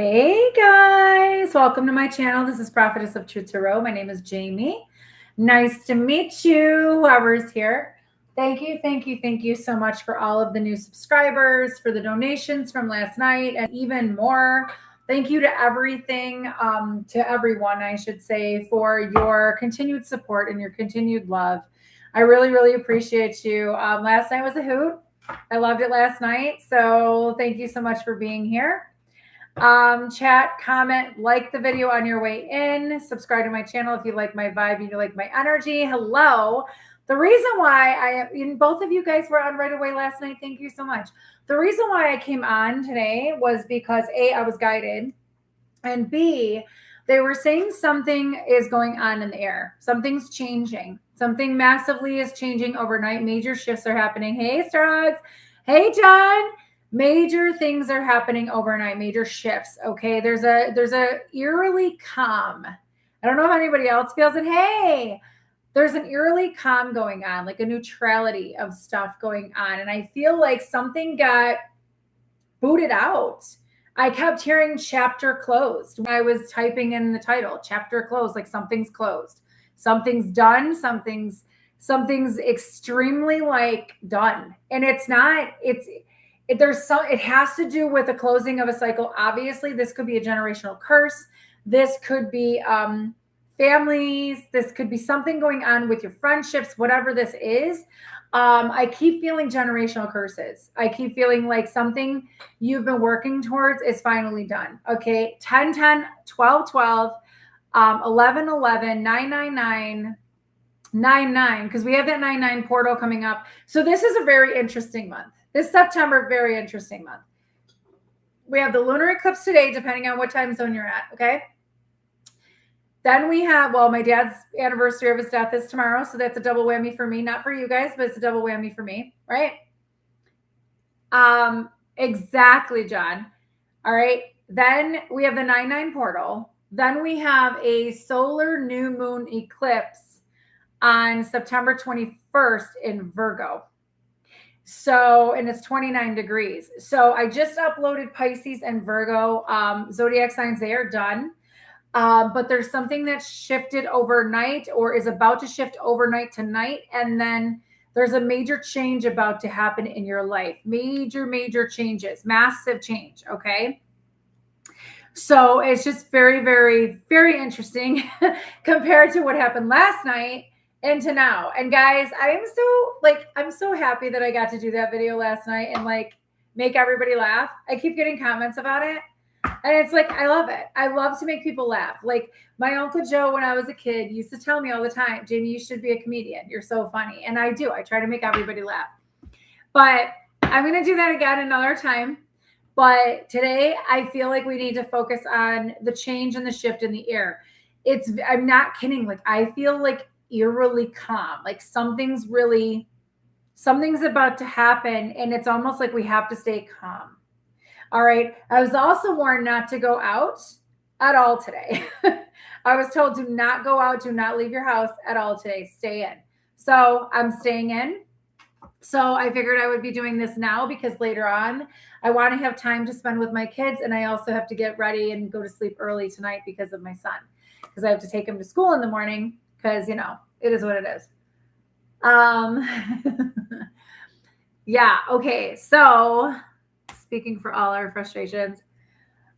Hey guys, welcome to my channel. This is Prophetess of Truth Tarot. My name is Jamie. Nice to meet you, whoever's here. Thank you so much for all of the new subscribers, for the donations from last night, and even more. Thank you to everyone, I should say, for your continued support and your continued love. I really appreciate you. Last night was a hoot. I loved it last night. So thank you so much for being here. Chat, comment, like the video on your way in, subscribe to my channel if you like my vibe and you like my energy. Hello. The reason why both of you guys were on right away last night. Thank you so much. The reason why I came on today was because A, I was guided, and B, they were saying something is going on in the air. Something's changing. Something massively is changing overnight. Major shifts are happening. Hey, Starbucks. Hey, John. Major things are happening overnight, major shifts. Okay. There's a eerily calm. I don't know if anybody else feels it. Hey, there's an eerily calm going on, like a neutrality of stuff going on. And I feel like something got booted out. I kept hearing chapter closed when I was typing in the title, chapter closed, like something's closed, something's done, something's extremely like done. And it's not, it has to do with the closing of a cycle. Obviously, this could be a generational curse. This could be families. This could be something going on with your friendships, whatever this is. I keep feeling generational curses. I keep feeling like something you've been working towards is finally done. Okay. 10, 10, 12, 12, 11, 11, 9, 9, 9, 9, 9, because we have that 9, 9 portal coming up. So this is a very interesting month. This September, very interesting month. We have the lunar eclipse today, depending on what time zone you're at. Okay. Then we have, my dad's anniversary of his death is tomorrow. So that's a double whammy for me. Not for you guys, but it's a double whammy for me. Right. Exactly, John. All right. Then we have the 9-9 portal. Then we have a solar new moon eclipse on September 21st in Virgo. So, and it's 29 degrees. So I just uploaded Pisces and Virgo zodiac signs. They are done. But there's something that shifted overnight or is about to shift overnight tonight. And then there's a major change about to happen in your life. Major changes, massive change. Okay. So it's just very interesting compared to what happened last night into now. And guys, I'm so happy that I got to do that video last night and like make everybody laugh. I keep getting comments about it. And it's like, I love it. I love to make people laugh. Like my Uncle Joe, when I was a kid, used to tell me all the time, Jamie, you should be a comedian. You're so funny. And I do. I try to make everybody laugh. But I'm going to do that again another time. But today I feel like we need to focus on the change and the shift in the air. I'm not kidding. Like I feel like eerily calm. Like something's about to happen. And it's almost like we have to stay calm. All right. I was also warned not to go out at all today. I was told do not go out, do not leave your house at all today. Stay in. So I'm staying in. So I figured I would be doing this now because later on I want to have time to spend with my kids. And I also have to get ready and go to sleep early tonight because of my son, because I have to take him to school in the morning because, it is what it is. Yeah. Okay. So speaking for all our frustrations,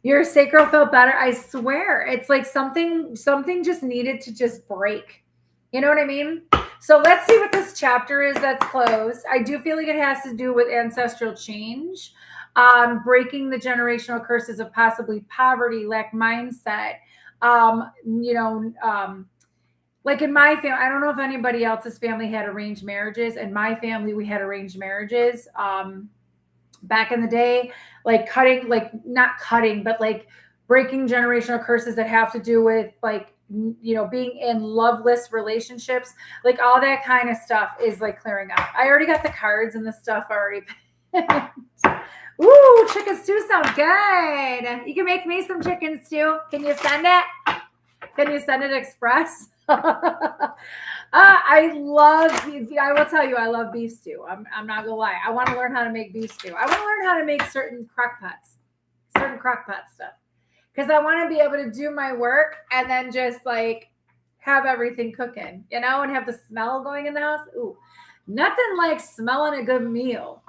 your sacral felt better. I swear. It's like something just needed to just break. You know what I mean? So let's see what this chapter is that's closed. I do feel like it has to do with ancestral change, breaking the generational curses of possibly poverty, lack mindset. Like in my family, I don't know if anybody else's family had arranged marriages. In my family, we had arranged marriages. Back in the day, like not cutting, but like breaking generational curses that have to do with like, being in loveless relationships, like all that kind of stuff is like clearing up. I already got the cards and the stuff already. Ooh, chicken stew sounds good. You can make me some chicken stew. Can you send it? Can you send it express? I will tell you, I love beef stew. I'm not gonna lie. I want to learn how to make beef stew. I want to learn how to make certain crock pot stuff. because I want to be able to do my work and then just like have everything cooking, and have the smell going in the house. Ooh, nothing like smelling a good meal,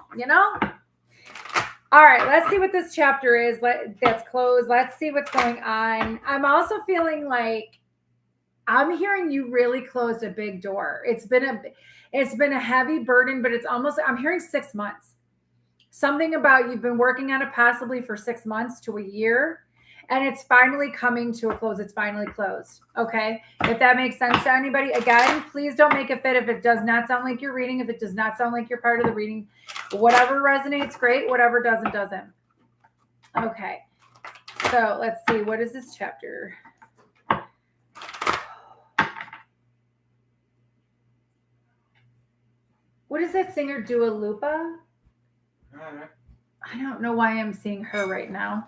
All right, let's see what this chapter is. That's closed. Let's see what's going on. I'm also feeling like I'm hearing you really closed a big door. It's been a heavy burden, but it's almost, I'm hearing 6 months. Something about you've been working on it possibly for 6 months to a year, and it's finally coming to a close. It's finally closed. Okay. If that makes sense to anybody, again, please don't make it fit if it does not sound like you're reading, if it does not sound like you're part of the reading. Whatever resonates, great. Whatever doesn't. Okay. So let's see. What is this chapter? What is that singer, Dua Lipa? I don't know why I'm seeing her right now.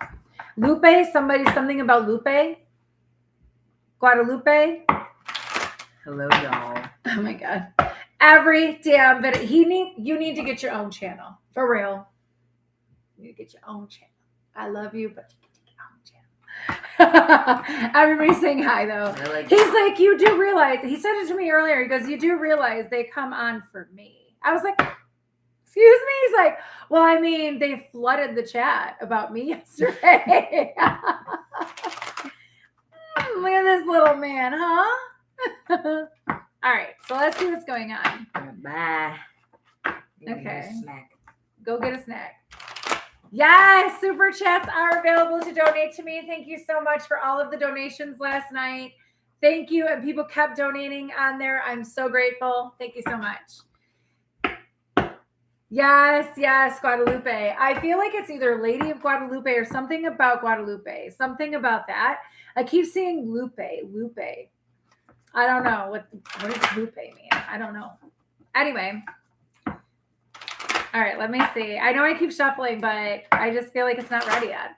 Lupe, something about Lupe? Guadalupe? Hello, y'all. Oh my God. Every damn bit. You need to get your own channel. For real. You need to get your own channel. I love you, but you need to get your own channel. Everybody's saying hi, though. He's like, you do realize, he said it to me earlier. He goes, you do realize they come on for me. I was like, excuse me? He's like, well, I mean, they flooded the chat about me yesterday. Look at this little man, huh? All right, so let's see what's going on. Bye. Okay. Go get a snack. Yes, super chats are available to donate to me. Thank you so much for all of the donations last night. Thank you. And people kept donating on there. I'm so grateful. Thank you so much. Yes, Guadalupe. I feel like it's either Lady of Guadalupe or something about Guadalupe. Something about that. I keep seeing Lupe. I don't know. What does Lupe mean? I don't know. Anyway. All right, let me see. I know I keep shuffling, but I just feel like it's not ready yet.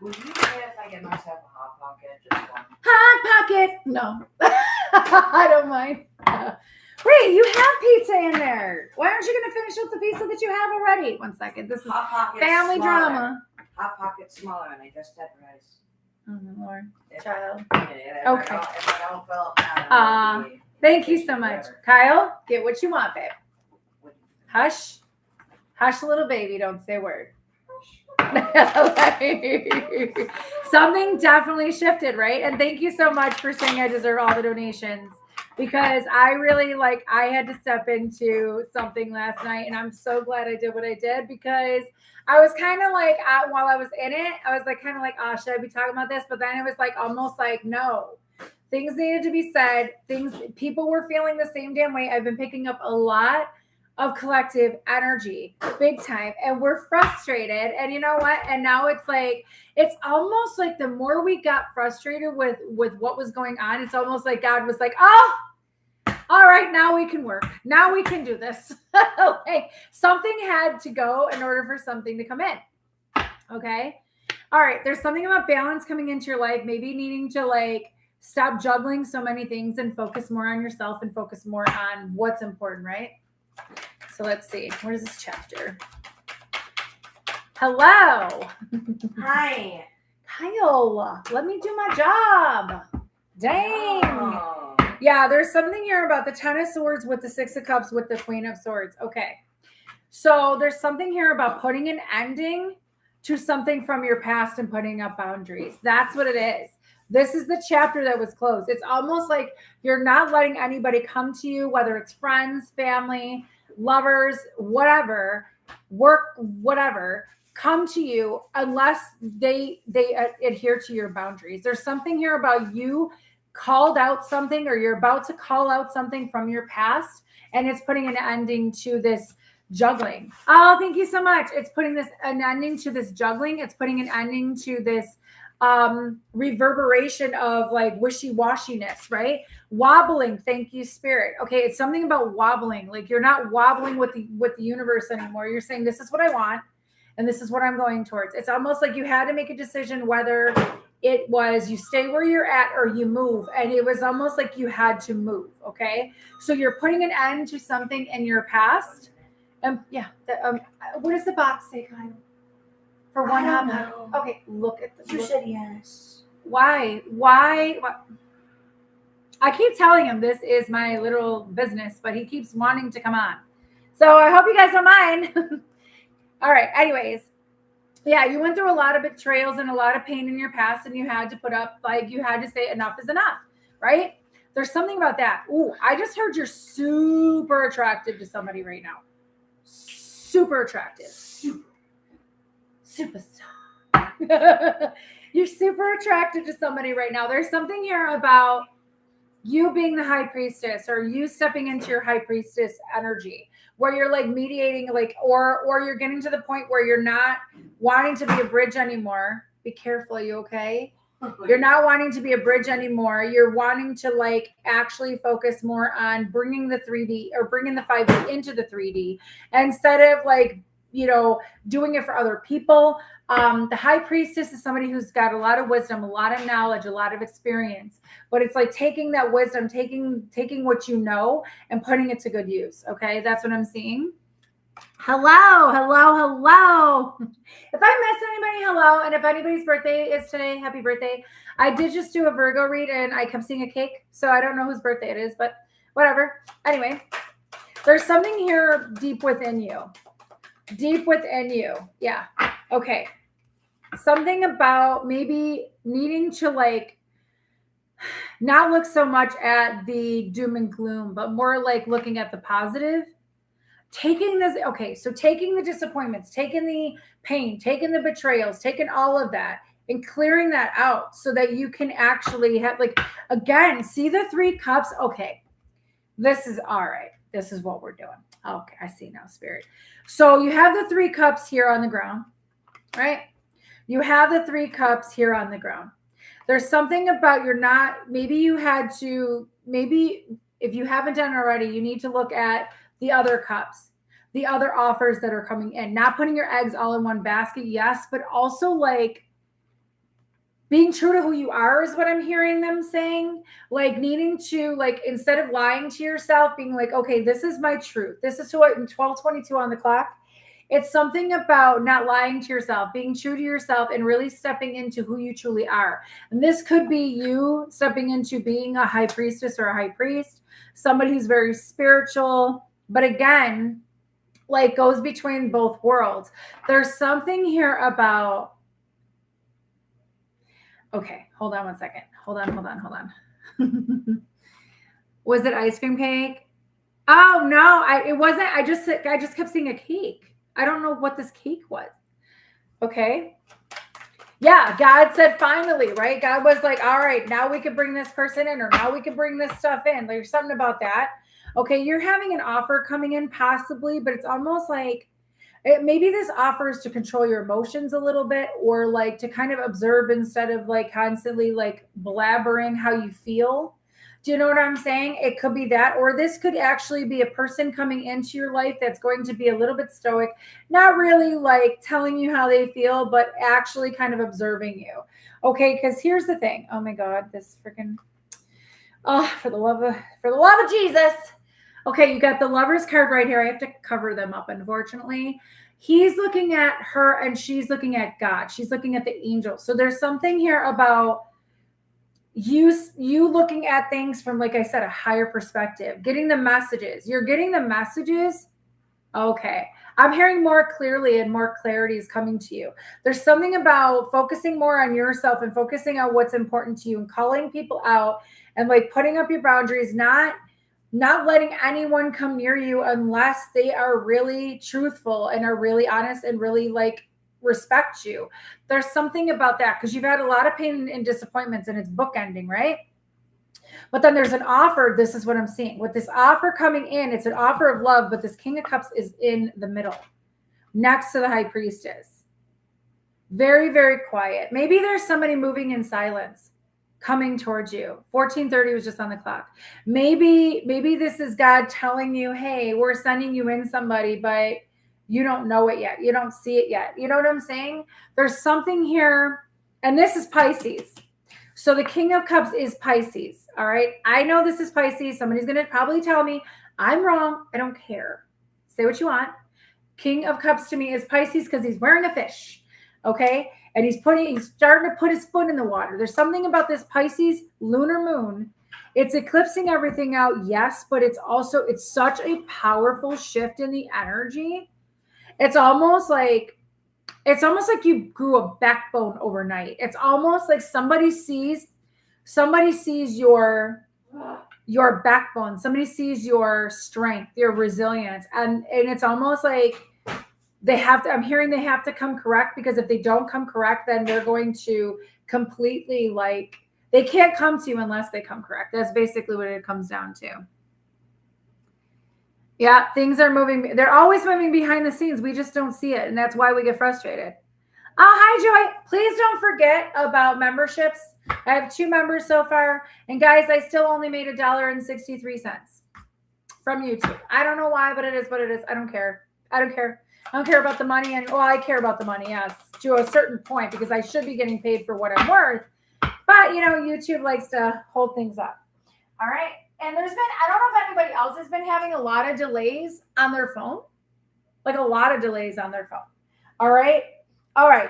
Would you say if I get myself a Hot Pocket, just one? Hot Pocket! No. I don't mind. Wait, you have pizza in there. Why aren't you going to finish with the pizza that you have already? 1 second. This is family drama. Hot Pocket smaller, and I just had rice. Oh, Lord. Child. Okay. If I don't fill up now, thank you so much. Kyle, get what you want, babe. Hush. Hush, little baby. Don't say a word. Something definitely shifted, right? And thank you so much for saying I deserve all the donations, because I really I had to step into something last night, and I'm so glad I did what I did, because I was kind of while I was in it, I was kind of oh, should I be talking about this? But then it was almost no. Things needed to be said. People were feeling the same damn way. I've been picking up a lot of collective energy, big time. And we're frustrated. And you know what? And now it's it's almost the more we got frustrated with what was going on, it's almost like God was oh, all right, now we can work. Now we can do this. Something had to go in order for something to come in. Okay. All right. There's something about balance coming into your life, maybe needing to stop juggling so many things and focus more on yourself and focus more on what's important, right? So let's see. What is this chapter? Hello. Hi. Kyle, let me do my job. Dang. Oh. Yeah, there's something here about the 10 of Swords with the 6 of Cups with the Queen of Swords. Okay. So there's something here about putting an ending to something from your past and putting up boundaries. That's what it is. This is the chapter that was closed. It's almost like you're not letting anybody come to you, whether it's friends, family, lovers, whatever, work, whatever, come to you unless they adhere to your boundaries. There's something here about you called out something, or you're about to call out something from your past, and it's putting an ending to this juggling. Oh, thank you so much. It's putting an ending to this juggling. It's putting an ending to this reverberation of wishy-washiness, right? Wobbling. Thank you, Spirit. Okay, it's something about wobbling. You're not wobbling with the universe anymore. You're saying, this is what I want, and this is what I'm going towards. It's almost like you had to make a decision whether it was you stay where you're at or you move, and it was almost like you had to move. Okay, so you're putting an end to something in your past. Yeah. What does the box say, Kyle? For one I don't hot know. pocket. Okay, look at the. You said yes. Why? I keep telling him this is my little business, but he keeps wanting to come on. So I hope you guys don't mind. All right. Anyways, yeah, you went through a lot of betrayals and a lot of pain in your past, and you had to put up, like, you had to say enough is enough, right? There's something about that. Ooh, I just heard you're super attracted to somebody right now. Super attractive. Superstar. You're super attracted to somebody right now. There's something here about you being the high priestess, or you stepping into your high priestess energy, where you're like mediating, like, or you're getting to the point where you're not wanting to be a bridge anymore. Be careful. Are you okay? You're not wanting to be a bridge anymore. You're wanting to like actually focus more on bringing the 3D or bringing the 5D into the 3D instead of like, doing it for other people. The high priestess is somebody who's got a lot of wisdom, a lot of knowledge, a lot of experience, but it's like taking that wisdom, taking what you know and putting it to good use. Okay. That's what I'm seeing. Hello. If I miss anybody, hello. And if anybody's birthday is today, happy birthday. I did just do a Virgo read and I kept seeing a cake. So I don't know whose birthday it is, but whatever. Anyway, there's something here deep within you. Yeah. Okay. Something about maybe needing to like not look so much at the doom and gloom, but more like looking at the positive. Taking the disappointments, taking the pain, taking the betrayals, taking all of that and clearing that out so that you can actually have, like, again, see the 3 cups. Okay, this is all right. This is what we're doing. Okay, I see now, Spirit. So you have the 3 cups here on the ground, right? You have the 3 cups here on the ground. There's something about maybe if you haven't done it already, you need to look at the other cups, the other offers that are coming in, not putting your eggs all in one basket. Yes. But also like being true to who you are is what I'm hearing them saying, like needing to, like, instead of lying to yourself, being like, okay, this is my truth. This is what in 12:22 on the clock. It's something about not lying to yourself, being true to yourself and really stepping into who you truly are. And this could be you stepping into being a high priestess or a high priest, somebody who's very spiritual, but again, like goes between both worlds. There's something here about, okay, hold on one second. Hold on. Was it ice cream cake? Oh no, it wasn't. I just kept seeing a cake. I don't know what this cake was. Okay. Yeah, God said finally, right? God was like, all right, now we can bring this person in, or now we can bring this stuff in. There's something about that. Okay, you're having an offer coming in possibly, but it's almost like maybe this offers to control your emotions a little bit, or like to kind of observe instead of like constantly like blabbering how you feel. Do you know what I'm saying? It could be that, or this could actually be a person coming into your life that's going to be a little bit stoic, not really like telling you how they feel, but actually kind of observing you. Okay, because here's the thing. Oh my God, this freaking, for the love of Jesus. Okay, you got the Lover's card right here. I have to cover them up, unfortunately. He's looking at her and she's looking at God. She's looking at the angels. So there's something here about you looking at things from, like I said, a higher perspective, getting the messages. You're getting the messages. Okay. I'm hearing more clearly and more clarity is coming to you. There's something about focusing more on yourself and focusing on what's important to you and calling people out and like putting up your boundaries, not letting anyone come near you unless they are really truthful and are really honest and really like respect you. There's something about that because you've had a lot of pain and disappointments and it's bookending, right? But then there's an offer. This is what I'm seeing. With this offer coming in, it's an offer of love, but this King of Cups is in the middle next to the High Priestess. Very, very quiet. Maybe there's somebody moving in silence coming towards you. 14:30 was just on the clock. Maybe this is God telling you, hey, we're sending you in somebody, but you don't know it yet. You don't see it yet. You know what I'm saying? There's something here, and this is Pisces. So the King of Cups is Pisces. All right. I know this is Pisces. Somebody's going to probably tell me I'm wrong. I don't care. Say what you want. King of Cups to me is Pisces because he's wearing a fish. Okay. And he's starting to put his foot in the water. There's something about this Pisces lunar moon. It's eclipsing everything out. Yes. But it's such a powerful shift in the energy. It's almost like you grew a backbone overnight. It's almost like somebody sees your backbone. Somebody sees your strength, your resilience. And it's almost like I'm hearing they have to come correct, because if they don't come correct, then they're going to completely, like, they can't come to you unless they come correct. That's basically what it comes down to. Yeah, things are moving. They're always moving behind the scenes. We just don't see it. And that's why we get frustrated. Hi, Joy. Please don't forget about memberships. I have 2 members so far. And guys, I still only made $1.63 from YouTube. I don't know why, but it is what it is. I don't care. I don't care about the money. And I care about the money, yes, to a certain point, because I should be getting paid for what I'm worth. But, YouTube likes to hold things up. All right. And I don't know if anybody else has been having a lot of delays on their phone. Like a lot of delays on their phone. All right.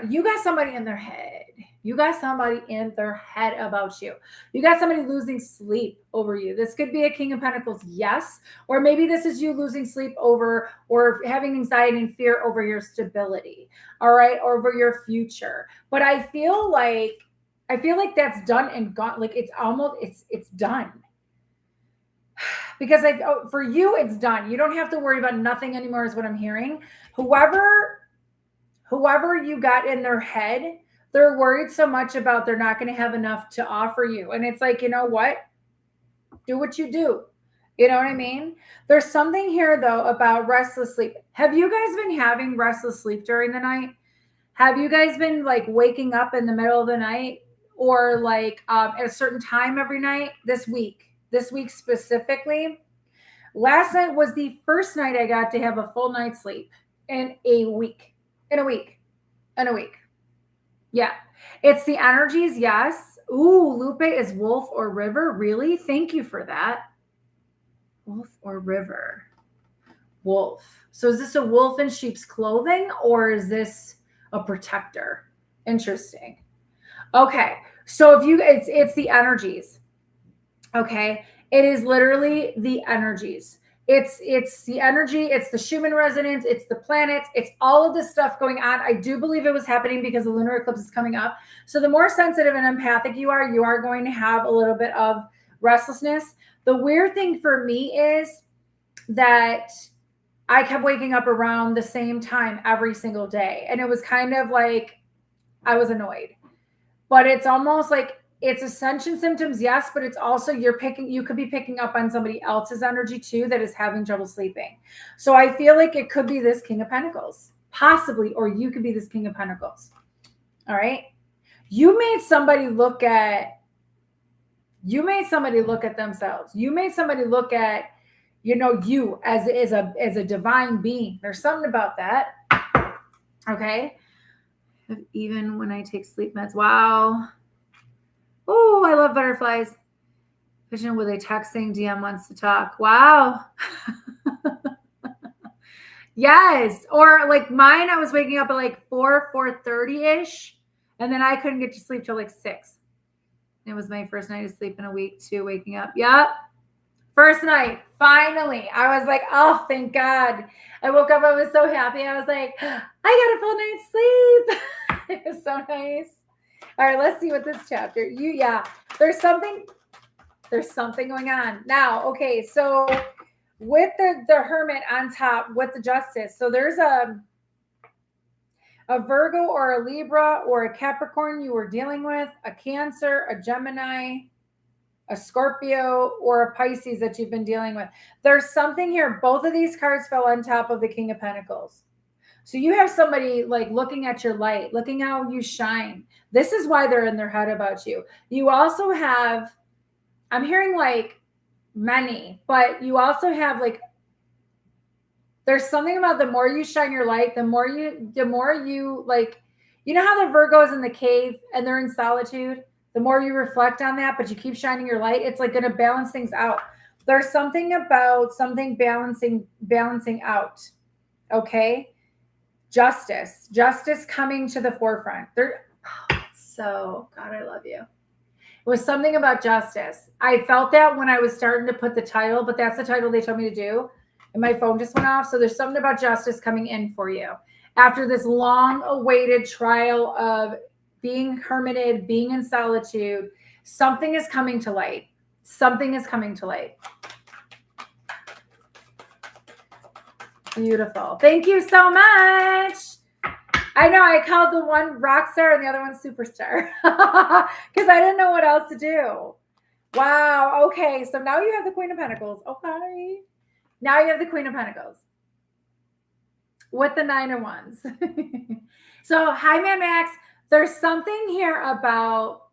You got somebody in their head. You got somebody in their head about you. You got somebody losing sleep over you. This could be a King of Pentacles, yes. Or maybe this is you losing sleep over, or having anxiety and fear over your stability. All right. Or over your future. But I feel like that's done and gone. Like it's done. Because for you, it's done. You don't have to worry about nothing anymore, is what I'm hearing. Whoever you got in their head, they're worried so much about they're not going to have enough to offer you. And it's like, you know what? Do what you do. You know what I mean? There's something here, though, about restless sleep. Have you guys been having restless sleep during the night? Have you guys been like waking up in the middle of the night, or like at a certain time every night this week specifically? Last night was the first night I got to have a full night's sleep in a week. Yeah. It's the energies. Yes. Ooh, Lupe is wolf or river. Really? Thank you for that. Wolf or river? Wolf. So is this a wolf in sheep's clothing, or is this a protector? Interesting. Okay. So it's the energies. Okay. It is literally the energies. It's the energy. It's the Schumann resonance. It's the planets. It's all of this stuff going on. I do believe it was happening because the lunar eclipse is coming up. So the more sensitive and empathic you are going to have a little bit of restlessness. The weird thing for me is that I kept waking up around the same time every single day. And it was kind of like I was annoyed. But it's almost like it's ascension symptoms, yes, but it's also you could be picking up on somebody else's energy too that is having trouble sleeping. So I feel like it could be this King of Pentacles, possibly, or you could be this King of Pentacles. All right. You made somebody look at themselves. You made somebody look at, you as a divine being. There's something about that. Okay. Even when I take sleep meds. Wow. Oh, I love butterflies. Vision with a texting DM wants to talk. Wow. Yes. Or like mine, I was waking up at like 4:30-ish. And then I couldn't get to sleep till like 6. It was my first night of sleep in a week too, waking up. Yep. First night. Finally. I was like, oh, thank God. I woke up. I was so happy. I was like, I got a full night's sleep. It was so nice. All right, let's see what this chapter. There's something going on. Now, okay, so with the Hermit on top with the Justice. So there's a Virgo or a Libra or a Capricorn you were dealing with, a Cancer, a Gemini, a Scorpio, or a Pisces that you've been dealing with. There's something here. Both of these cards fell on top of the King of Pentacles. So you have somebody like looking at your light, looking how you shine. This is why they're in their head about you. You also have, I'm hearing like many, but you also have like, there's something about the more you shine your light, the more you like, you know how the Virgo's in the cave and they're in solitude? The more you reflect on that, but you keep shining your light, it's like going to balance things out. There's something about something balancing out. Okay. justice coming to the forefront. So, God, I love you. It was something about justice. I felt that when I was starting to put the title, but that's the title they told me to do. And my phone just went off. So there's something about justice coming in for you. After this long awaited trial of being hermited, being in solitude, something is coming to light. Something is coming to light. Beautiful. Thank you so much. I know I called the one rock star and the other one superstar because I didn't know what else to do. Wow. Okay. So now you have the Queen of Pentacles. Okay. Now you have the Queen of Pentacles with the Nine of Wands. So, hi, man, Max. There's something here about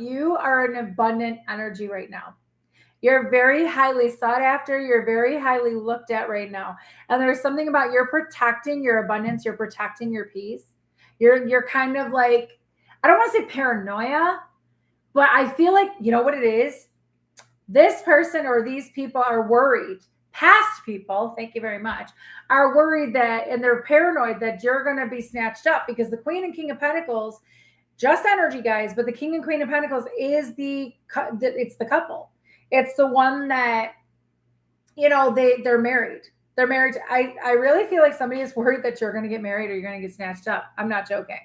you are an abundant energy right now. You're very highly sought after. You're very highly looked at right now. And there's something about you're protecting your abundance. You're protecting your peace. You're kind of like, I don't want to say paranoia, but I feel like, you know what it is? This person or these people are worried. Past people, thank you very much, are worried that, and they're paranoid that you're going to be snatched up because the Queen and King of Pentacles, just energy, guys, but the King and Queen of Pentacles is it's the couple. It's the one that, you know, they're married. They're married. I really feel like somebody is worried that you're going to get married or you're going to get snatched up. I'm not joking.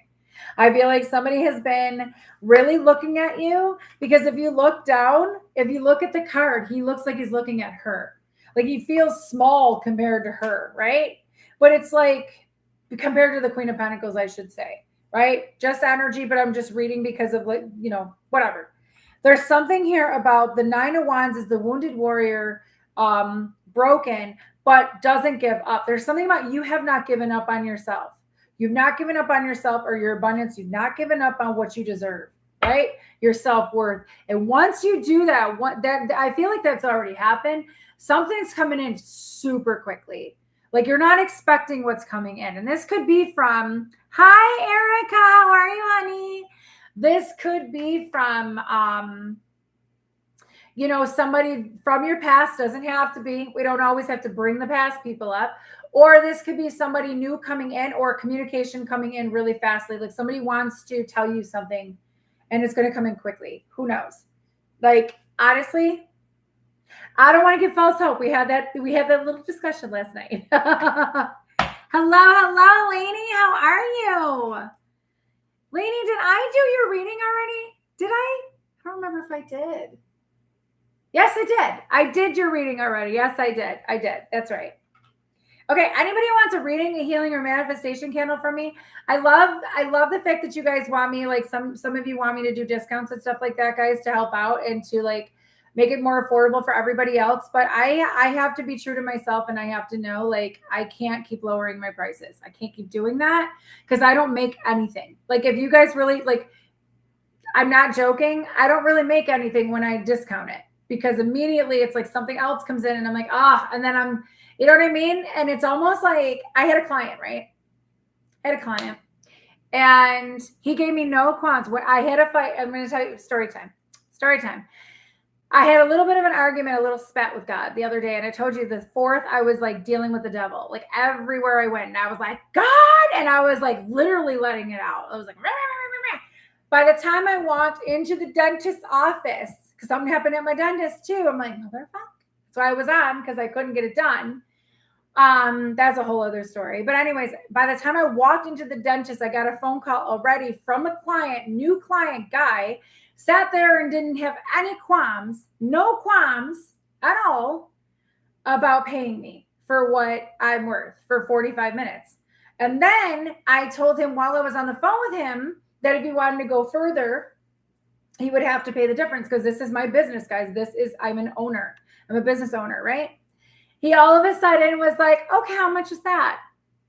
I feel like somebody has been really looking at you because if you look down, if you look at the card, he looks like he's looking at her. Like he feels small compared to her, right? But it's like compared to the Queen of Pentacles, I should say, right? Just energy, but I'm just reading because of, like, you know, whatever. There's something here about the Nine of Wands is the wounded warrior, broken, but doesn't give up. There's something about you have not given up on yourself. You've not given up on yourself or your abundance. You've not given up on what you deserve, right? Your self-worth. And once you do that, I feel like that's already happened. Something's coming in super quickly. Like you're not expecting what's coming in. And this could be from, hi, Erica, how are you, honey? This could be from, you know, somebody from your past. Doesn't have to be. We don't always have to bring the past people up. Or this could be somebody new coming in or communication coming in really fastly. Like somebody wants to tell you something and it's going to come in quickly. Who knows? Like, honestly, I don't want to give false hope. We had that little discussion last night. Hello, Lainey. How are you? Lainey, did I do your reading already? Did I? I don't remember if I did. Yes, I did. I did your reading already. Yes, I did. That's right. Okay, anybody who wants a reading, a healing, or manifestation candle from me? I love the fact that you guys want me, like some of you want me to do discounts and stuff like that, guys, to help out and to like make it more affordable for everybody else. But I have to be true to myself and I have to know, like, I can't keep lowering my prices. I can't keep doing that because I don't make anything. Like if you guys really like, I'm not joking. I don't really make anything when I discount it because immediately it's like something else comes in and I'm like, and then you know what I mean? And it's almost like I had a client, right? And he gave me no qualms. When I had a fight, I'm going to tell you story time. I had a little bit of an argument, a little spat with God the other day. And I told you the 4th, I was like dealing with the devil, like everywhere I went. And I was like, God. And I was like literally letting it out. I was like, rah, rah, rah, rah. By the time I walked into the dentist's office, because something happened at my dentist too. I'm like, motherfucker. So I was on because I couldn't get it done. That's a whole other story. But anyways, by the time I walked into the dentist, I got a phone call already from a client, new client guy, sat there and didn't have any qualms, no qualms at all about paying me for what I'm worth for 45 minutes. And then I told him while I was on the phone with him that if he wanted to go further, he would have to pay the difference because this is my business, guys. I'm an owner. I'm a business owner, right? He all of a sudden was like, okay, how much is that?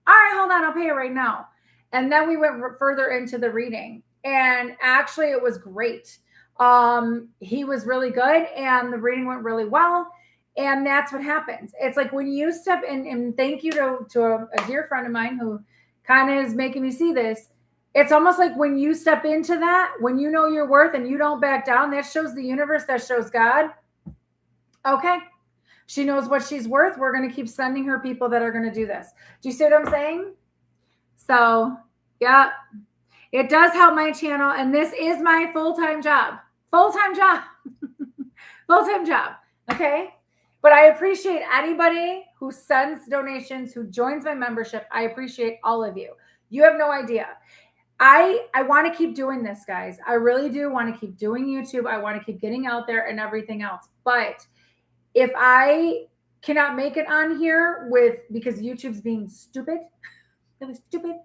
All right, hold on, I'll pay it right now. And then we went further into the reading. And actually, it was great. He was really good and the reading went really well. And that's what happens. It's like when you step in, and thank you to a dear friend of mine who kind of is making me see this. It's almost like when you step into that, when you know your worth and you don't back down, that shows the universe, that shows God. Okay, She knows what she's worth. We're going to keep sending her people that are going to do this. Do you see what I'm saying? So, yeah, it does help my channel. And this is my full-time job. Full-time job. Full-time job. Okay. But I appreciate anybody who sends donations, who joins my membership. I appreciate all of you. You have no idea. I want to keep doing this, guys. I really do want to keep doing YouTube. I want to keep getting out there and everything else. But if I cannot make it on here because YouTube's being stupid, really stupid,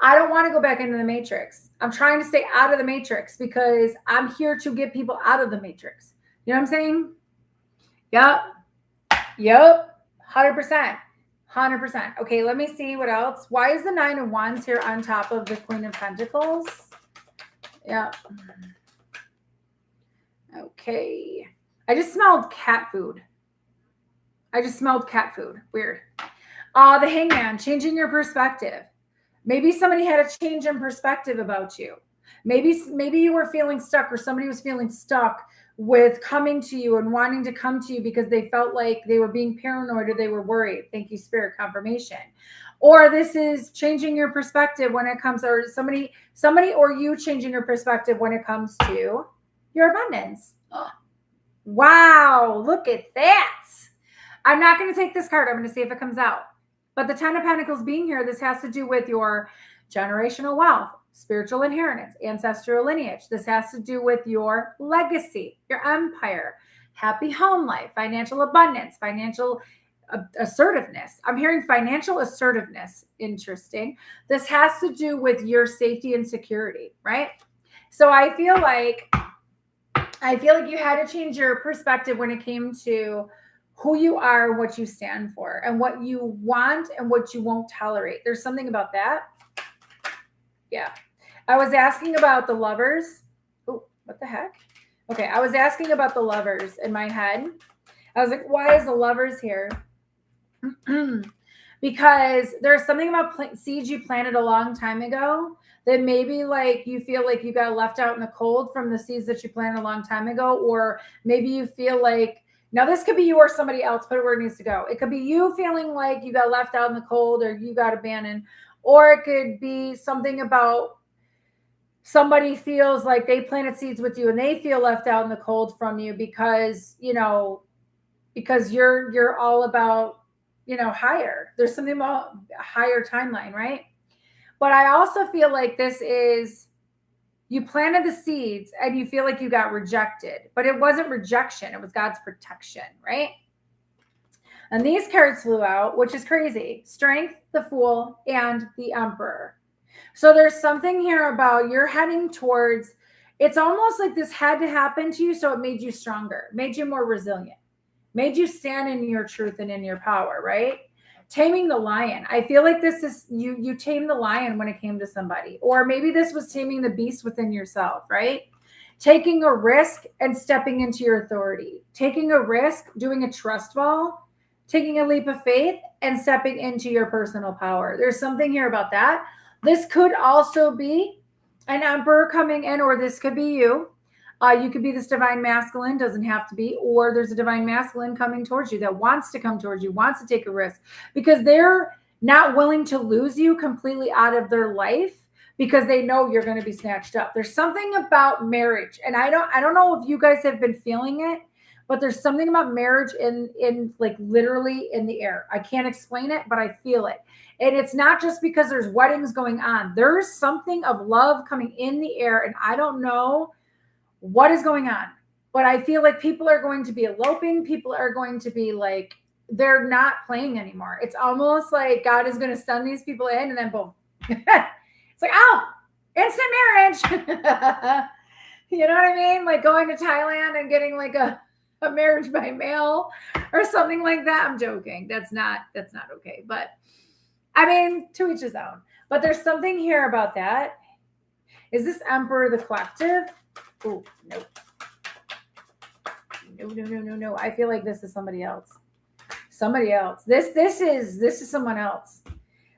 I don't want to go back into the matrix. I'm trying to stay out of the matrix because I'm here to get people out of the matrix. You know what I'm saying? Yep. 100%. 100%. Okay, let me see what else. Why is the 9 of Wands here on top of the Queen of Pentacles? Yep. Okay. I just smelled cat food. Weird. The Hangman, changing your perspective. Maybe somebody had a change in perspective about you. Maybe you were feeling stuck, or somebody was feeling stuck with coming to you and wanting to come to you because they felt like they were being paranoid or they were worried. Thank you, Spirit, confirmation. Or this is changing your perspective when it comes, or somebody or you changing your perspective when it comes to your abundance. Wow, look at that. I'm not going to take this card. I'm going to see if it comes out. But the 10 of Pentacles being here, this has to do with your generational wealth, spiritual inheritance, ancestral lineage. This has to do with your legacy, your empire, happy home life, financial abundance, financial assertiveness. I'm hearing financial assertiveness. Interesting. This has to do with your safety and security, right? So I feel like you had to change your perspective when it came to who you are, what you stand for, and what you want and what you won't tolerate. There's something about that. Yeah. I was asking about the Lovers. Oh, what the heck? Okay. I was asking about the Lovers in my head. I was like, why is the Lovers here? Because there's something about seeds you planted a long time ago that maybe like you feel like you got left out in the cold from the seeds that you planted a long time ago. Or maybe you feel like, now this could be you or somebody else, put it where it needs to go. It could be you feeling like you got left out in the cold or you got abandoned. Or it could be something about somebody feels like they planted seeds with you and they feel left out in the cold from you because you're all about, higher. There's something about a higher timeline, right? But I also feel like this is, you planted the seeds and you feel like you got rejected, but it wasn't rejection. It was God's protection, right? And these cards flew out, which is crazy. Strength, the Fool, and the Emperor. So there's something here about you're heading towards, it's almost like this had to happen to you. So it made you stronger, made you more resilient, made you stand in your truth and in your power, right? Taming the lion. I feel like this is you tamed the lion when it came to somebody, or maybe this was taming the beast within yourself, right? Taking a risk and stepping into your authority, taking a risk, doing a trust fall, taking a leap of faith and stepping into your personal power. There's something here about that. This could also be an Emperor coming in, or this could be you. You could be this divine masculine, doesn't have to be, or there's a divine masculine coming towards you that wants to come towards you, wants to take a risk because they're not willing to lose you completely out of their life because they know you're going to be snatched up. There's something about marriage, and I don't know if you guys have been feeling it, but there's something about marriage in like literally in the air. I can't explain it, but I feel it. And it's not just because there's weddings going on. There's something of love coming in the air, and I don't know what is going on, but I feel like people are going to be eloping. People are going to be like, they're not playing anymore. It's almost like God is going to send these people in and then boom. It's like, oh, instant marriage. You know what I mean? Like going to Thailand and getting like a marriage by mail or something like that. I'm joking. That's not okay. But I mean, to each his own. But there's something here about that. Is this Emperor the Collective? Oh, no. No. I feel like this is somebody else. This is someone else.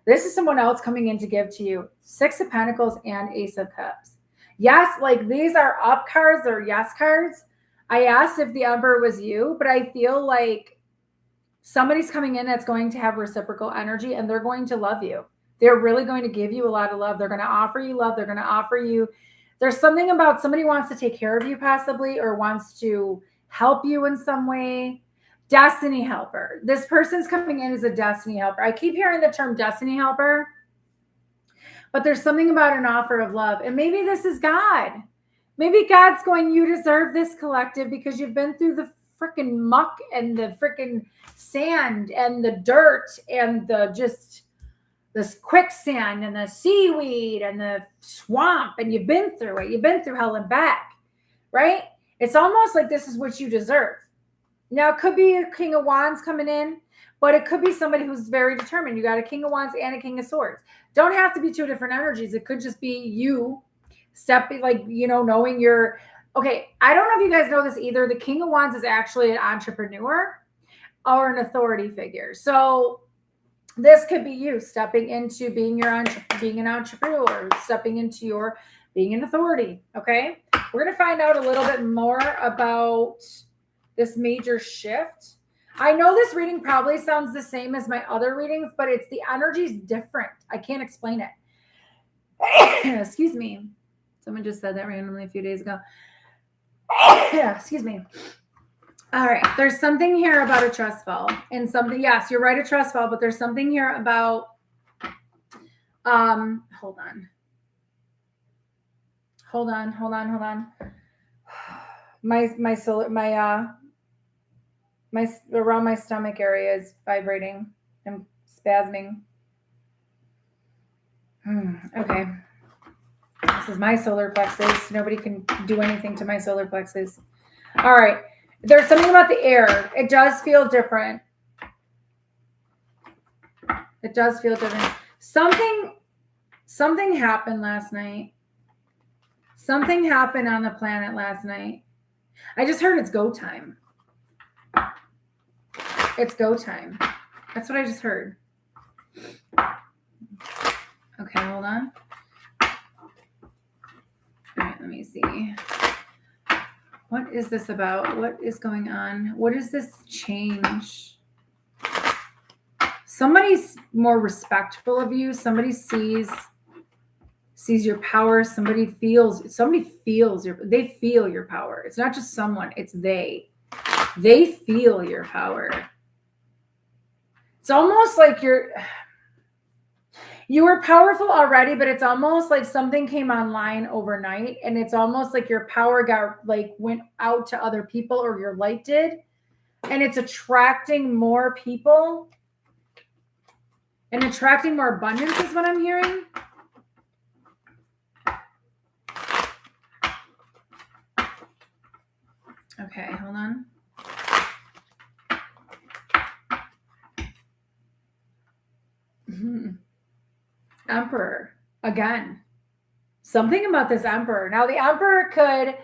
This is someone else coming in to give to you. 6 of Pentacles and Ace of Cups. Yes, like these are up cards or yes cards. I asked if the Emperor was you, but I feel like Somebody's coming in that's going to have reciprocal energy, and they're going to love you. They're really going to give you a lot of love. They're going to offer you love. They're going to offer you. There's something about somebody wants to take care of you possibly, or wants to help you in some way. Destiny helper. This person's coming in as a destiny helper. I keep hearing the term destiny helper, but there's something about an offer of love. And maybe this is God. Maybe God's going, you deserve this, collective, because you've been through the freaking muck and the freaking sand and the dirt and the just this quicksand and the seaweed and the swamp, and you've been through it. You've been through hell and back, right? It's almost like this is what you deserve. Now, it could be a King of Wands coming in, but it could be somebody who's very determined. You got a King of Wands and a King of Swords. Don't have to be two different energies. It could just be you stepping, like, knowing you're, okay, I don't know if you guys know this either. The King of Wands is actually an entrepreneur or an authority figure. So this could be you stepping into being an entrepreneur, stepping into your being an authority. Okay. We're going to find out a little bit more about this major shift. I know this reading probably sounds the same as my other readings, but it's the energy's different. I can't explain it. Excuse me. Someone just said that randomly a few days ago. Excuse me. All right. There's something here about a trust fall and something. Yes, you're right. A trust fall, but there's something here about, hold on. My around my stomach area is vibrating and spasming. Okay. This is my solar plexus. Nobody can do anything to my solar plexus. All right. There's something about the air. It does feel different. It does feel different. Something happened last night. Something happened on the planet last night. I just heard it's go time. It's go time. That's what I just heard. Okay, hold on. All right, let me see. What is this about? What is going on? What is this change? Somebody's more respectful of you. Somebody sees your power. They feel your power. It's not just someone, it's they. They feel your power. It's almost like you were powerful already, but it's almost like something came online overnight, and it's almost like your power went out to other people, or your light did, and it's attracting more people and attracting more abundance is what I'm hearing. Okay, hold on. Emperor again. Something about this Emperor. Now, the Emperor could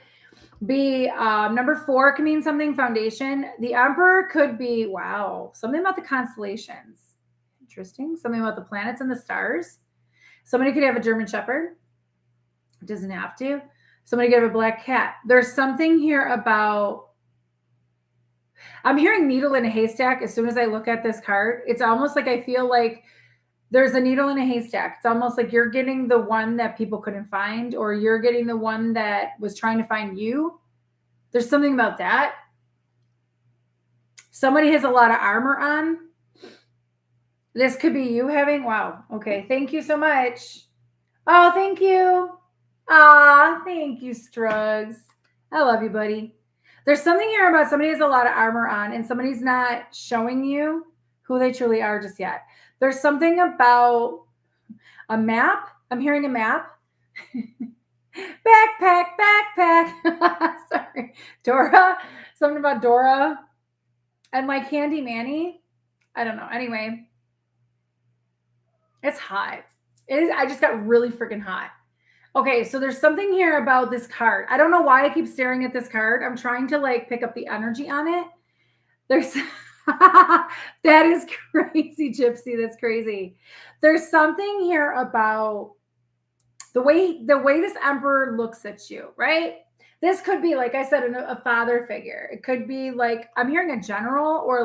be number 4 can mean something, foundation. The Emperor could be, wow, something about the constellations. Interesting. Something about the planets and the stars. Somebody could have a German Shepherd. It doesn't have to. Somebody could have a black cat. There's something here about, I'm hearing needle in a haystack as soon as I look at this card. It's almost like I feel like there's a needle in a haystack. It's almost like you're getting the one that people couldn't find, or you're getting the one that was trying to find you. There's something about that. Somebody has a lot of armor on. This could be you having, wow. Okay. Thank you so much. Oh, thank you. Thank you, Strugs. I love you, buddy. There's something here about somebody has a lot of armor on, and somebody's not showing you who they truly are just yet. There's something about a map. I'm hearing a map. Backpack. Sorry. Dora. Something about Dora. And like Handy Manny. I don't know. Anyway. It's hot. It is. I just got really freaking hot. Okay, so there's something here about this card. I don't know why I keep staring at this card. I'm trying to pick up the energy on it. There's that is crazy, Gypsy. That's crazy. There's something here about the way this Emperor looks at you, right? This could be, like I said, a father figure. It could be like, I'm hearing a general, or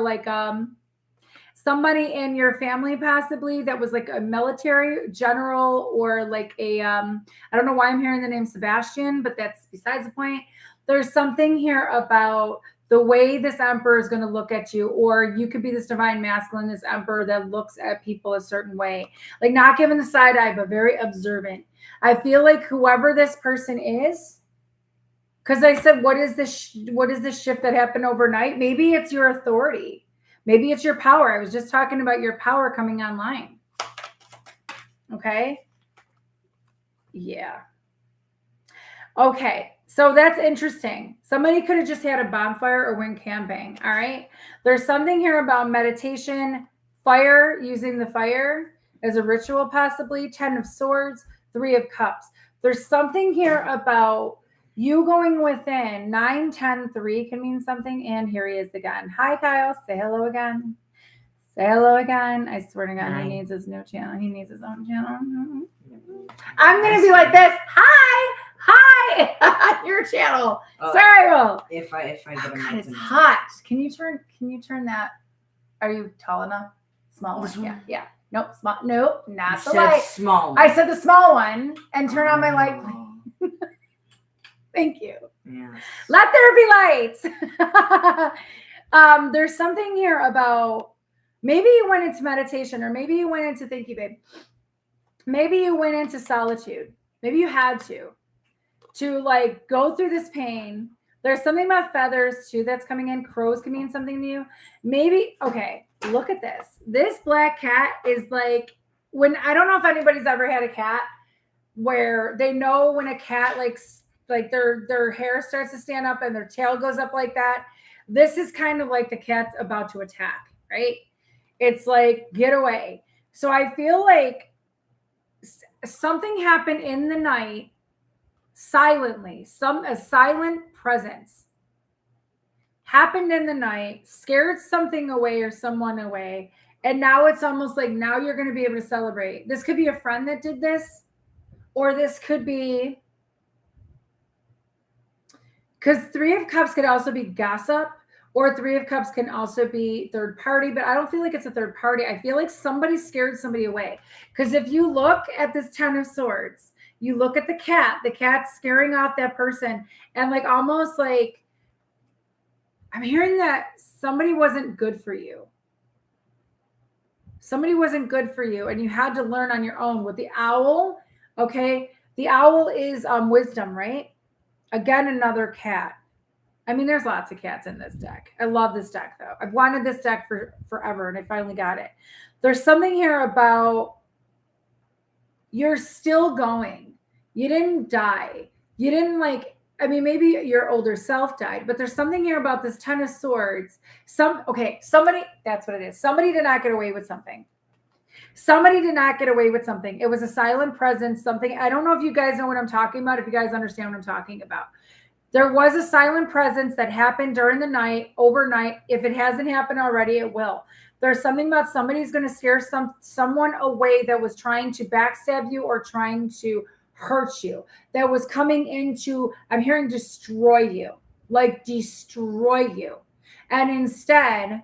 somebody in your family possibly that was like a military general or like a I don't know why I'm hearing the name Sebastian, but that's besides the point. There's something here about the way this emperor is going to look at you, or you could be this divine masculine, this emperor that looks at people a certain way, like not giving the side eye, but very observant. I feel like whoever this person is, because I said, what is this shift that happened overnight? Maybe it's your authority. Maybe it's your power. I was just talking about your power coming online. Okay. Yeah. Okay. So that's interesting. Somebody could have just had a bonfire or went camping. All right. There's something here about meditation, fire, using the fire as a ritual, possibly. 10 of Swords, 3 of Cups. There's something here about you going within. 9, 10, 3 can mean something. And here he is again. Hi, Kyle. Say hello again. Say hello again. I swear to God, He needs his new channel. He needs his own channel. I'm going to be like this. Hi. On your channel. Sorry, Will. If I get God, it's hot. Can you turn that? Are you tall enough? Small one. Yeah. Nope. Small. Nope. Not the light. Small. I said the small one and turn on my light. Thank you. Yeah. Let there be lights. There's something here about maybe you went into meditation, or maybe you went into, thank you, babe. Maybe you went into solitude. Maybe you had to like go through this pain. There's something about feathers too that's coming in. Crows can mean something to you. Maybe, okay, look at this. This black cat is like, when, I don't know if anybody's ever had a cat where they know when a cat like their hair starts to stand up and their tail goes up like that. This is kind of like the cat's about to attack, right? It's like, get away. So I feel like something happened in the night silently, a silent presence happened in the night, scared something away or someone away. And now it's almost like now you're going to be able to celebrate. This could be a friend that did this, or this could be, because 3 of Cups could also be gossip, or 3 of Cups can also be third party, but I don't feel like it's a third party. I feel like somebody scared somebody away. Because if you look at this 10 of Swords, you look at the cat's scaring off that person. And like, almost like, I'm hearing that somebody wasn't good for you. Somebody wasn't good for you. And you had to learn on your own with the owl. Okay. The owl is wisdom, right? Again, another cat. I mean, there's lots of cats in this deck. I love this deck though. I've wanted this deck for forever and I finally got it. There's something here about you're still going. You didn't die. You didn't like, I mean, maybe your older self died, but there's something here about this 10 of Swords. Somebody, that's what it is. Somebody did not get away with something. Somebody did not get away with something. It was a silent presence, something. I don't know if you guys know what I'm talking about, if you guys understand what I'm talking about. There was a silent presence that happened during the night, overnight. If it hasn't happened already, it will. There's something about somebody's going to scare someone away that was trying to backstab you or trying to hurt you, that was coming into, I'm hearing destroy you, like destroy you. And instead,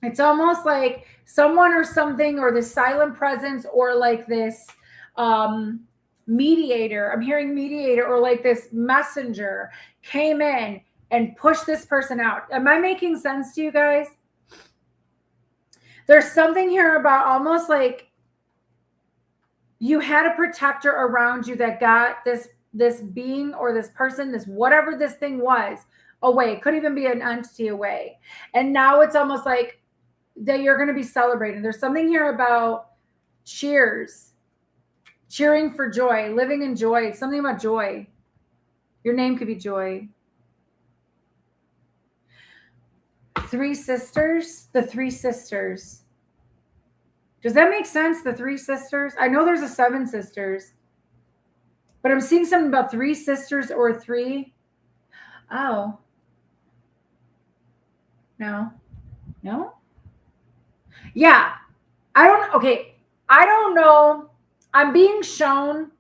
it's almost like someone or something, or this silent presence, or like this mediator, I'm hearing mediator, or like this messenger came in and pushed this person out. Am I making sense to you guys? There's something here about almost like you had a protector around you that got this being or this person, this whatever this thing was, away. It could even be an entity away. And now it's almost like that you're going to be celebrating. There's something here about cheers, cheering for joy, living in joy, something about joy. Your name could be Joy. 3 sisters, the 3 sisters. Does that make sense? The 3 sisters? I know there's a 7 sisters, but I'm seeing something about 3 sisters or 3. Oh. No. Yeah. I don't know. I'm being shown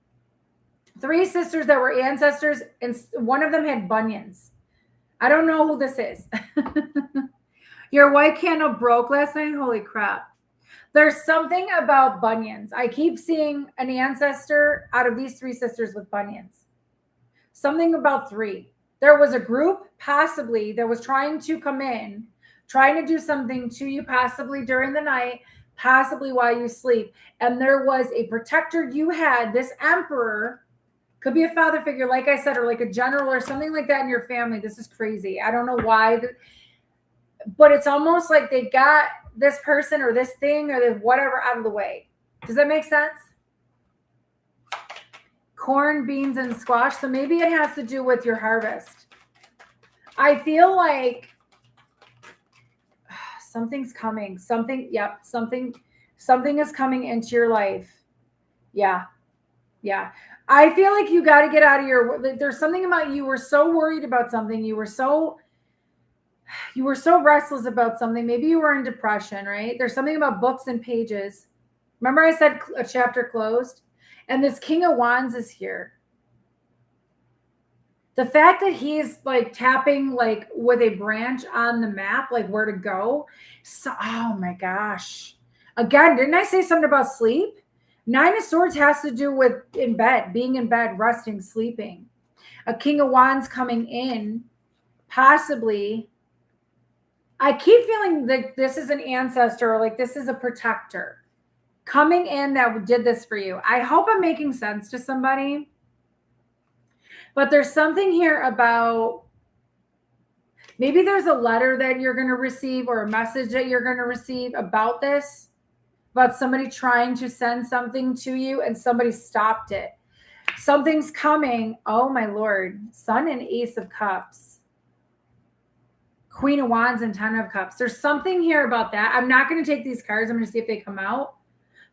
3 sisters that were ancestors, and one of them had bunions. I don't know who this is. Your white candle broke last night. Holy crap. There's something about bunions. I keep seeing an ancestor out of these 3 sisters with bunions. Something about 3. There was a group possibly that was trying to come in, trying to do something to you possibly during the night, possibly while you sleep. And there was a protector you had, this emperor, could be a father figure, like I said, or like a general or something like that in your family. This is crazy. I don't know why, but it's almost like they got this person or this thing or whatever out of the way. Does that make sense? Corn, beans, and squash. So maybe it has to do with your harvest. I feel like something's coming. Something is coming into your life. Yeah. I feel like you got to get out of there's something about you were so worried about something. You were so restless about something. Maybe you were in depression, right? There's something about books and pages. Remember I said a chapter closed? And this King of Wands is here. The fact that he's like tapping like with a branch on the map, like where to go. So, oh my gosh. Again, didn't I say something about sleep? 9 of Swords has to do with in bed, being in bed, resting, sleeping. A King of Wands coming in, possibly. I keep feeling that this is an ancestor, like this is a protector coming in that did this for you. I hope I'm making sense to somebody. But there's something here about maybe there's a letter that you're going to receive or a message that you're going to receive about this, about somebody trying to send something to you and somebody stopped it. Something's coming. Oh, my Lord. Sun and Ace of Cups. Queen of Wands and 10 of Cups. There's something here about that. I'm not going to take these cards. I'm going to see if they come out.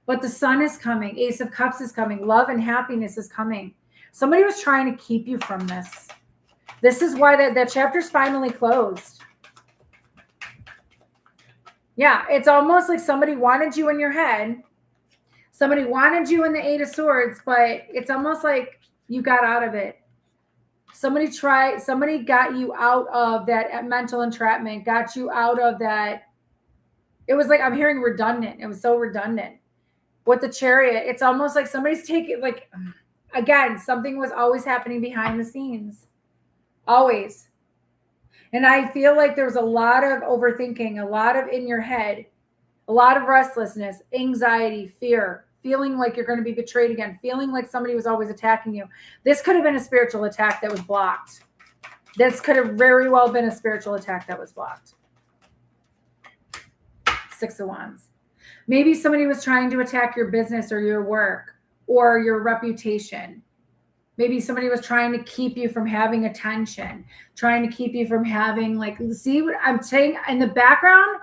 But the Sun is coming. Ace of Cups is coming. Love and happiness is coming. Somebody was trying to keep you from this. This is why that chapter's finally closed. Yeah, it's almost like somebody wanted you in your head. Somebody wanted you in the 8 of Swords, but it's almost like you got out of it. Somebody got you out of that mental entrapment, got you out of that. It was like, I'm hearing redundant. It was so redundant. With the Chariot, it's almost like somebody's taking, like, again, something was always happening behind the scenes. Always. And I feel like there was a lot of overthinking, a lot of in your head, a lot of restlessness, anxiety, fear, feeling like you're going to be betrayed again, feeling like somebody was always attacking you. This could have been a spiritual attack that was blocked. This could have very well been a spiritual attack that was blocked. 6 of Wands. Maybe somebody was trying to attack your business or your work or your reputation. Maybe somebody was trying to keep you from having attention, trying to keep you from having, like, see what I'm saying in the background?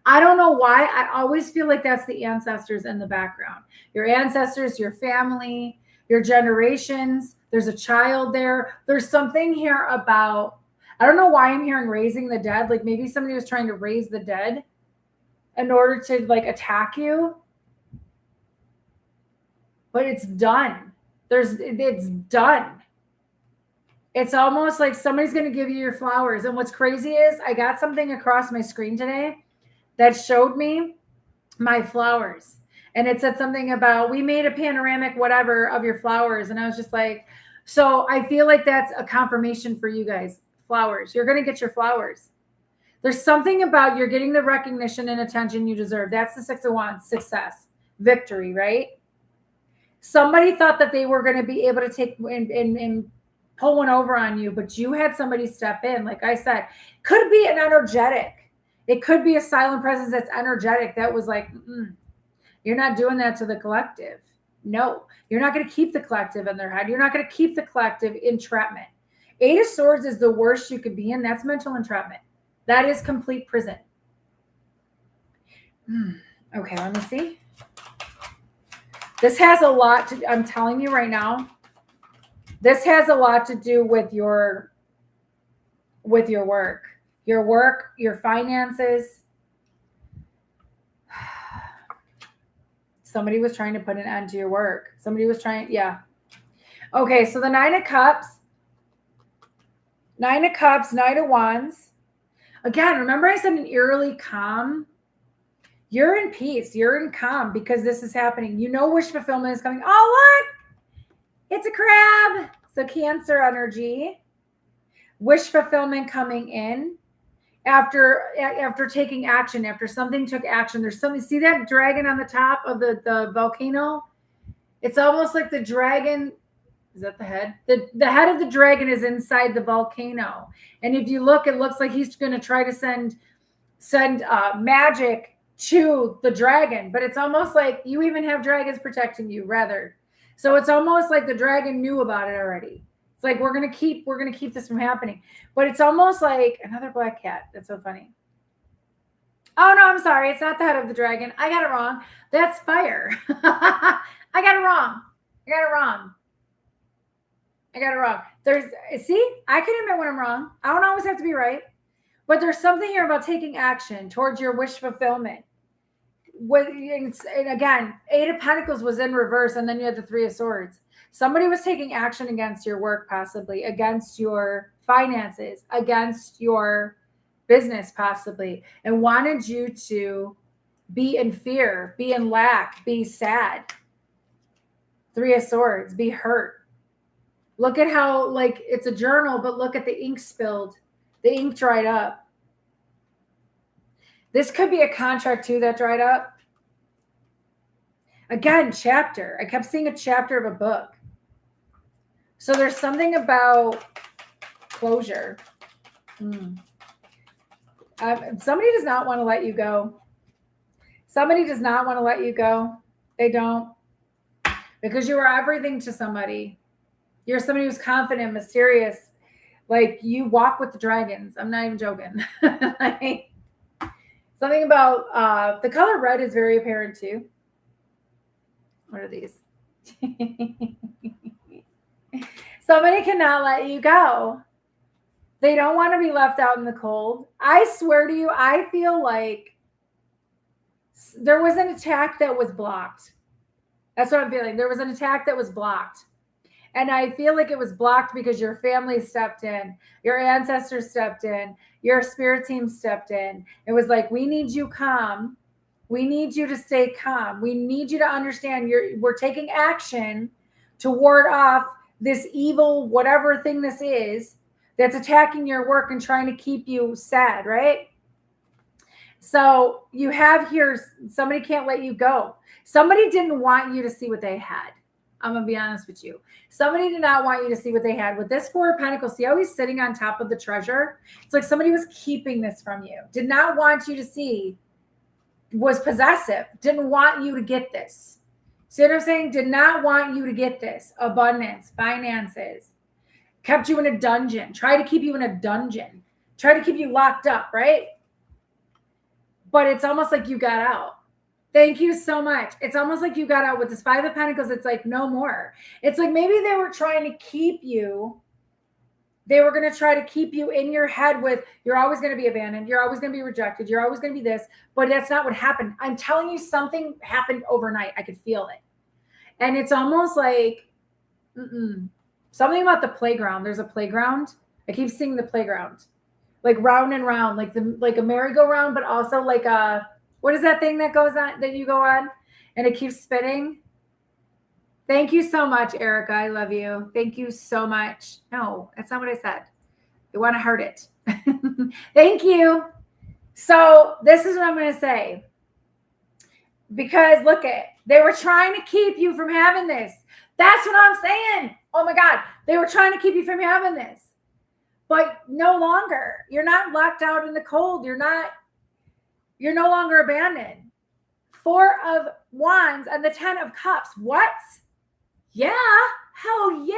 I don't know why. I always feel like that's the ancestors in the background. Your ancestors, your family, your generations. There's a child there. There's something here about, I don't know why I'm hearing raising the dead. Like maybe somebody was trying to raise the dead in order to like attack you. But it's done. It's done. It's almost like somebody's going to give you your flowers. And what's crazy is I got something across my screen today that showed me my flowers. And it said something about, we made a panoramic whatever of your flowers. And I was just like, so I feel like that's a confirmation for you guys. Flowers. You're going to get your flowers. There's something about you're getting the recognition and attention you deserve. That's the 6 of Wands, success, victory, right? Somebody thought that they were going to be able to take and pull one over on you, but you had somebody step in. Like I said, could be an energetic. It could be a silent presence that's energetic. That was like, you're not doing that to the collective. No, you're not going to keep the collective in their head. You're not going to keep the collective entrapment. 8 of Swords is the worst you could be in. That's mental entrapment. That is complete prison. Okay, let me see. This has a lot to, I'm telling you right now, this has a lot to do with your work, your finances. Somebody was trying to put an end to your work. Somebody was trying, yeah. Okay, so the 9 of Cups, 9 of Cups, 9 of Wands. Again, remember I said an eerily calm? You're in peace. You're in calm because this is happening. You know wish fulfillment is coming. Oh, look! It's a crab. So Cancer energy. Wish fulfillment coming in after taking action, after something took action. There's something, see that dragon on the top of the volcano? It's almost like the dragon, is that the head? The head of the dragon is inside the volcano. And if you look, it looks like he's going to try to send magic to the dragon, but it's almost like you even have dragons protecting you, rather. So it's almost like the dragon knew about it already. It's like we're gonna keep this from happening. But it's almost like another black cat. That's so funny. Oh no, I'm sorry. It's not the head of the dragon. I got it wrong. That's fire. I got it wrong. See, I can admit when I'm wrong. I don't always have to be right. But there's something here about taking action towards your wish fulfillment. And again, Eight of Pentacles was in reverse, and then you had the Three of Swords. Somebody was taking action against your work, possibly, against your finances, against your business, possibly, and wanted you to be in fear, be in lack, be sad. Three of Swords, be hurt. Look at how, like, it's a journal, but look at the ink spilled. The ink dried up. This could be a contract too that dried up. Again, chapter. I kept seeing a chapter of a book. So there's something about closure. Somebody does not want to let you go. Somebody does not want to let you go. They don't. Because you are everything to somebody. You're somebody who's confident, mysterious. Like, you walk with the dragons. I'm not even joking. Like, something about the color red is very apparent too. What are these? Somebody cannot let you go. They don't want to be left out in the cold. I swear to you, I feel like there was an attack that was blocked. That's what I'm feeling. There was an attack that was blocked. And I feel like it was blocked because your family stepped in, your ancestors stepped in, your spirit team stepped in. It was like, we need you calm. We need you to stay calm. We need you to understand we're taking action to ward off this evil, whatever thing this is, that's attacking your work and trying to keep you sad, right? So you have here, somebody can't let you go. Somebody didn't want you to see what they had. I'm going to be honest with you. Somebody did not want you to see what they had. With this Four of Pentacles, see how he's sitting on top of the treasure? It's like somebody was keeping this from you. Did not want you to see. Was possessive. Didn't want you to get this. See what I'm saying? Did not want you to get this. Abundance, finances. Kept you in a dungeon. Tried to keep you in a dungeon. Tried to keep you locked up, right? But it's almost like you got out. Thank you so much. It's almost like you got out with this Five of Pentacles. It's like no more. It's like maybe they were trying to keep you. They were going to try to keep you in your head with, you're always going to be abandoned. You're always going to be rejected. You're always going to be this. But that's not what happened. I'm telling you, something happened overnight. I could feel it. And it's almost like something about the playground. There's a playground. I keep seeing the playground. Like round and round, like a merry-go-round, but also like a, what is that thing that goes on, that you go on and it keeps spinning? Thank you so much, Erica. I love you. Thank you so much. No, that's not what I said. I want to heart it. Thank you. So this is what I'm going to say. Because look at, they were trying to keep you from having this. That's what I'm saying. Oh my God. They were trying to keep you from having this. But no longer. You're not locked out in the cold. You're no longer abandoned. Four of Wands and the 10 of Cups. What? Yeah. Hell yeah.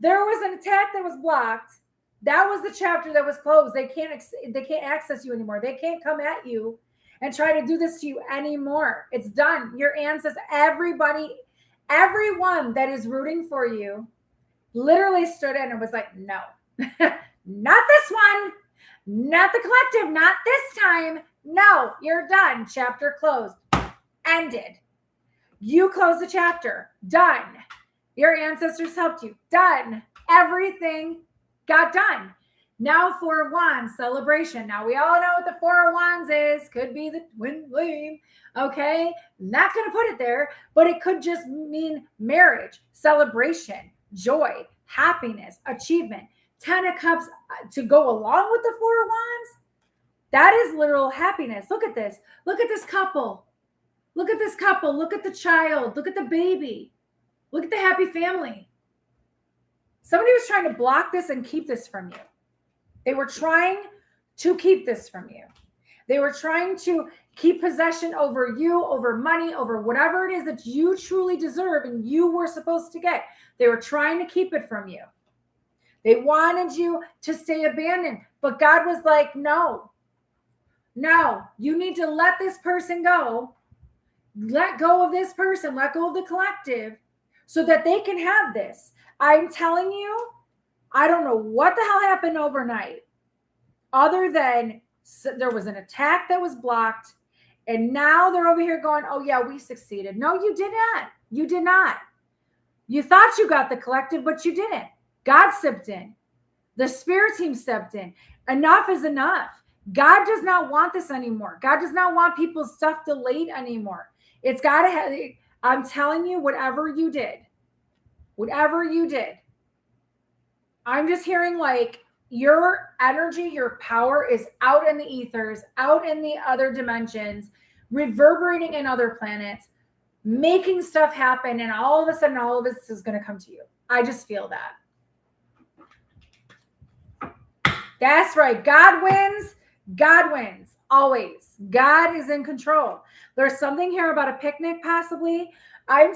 There was an attack that was blocked. That was the chapter that was closed. They can't access you anymore. They can't come at you and try to do this to you anymore. It's done. Your ancestors, everybody, everyone that is rooting for you literally stood in and was like, no, not this one, not the collective, not this time. No, you're done. Chapter closed. Ended. You closed the chapter. Done. Your ancestors helped you. Done. Everything got done. Now, Four of Wands, celebration. Now, we all know what the Four of Wands is. Could be the twin flame. Okay. Not going to put it there, but it could just mean marriage, celebration, joy, happiness, achievement. 10 of Cups to go along with the Four of Wands. That is literal happiness. Look at this. Look at this couple. Look at this couple. Look at the child. Look at the baby. Look at the happy family. Somebody was trying to block this and keep this from you. They were trying to keep this from you. They were trying to keep possession over you, over money, over whatever it is that you truly deserve and you were supposed to get. They were trying to keep it from you. They wanted you to stay abandoned. But God was like, no, you need to let this person go. Let go of this person. Let go of the collective so that they can have this. I'm telling you, I don't know what the hell happened overnight other than there was an attack that was blocked. And now they're over here going, oh yeah, we succeeded. No, you did not. You did not. You thought you got the collective, but you didn't. God stepped in. The spirit team stepped in. Enough is enough. God does not want this anymore. God does not want people's stuff delayed anymore. It's got to have, I'm telling you, whatever you did, I'm just hearing like your energy, your power is out in the ethers, out in the other dimensions, reverberating in other planets, making stuff happen. And all of a sudden, all of this is going to come to you. I just feel that. That's right. God wins. God wins. Always. God is in control. There's something here about a picnic, possibly. I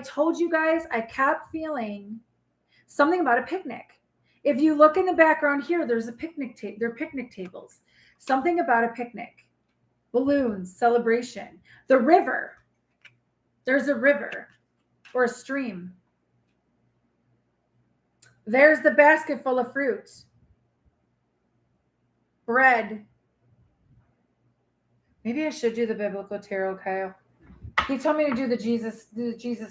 told you guys, I kept feeling something about a picnic. If you look in the background here, there's a picnic table. There are picnic tables. Something about a picnic. Balloons, celebration. The river. There's a river or a stream. There's the basket full of fruit. Bread. Maybe I should do the biblical tarot, Kyle. He told me to do the Jesus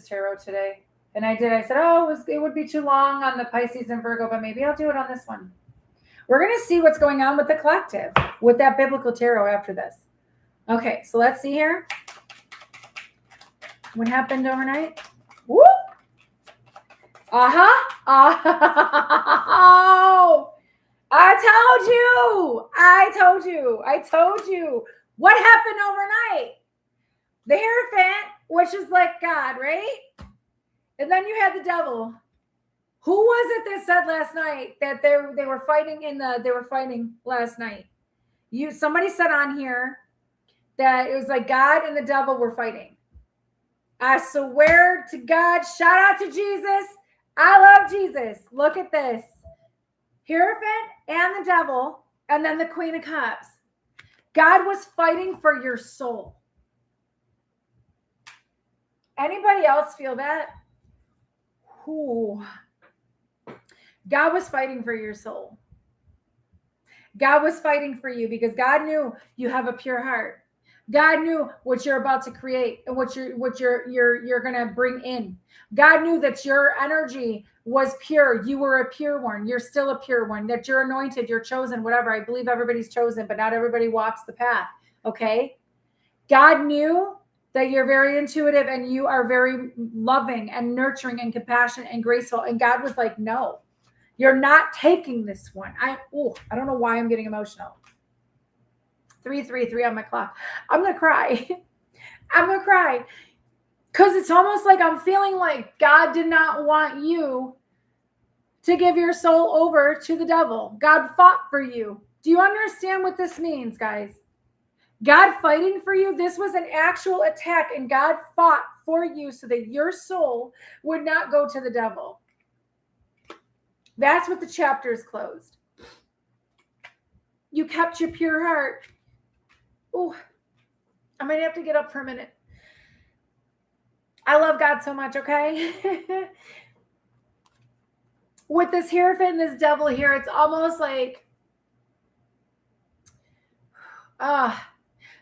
tarot today. And I did. I said, it would be too long on the Pisces and Virgo, but maybe I'll do it on this one. We're going to see what's going on with the collective, with that biblical tarot after this. Okay, so let's see here. What happened overnight? Woo! Oh! I told you. What happened overnight? The Hierophant, which is like God, right? And then you had the devil. Who was it that said last night that they were fighting last night? Somebody said on here that it was like God and the devil were fighting. I swear to God, shout out to Jesus. I love Jesus. Look at this. Hierophant and the devil, and then the Queen of Cups. God was fighting for your soul. Anybody else feel that? Ooh. God was fighting for your soul. God was fighting for you because God knew you have a pure heart. God knew what you're about to create and what you're going to bring in. God knew that your energy was pure. You were a pure one. You're still a pure one, that you're anointed, you're chosen, whatever. I believe everybody's chosen, but not everybody walks the path. Okay. God knew that you're very intuitive and you are very loving and nurturing and compassionate and graceful. And God was like, no, you're not taking this one. I don't know why I'm getting emotional. 3:33 on my clock. I'm going to cry. I'm going to cry. Because it's almost like I'm feeling like God did not want you to give your soul over to the devil. God fought for you. Do you understand what this means, guys? God fighting for you. This was an actual attack, and God fought for you so that your soul would not go to the devil. That's what the chapter is closed. You kept your pure heart. Oh, I might have to get up for a minute. I love God so much, okay? With this Hierophant and this devil here, it's almost like,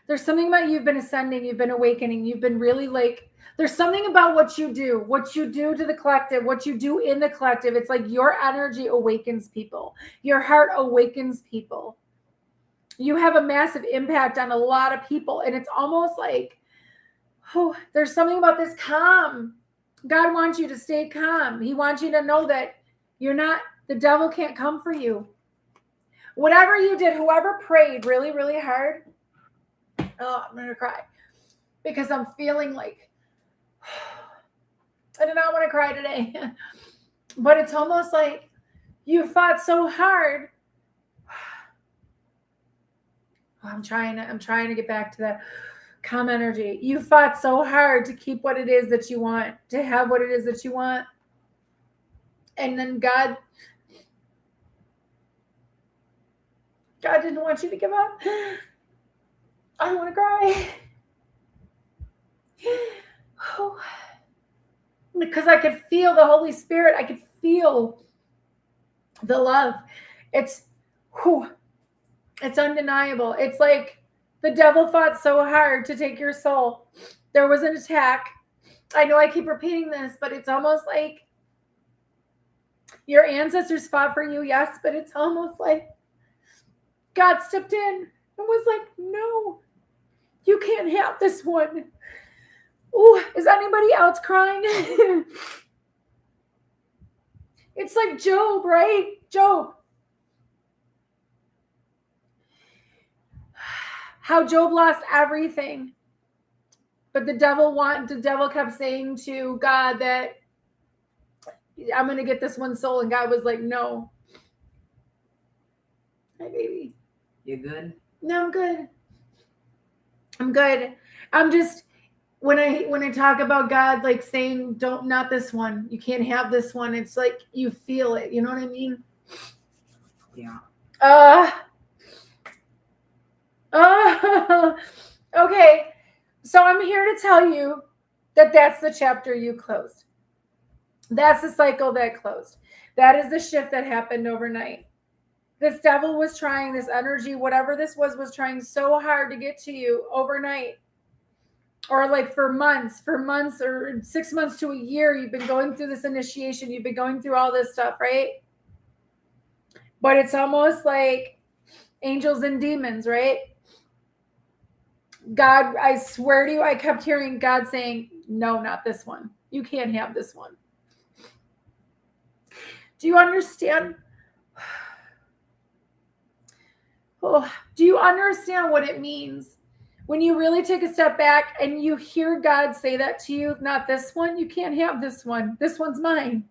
there's something about you've been ascending, you've been awakening, you've been really like There's something about what you do to the collective, what you do in the collective. It's like your energy awakens people. Your heart awakens people. You have a massive impact on a lot of people. And it's almost like, oh, there's something about this calm. God wants you to stay calm. He wants you to know that the devil can't come for you. Whatever you did, whoever prayed really, really hard. Oh, I'm going to cry because I'm feeling like, I do not want to cry today. But it's almost like you fought so hard. I'm trying to get back to that calm energy. You fought so hard to keep what it is that you want, to have what it is that you want. And then God didn't want you to give up. I don't want to cry. Oh. Because I could feel the Holy Spirit. I could feel the love. It's undeniable. It's like the devil fought so hard to take your soul. There was an attack. I know I keep repeating this, but it's almost like your ancestors fought for you, yes, but it's almost like God stepped in and was like, no, you can't have this one. Ooh, is anybody else crying? It's like Job, right? Job. How Job lost everything. But the devil kept saying to God that I'm going to get this one soul. And God was like, no. Hi, baby. You good? No, I'm good. I'm good. I'm just, when I talk about God, like saying, not this one. You can't have this one. It's like you feel it. You know what I mean? Yeah. Okay. So I'm here to tell you that that's the chapter you closed. That's the cycle that closed. That is the shift that happened overnight. This devil was trying, this energy, whatever this was trying so hard to get to you overnight. Or like for months or 6 months to a year, you've been going through this initiation. You've been going through all this stuff, right? But it's almost like angels and demons, right? God, I swear to you, I kept hearing God saying, no, not this one. You can't have this one. Do you understand? Oh, do you understand what it means when you really take a step back and you hear God say that to you? Not this one. You can't have this one. This one's mine.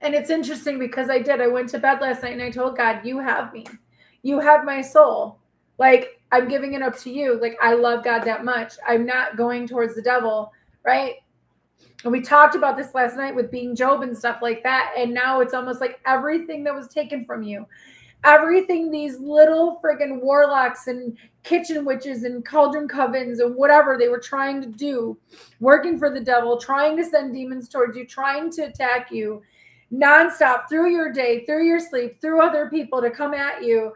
And it's interesting because I went to bed last night and I told God, you have me. You have my soul. Like, I'm giving it up to you. Like, I love God that much. I'm not going towards the devil, right? And we talked about this last night with being Job and stuff like that. And now it's almost like everything that was taken from you, everything these little friggin' warlocks and kitchen witches and cauldron covens and whatever they were trying to do, working for the devil, trying to send demons towards you, trying to attack you nonstop through your day, through your sleep, through other people to come at you.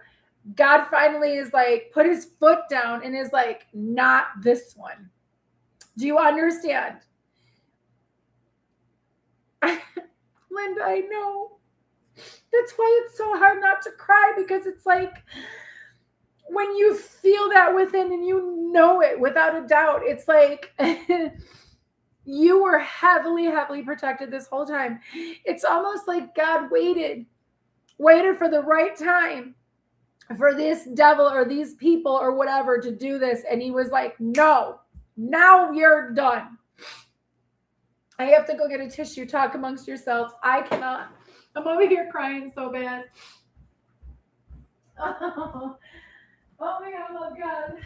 God finally is like, put his foot down and is like, not this one. Do you understand? Linda, I know. That's why it's so hard not to cry, because it's like when you feel that within and you know it without a doubt, it's like you were heavily, heavily protected this whole time. It's almost like God waited for the right time for this devil or these people or whatever to do this. And he was like, no, now you're done. I have to go get a tissue. Talk amongst yourselves. I cannot. I'm over here crying so bad. Oh my God, I love God.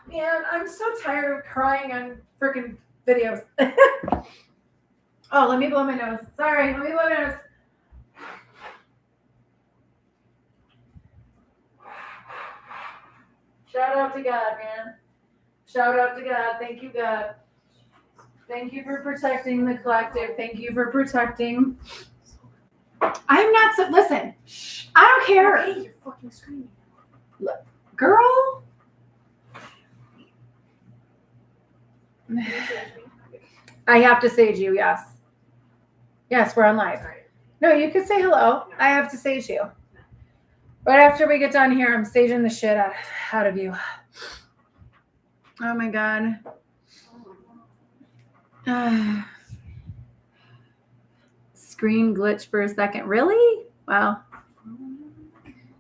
Man, I'm so tired of crying on freaking videos. Oh, let me blow my nose. Sorry, let me blow my nose. Shout out to God, man. Shout out to God. Thank you, God. Thank you for protecting the collective. Thank you for protecting. I'm not so. Listen, shh, I don't care. Okay, you're fucking screaming. Girl. I have to sage you, yes. Yes, we're on live. Sorry. No, you can say hello. I have to sage you. Right after we get done here, I'm saging the shit out of you. Oh my God. Screen glitch for a second. Really? Wow.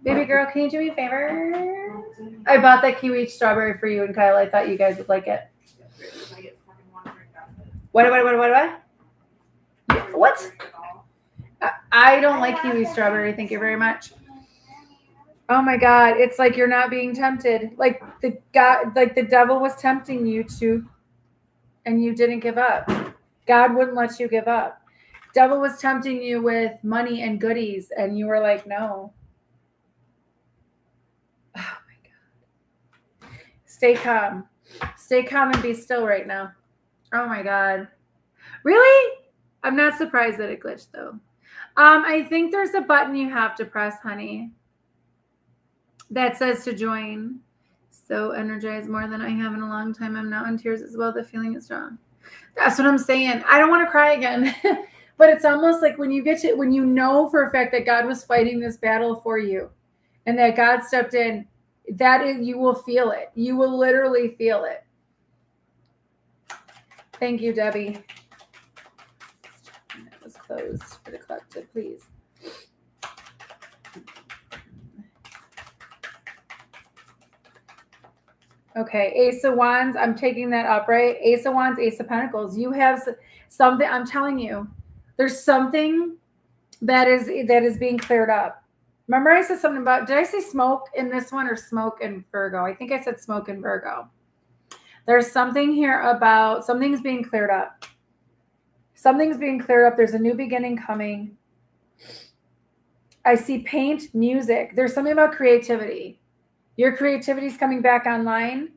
Baby girl, can you do me a favor? I bought that kiwi strawberry for you and Kyle. I thought you guys would like it. What? What? I don't like kiwi strawberry. Thank you very much. Oh my God. It's like you're not being tempted. Like the devil was tempting you to, and you didn't give up. God wouldn't let you give up. Devil was tempting you with money and goodies, and you were like, no. Oh my God. Stay calm. Stay calm and be still right now. Oh my God. Really? I'm not surprised that it glitched though. I think there's a button you have to press, honey, that says to join. So energized more than I have in a long time. I'm now in tears as well. The feeling is strong. That's what I'm saying. I don't want to cry again. But it's almost like when you know for a fact that God was fighting this battle for you and that God stepped in, you will feel it. You will literally feel it. Thank you, Debbie. That was closed for the collective, please. Okay, Ace of Wands. I'm taking that up, right? Ace of Wands, Ace of Pentacles. You have something. I'm telling you, there's something that is being cleared up. Remember, I said something about. Did I say smoke in this one or smoke in Virgo? I think I said smoke in Virgo. There's something here about something's being cleared up. Something's being cleared up. There's a new beginning coming. I see paint, music. There's something about creativity. Your creativity is coming back online.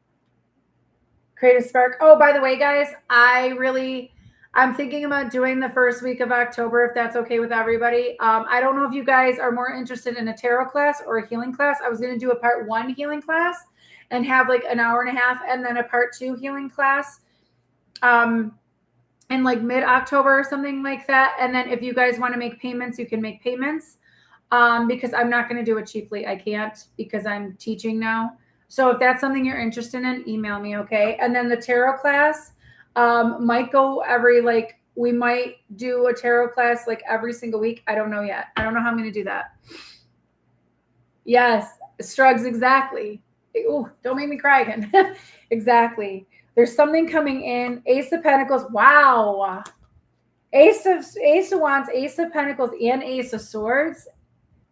Creative spark. Oh, by the way, guys, I'm thinking about doing the first week of October, if that's okay with everybody. I don't know if you guys are more interested in a tarot class or a healing class. I was going to do a part 1 healing class and have like an hour and a half, and then a part 2 healing class in like mid-October or something like that. And then if you guys want to make payments, you can make payments. Because I'm not going to do it cheaply. I can't, because I'm teaching now. So if that's something you're interested in, email me, okay? And then the tarot class might go we might do a tarot class like every single week. I don't know yet. I don't know how I'm going to do that. Yes, Strugs, exactly. Ooh, don't make me cry again. Exactly. There's something coming in. Ace of Pentacles. Wow. Ace of Wands, Ace of Pentacles, and Ace of Swords.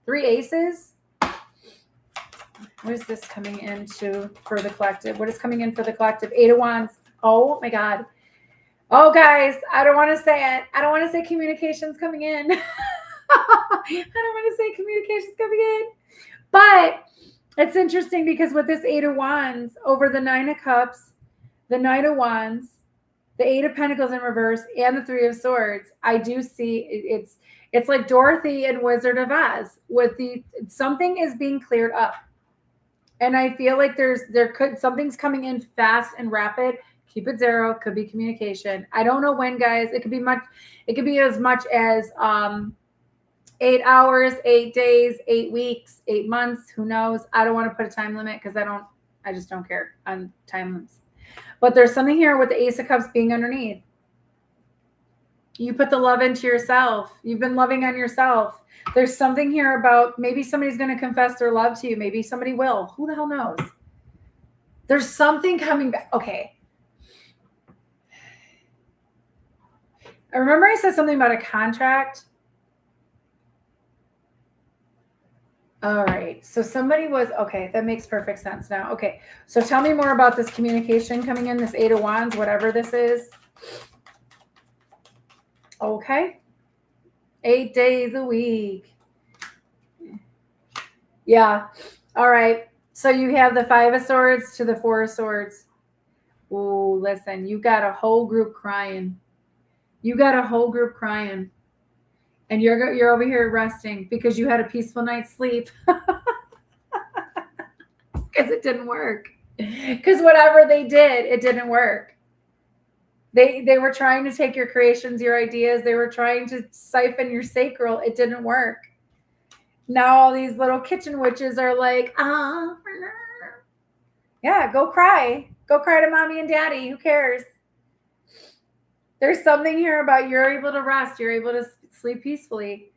3 aces. What is this coming into for the collective? What is coming in for the collective? 8 of Wands. Oh my God. Oh, guys, I don't want to say it. I don't want to say communications coming in. I don't want to say communications coming in. But it's interesting because with this 8 of Wands over the 9 of Cups, the Knight of Wands, the 8 of Pentacles in reverse, and the 3 of Swords, I do see it's like Dorothy and Wizard of Oz with something is being cleared up. And I feel like something's coming in fast and rapid. Keep it 0. Could be communication. I don't know when, guys. It could be as much as 8 hours, 8 days, 8 weeks, 8 months. Who knows? I don't want to put a time limit because I just don't care on time limits. But there's something here with the Ace of Cups being underneath. You put the love into yourself. You've been loving on yourself. There's something here about maybe somebody's going to confess their love to you. Maybe somebody will. Who the hell knows? There's something coming back. Okay. I remember I said something about a contract. All right. So okay. That makes perfect sense now. Okay. So tell me more about this communication coming in, this 8 of Wands, whatever this is. Okay. 8 days a week. Yeah. All right. So you have the 5 of Swords to the 4 of Swords. Oh, listen, you got a whole group crying. You got a whole group crying. And you're over here resting because you had a peaceful night's sleep. Because it didn't work. Because whatever they did, it didn't work. They were trying to take your creations, your ideas. They were trying to siphon your sacral. It didn't work. Now all these little kitchen witches are like, yeah, go cry. Go cry to mommy and daddy. Who cares? There's something here about you're able to rest. You're able to sleep peacefully.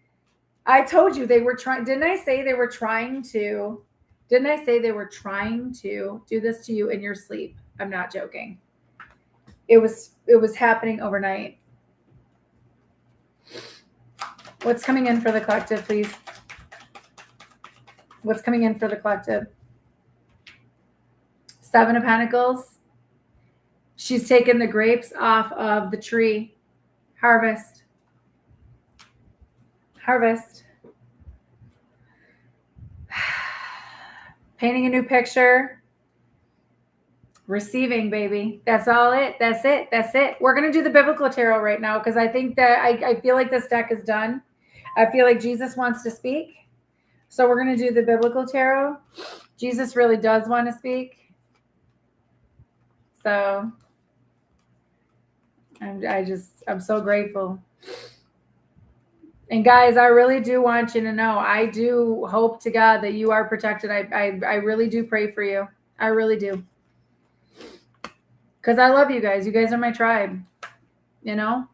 I told you they were trying. Didn't I say they were trying to? Didn't I say they were trying to do this to you in your sleep? I'm not joking. It was happening overnight. What's coming in for the collective, please? What's coming in for the collective? 7 of Pentacles. She's taken the grapes off of the tree. Harvest. Harvest. Painting a new picture. Receiving, baby. That's all it. That's it. That's it. We're going to do the biblical tarot right now because I think that I feel like this deck is done. I feel like Jesus wants to speak. So we're going to do the biblical tarot. Jesus really does want to speak. So I'm so grateful. And guys, I really do want you to know, I do hope to God that you are protected. I really do pray for you. I really do. Because I love you guys. You guys are my tribe. You know?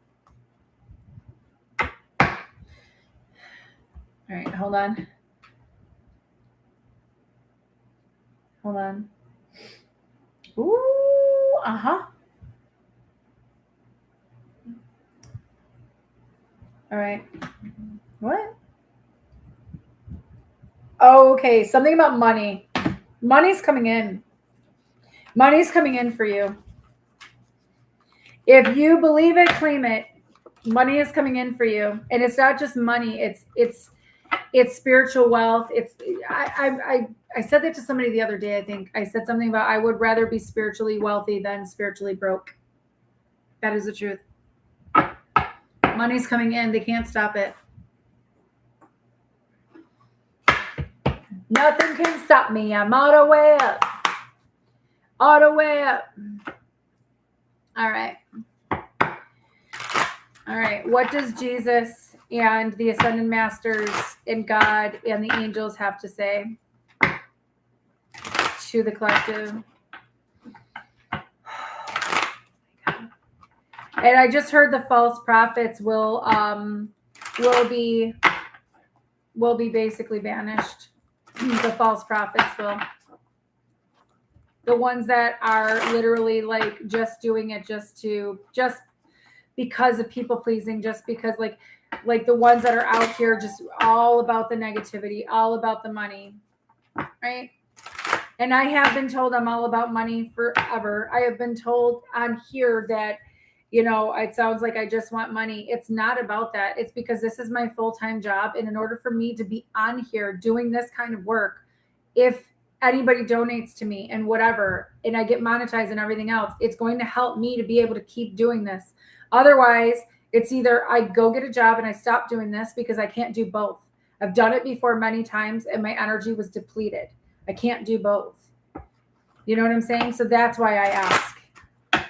All right, hold on. Hold on. Ooh, uh-huh. All right. What? Oh, okay. Something about money. Money's coming in. Money's coming in for you. If you believe it, claim it. Money is coming in for you. And it's not just money. It's spiritual wealth. I said that to somebody the other day, I think. I said something about I would rather be spiritually wealthy than spiritually broke. That is the truth. Money's coming in. They can't stop it. Nothing can stop me. I'm all the way up. All the way up. All right. All right. What does Jesus and the Ascended Masters and God and the angels have to say to the collective? And I just heard the false prophets will be basically banished. The false prophets will. The ones that are literally like just doing it just because of people pleasing, just because like the ones that are out here just all about the negativity, all about the money, right? And I have been told I'm all about money forever. I have been told on here that, you know, it sounds like I just want money. It's not about that. It's because this is my full-time job. And in order for me to be on here doing this kind of work, if anybody donates to me and whatever, and I get monetized and everything else, it's going to help me to be able to keep doing this. Otherwise, it's either I go get a job and I stop doing this because I can't do both. I've done it before many times and my energy was depleted. I can't do both. You know what I'm saying? So that's why I ask.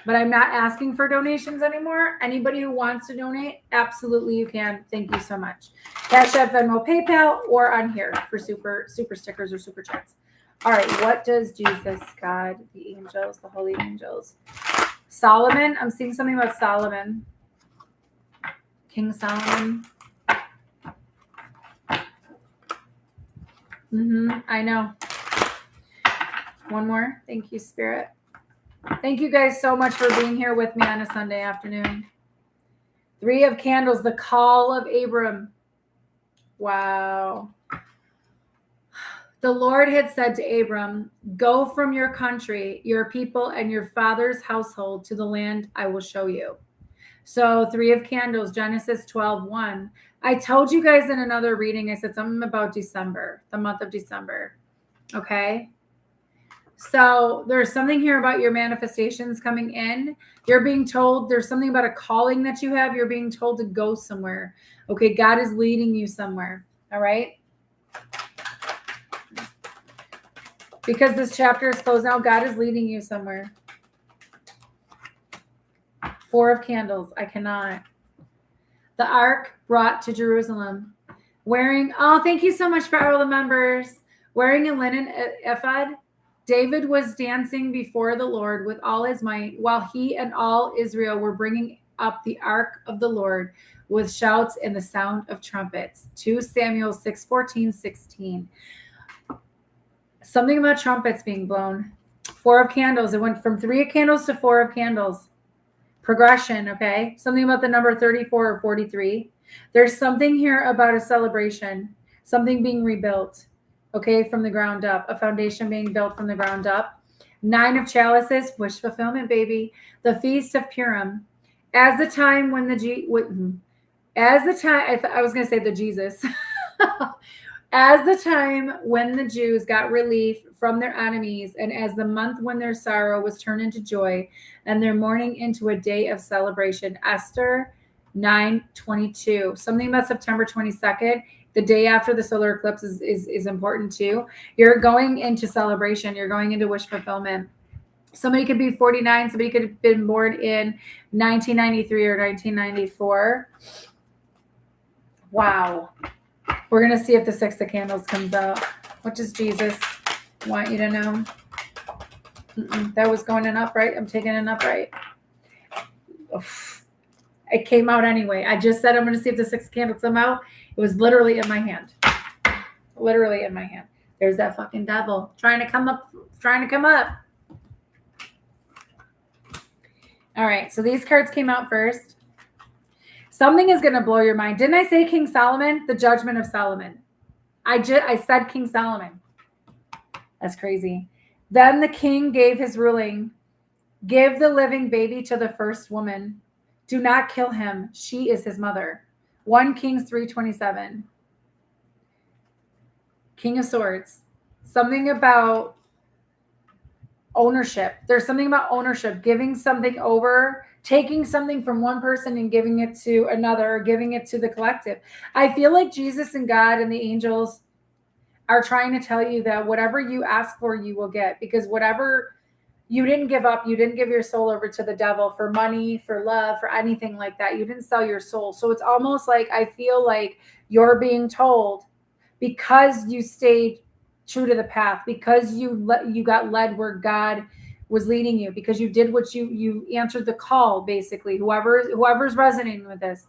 But I'm not asking for donations anymore. Anybody who wants to donate, absolutely you can. Thank you so much. Cash App, Venmo, PayPal, or on here for super stickers or super chats. All right, what does Jesus, God, the angels, the holy angels, Solomon? I'm seeing something about Solomon. King Solomon. I know. One more. Thank you, Spirit. Thank you guys so much for being here with me on a Sunday afternoon. 3 of Candles, the call of Abram. Wow. The Lord had said to Abram, go from your country, your people, and your father's household to the land I will show you. So 3 of Candles, Genesis 12:1. I told you guys in another reading, I said something about December, the month of December. Okay. So there's something here about your manifestations coming in. You're being told there's something about a calling that you have. You're being told to go somewhere. Okay, God is leading you somewhere. All right. Because this chapter is closed now, God is leading you somewhere. 4 of Candles. I cannot. The ark brought to Jerusalem. Wearing, oh, thank you so much for all the members. Wearing a linen ephod, David was dancing before the Lord with all his might, while he and all Israel were bringing up the ark of the Lord with shouts and the sound of trumpets. 2 Samuel 6:14, 16. Something about trumpets being blown. 4 of Candles. It went from 3 of Candles to 4 of Candles. Progression, okay? Something about the number 34 or 43. There's something here about a celebration, something being rebuilt, okay, from the ground up, a foundation being built from the ground up. 9 of Chalices, wish fulfillment, baby. The Feast of Purim. As the time when I was going to say the Jesus. As the time when the Jews got relief from their enemies, and as the month when their sorrow was turned into joy, and their mourning into a day of celebration. Esther 9:22. Something about September 22nd, the day after the solar eclipse, is important too. You're going into celebration. You're going into wish fulfillment. Somebody could be 49. Somebody could have been born in 1993 or 1994. Wow. We're going to see if the 6 of Candles comes out. What does Jesus want you to know? That was going in upright. I'm taking an upright. Oof. It came out anyway. I just said I'm going to see if the 6 of Candles come out. It was literally in my hand. Literally in my hand. There's that fucking devil trying to come up. All right. So these cards came out first. Something is going to blow your mind. Didn't I say King Solomon? The judgment of Solomon. I said King Solomon. That's crazy. Then the king gave his ruling. Give the living baby to the first woman. Do not kill him. She is his mother. 1 Kings 3:27. King of Swords. Something about ownership. There's something about ownership. Giving something over. Taking something from one person and giving it to another, or giving it to the collective. I feel like Jesus and God and the angels are trying to tell you that whatever you ask for, you will get. Because whatever you didn't give up, you didn't give your soul over to the devil for money, for love, for anything like that. You didn't sell your soul. So it's almost like I feel like you're being told, because you stayed true to the path, because you got led where God was leading you, because you did what you answered the call, basically. Whoever's resonating with this,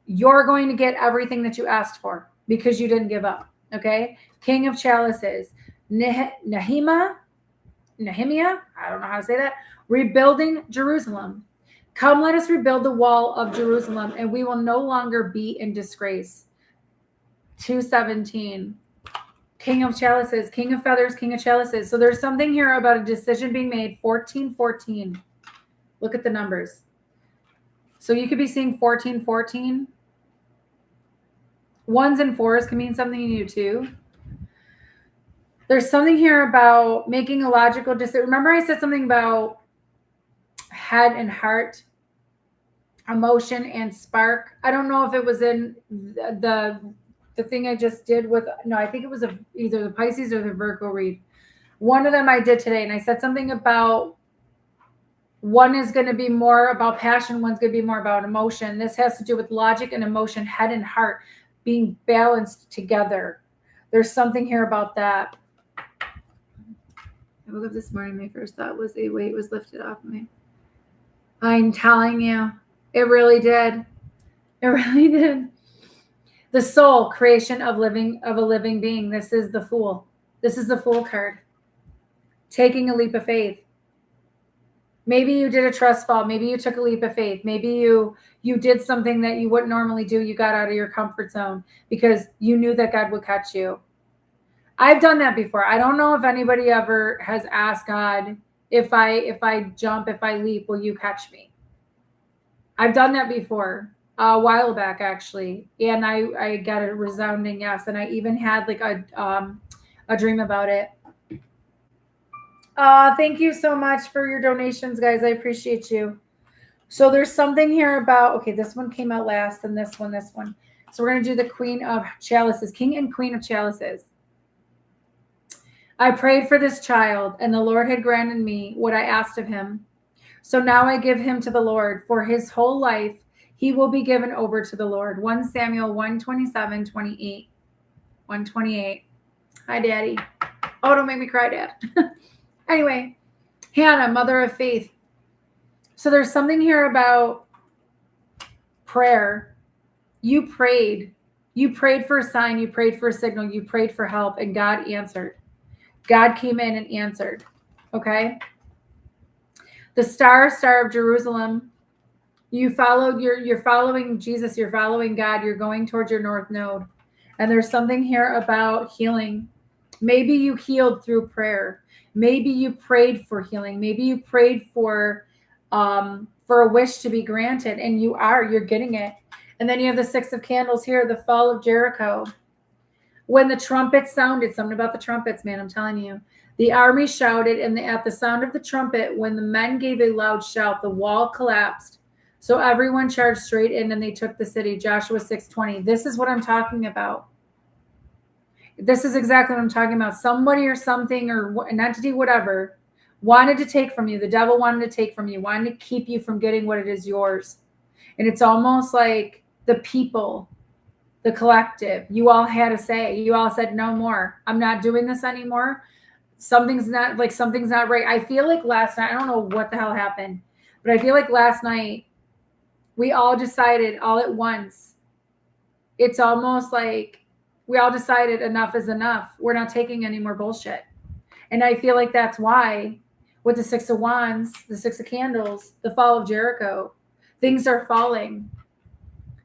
you're going to get everything that you asked for because you didn't give up. Okay. King of Chalices. Nehemiah, I don't know how to say that. Rebuilding Jerusalem. Come, let us rebuild the wall of Jerusalem, and we will no longer be in disgrace. 2:17. King of Chalices, King of Feathers, King of Chalices. So there's something here about a decision being made. 14:14. Look at the numbers. So you could be seeing 14:14. 1s and 4s can mean something to you too. There's something here about making a logical decision. Remember I said something about head and heart, emotion and spark. I don't know if it was in the thing I just did with, no, I think it was either the Pisces or the Virgo read. One of them I did today, and I said something about one is going to be more about passion, one's going to be more about emotion. This has to do with logic and emotion, head and heart being balanced together. There's something here about that. I woke up this morning, my first thought was a weight was lifted off me. I'm telling you, it really did. It really did. The soul, creation of a living being. This is the Fool. This is the Fool card. Taking a leap of faith. Maybe you did a trust fall. Maybe you took a leap of faith. Maybe you did something that you wouldn't normally do. You got out of your comfort zone because you knew that God would catch you. I've done that before. I don't know if anybody ever has asked God, if I jump, if I leap, will you catch me? I've done that before. A while back, actually, and I got a resounding yes, and I even had like a dream about it. Thank you so much for your donations, guys. I appreciate you. So there's something here about, okay, this one came out last, and this one. So we're going to do the Queen of Chalices, King and Queen of Chalices. I prayed for this child, and the Lord had granted me what I asked of him. So now I give him to the Lord. For his whole life, he will be given over to the Lord. 1 Samuel 1:27-28. 128. Hi, Daddy. Oh, don't make me cry, Dad. Anyway, Hannah, mother of faith. So there's something here about prayer. You prayed. You prayed for a sign. You prayed for a signal. You prayed for help, and God answered. God came in and answered. Okay? The star of Jerusalem. You're following Jesus. You're following God. You're going towards your north node. And there's something here about healing. Maybe you healed through prayer. Maybe you prayed for healing. Maybe you prayed for a wish to be granted, and you're getting it. And then you have the 6 of Candles here, the fall of Jericho. When the trumpet sounded, something about the trumpets, man, I'm telling you. The army shouted, and at the sound of the trumpet, when the men gave a loud shout, the wall collapsed. So everyone charged straight in, and they took the city. Joshua 6:20. This is what I'm talking about. This is exactly what I'm talking about. Somebody or something or an entity, whatever, wanted to take from you. The devil wanted to take from you, wanted to keep you from getting what it is yours. And it's almost like the people, the collective, you all had a say. You all said, no more. I'm not doing this anymore. Something's not right. I feel like last night, I don't know what the hell happened, but I feel like last night we all decided all at once. It's almost like we all decided enough is enough. We're not taking any more bullshit. And I feel like that's why with the 6 of Wands, the 6 of Candles, the fall of Jericho, things are falling.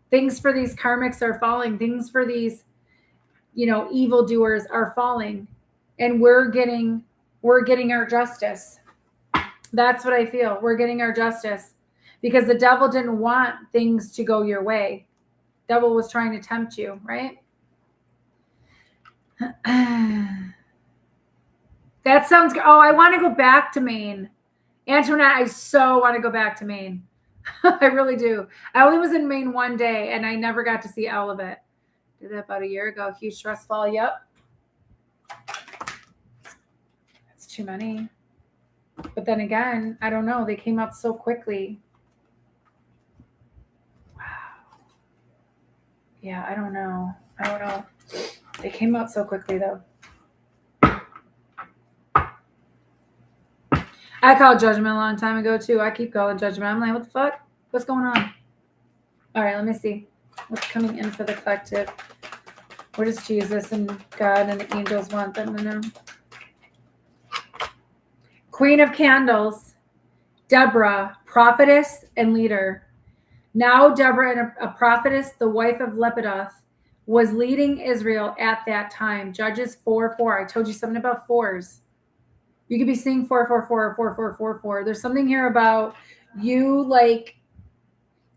Things for these karmics are falling. Things for these, evildoers are falling. And we're getting our justice. That's what I feel. We're getting our justice because the devil didn't want things to go your way. Devil was trying to tempt you, right? That sounds good. Oh, I want to go back to Maine. Antoinette, I so want to go back to Maine. I really do. I only was in Maine one day, and I never got to see all of it. Did that about a year ago. Huge stress fall. Yep. That's too many. But then again, I don't know. They came out so quickly. Wow. Yeah, I don't know. They came out so quickly, though. I called Judgment a long time ago, too. I keep calling Judgment. I'm like, what the fuck? What's going on? All right, let me see. What's coming in for the collective? What does Jesus and God and the angels want them to know? Queen of Candles, Deborah, prophetess and leader. Now Deborah, a prophetess, the wife of Lepidoth, was leading Israel at that time. Judges 4:4. I told you something about fours. You could be seeing 444, 4444. There's something here about you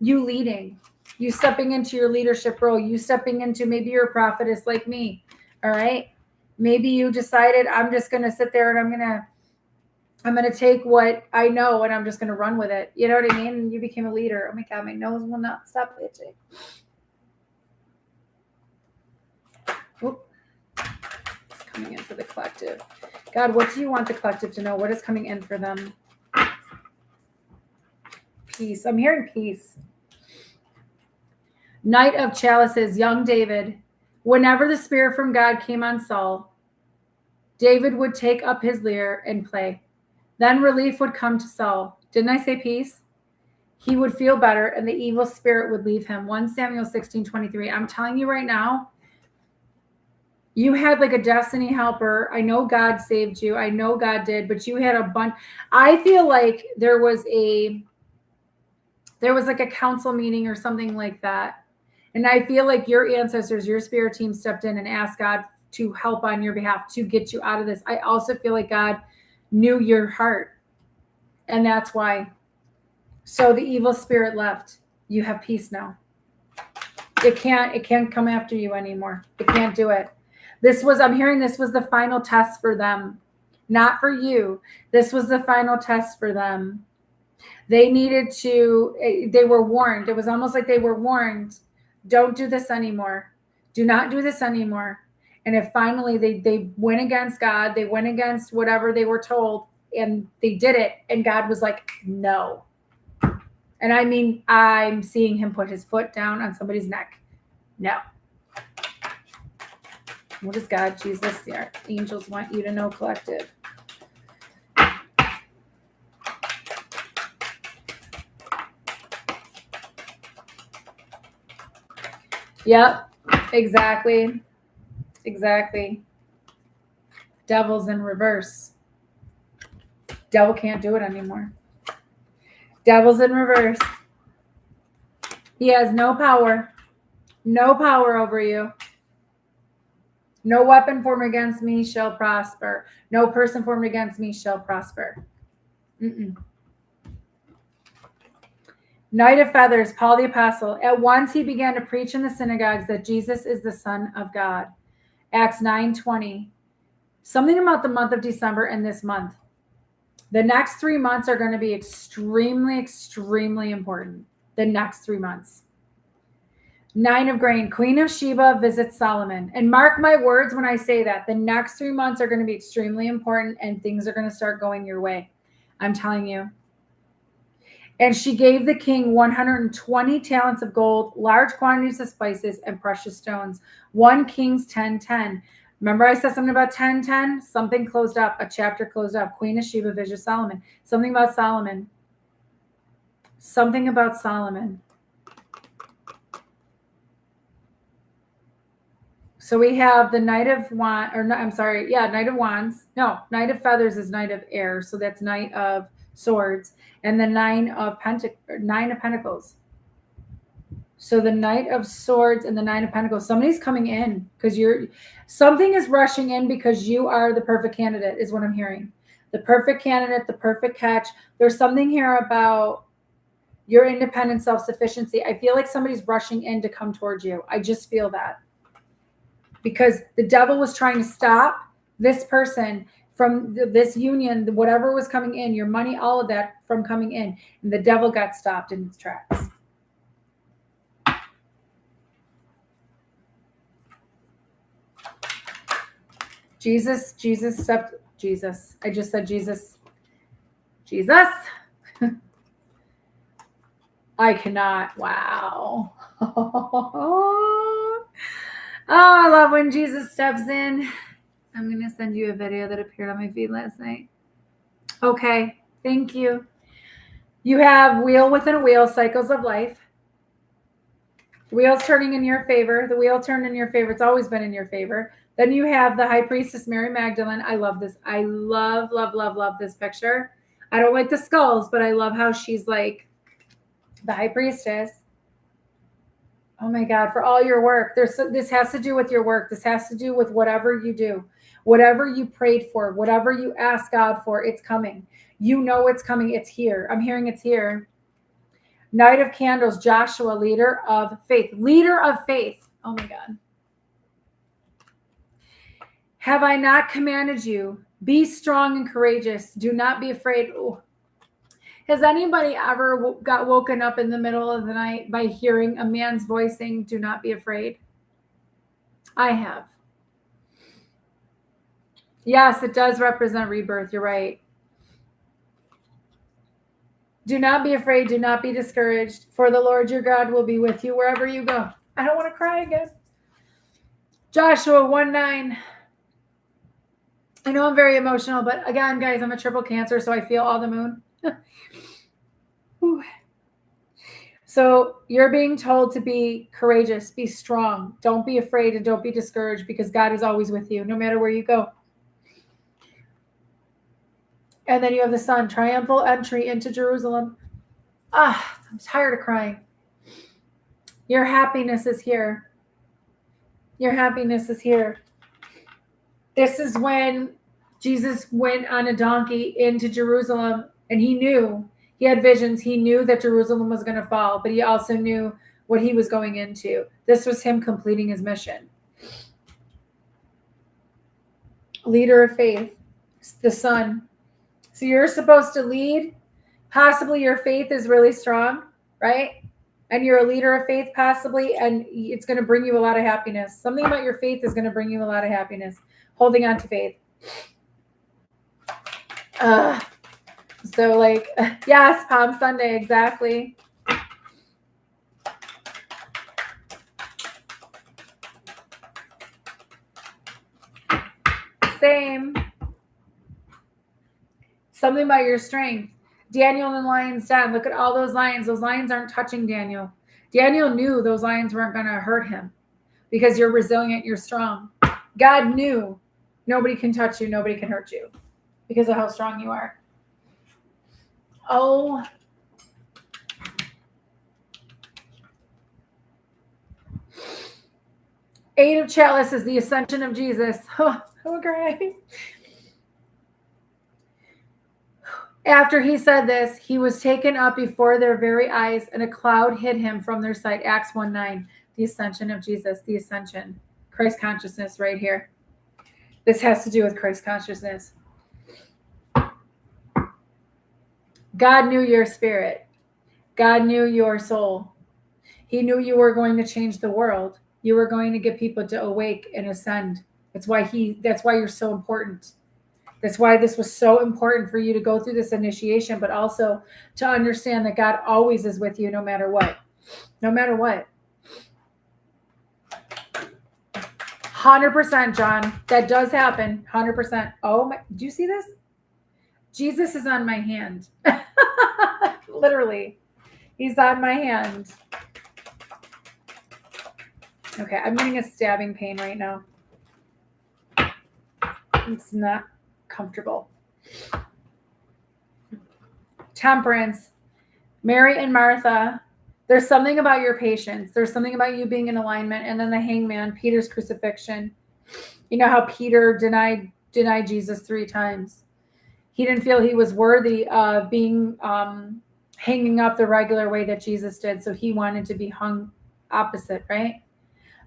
leading, you stepping into your leadership role, you stepping into, maybe you're a prophetess like me. All right. Maybe you decided I'm just going to sit there and I'm going to take what I know and I'm just going to run with it. You know what I mean? And you became a leader. Oh my God, my nose will not stop itching. Whoop. It's coming in for the collective. God, what do you want the collective to know? What is coming in for them? Peace. I'm hearing peace. Knight of Chalices, young David. Whenever the spirit from God came on Saul, David would take up his lyre and play. Then relief would come to Saul. Didn't I say peace? He would feel better and the evil spirit would leave him. 1 Samuel 16:23. I'm telling you right now, you had like a destiny helper. I know God saved you. I know God did, but you had a bunch. I feel like there was like a council meeting or something like that. And I feel like your ancestors, your spirit team stepped in and asked God to help on your behalf to get you out of this. I also feel like God knew your heart. And that's why. So the evil spirit left. You have peace now. It can't come after you anymore. It can't do it. I'm hearing this was the final test for them. not for you. This was the final test for them. They needed to, they were warned. It was almost like they were warned, don't do this anymore. Do not do this anymore. And if finally they went against God, they went against whatever they were told, and they did it. And God was like, no. And I mean, I'm seeing him put his foot down on somebody's neck. No. What does God, Jesus, the angels want you to know, collective? Yep, exactly. Exactly. Devil's in reverse. Devil can't do it anymore. Devil's in reverse. He has no power. No power over you. No weapon formed against me shall prosper. No person formed against me shall prosper. Knight of Feathers, Paul the Apostle. At once he began to preach in the synagogues that Jesus is the Son of God. Acts 9:20. Something about the month of December and this month. The next 3 months are going to be extremely, extremely important. The next 3 months. 9 of Grain, Queen of Sheba visits Solomon. And mark my words when I say that. The next 3 months are going to be extremely important and things are going to start going your way. I'm telling you. And she gave the king 120 talents of gold, large quantities of spices, and precious stones. 1 Kings 10:10. Remember I said something about 10:10? Something closed up. A chapter closed up. Queen of Sheba visits Solomon. Something about Solomon. Something about Solomon. So we have the Knight of Wands, or no, I'm sorry, yeah, Knight of Wands. No, Knight of Feathers is Knight of Air, so that's Knight of Swords, and the Nine of Pentacles. So the Knight of Swords and the Nine of Pentacles. Somebody's coming in because something is rushing in because you are the perfect candidate, is what I'm hearing. The perfect candidate, the perfect catch. There's something here about your independent self-sufficiency. I feel like somebody's rushing in to come towards you. I just feel that. Because the devil was trying to stop this person from this union, whatever was coming in, your money, all of that from coming in. And the devil got stopped in its tracks. Jesus. I just said Jesus. I cannot. Wow. Oh, I love when Jesus steps in. I'm going to send you a video that appeared on my feed last night. Okay, thank you. You have wheel within a wheel, cycles of life. The wheel's turning in your favor. The wheel turned in your favor. It's always been in your favor. Then you have the high priestess, Mary Magdalene. I love this. I love this picture. I don't like the skulls, but I love how she's like the high priestess. Oh my God, for all your work. This has to do with your work. This has to do with whatever you do, whatever you prayed for, whatever you ask God for, it's coming. You know it's coming. It's here. I'm hearing it's here. Knight of Candles, Joshua, leader of faith. Leader of faith. Oh my God. Have I not commanded you? Be strong and courageous. Do not be afraid. Ooh. Has anybody ever got woken up in the middle of the night by hearing a man's voice saying, do not be afraid? I have. Yes, it does represent rebirth. You're right. Do not be afraid. Do not be discouraged. For the Lord your God will be with you wherever you go. I don't want to cry again. Joshua 1:9. I know I'm very emotional, but again, guys, I'm a triple Cancer, so I feel all the moon. So you're being told to be courageous, be strong. Don't be afraid and don't be discouraged because God is always with you, no matter where you go. And then you have the Sun, triumphal entry into Jerusalem. I'm tired of crying. Your happiness is here. Your happiness is here. This is when Jesus went on a donkey into Jerusalem, and he knew, he had visions. He knew that Jerusalem was going to fall, but he also knew what he was going into. This was him completing his mission. Leader of faith. the sun. So you're supposed to lead. Possibly your faith is really strong, right? And you're a leader of faith, possibly, and it's going to bring you a lot of happiness. Something about your faith is going to bring you a lot of happiness. Holding on to faith. So, like, yes, Palm Sunday, exactly. Same. Something about your strength. Daniel and the lion's den. Look at all those lions. Those lions aren't touching Daniel. Daniel knew those lions weren't going to hurt him because you're resilient, you're strong. God knew nobody can touch you, nobody can hurt you because of how strong you are. Oh. Eight of Chalice is the ascension of Jesus. Oh, okay. After he said this, he was taken up before their very eyes, and a cloud hid him from their sight. Acts 1:9, the ascension of Jesus, the ascension. Christ consciousness right here. This has to do with Christ consciousness. God knew your spirit. God knew your soul. He knew you were going to change the world. You were going to get people to awake and ascend. That's why you're so important. That's why this was so important for you to go through this initiation, but also to understand that God always is with you no matter what. No matter what. 100%, John. That does happen. 100%. Oh my, do you see this? Jesus is on my hand. Literally. He's on my hand. Okay, I'm getting a stabbing pain right now. It's not comfortable. Temperance. Mary and Martha. There's something about your patience. There's something about you being in alignment. And then the hangman, Peter's crucifixion. You know how Peter denied Jesus 3 times. He didn't feel he was worthy of being hanging up the regular way that Jesus did. So he wanted to be hung opposite, right?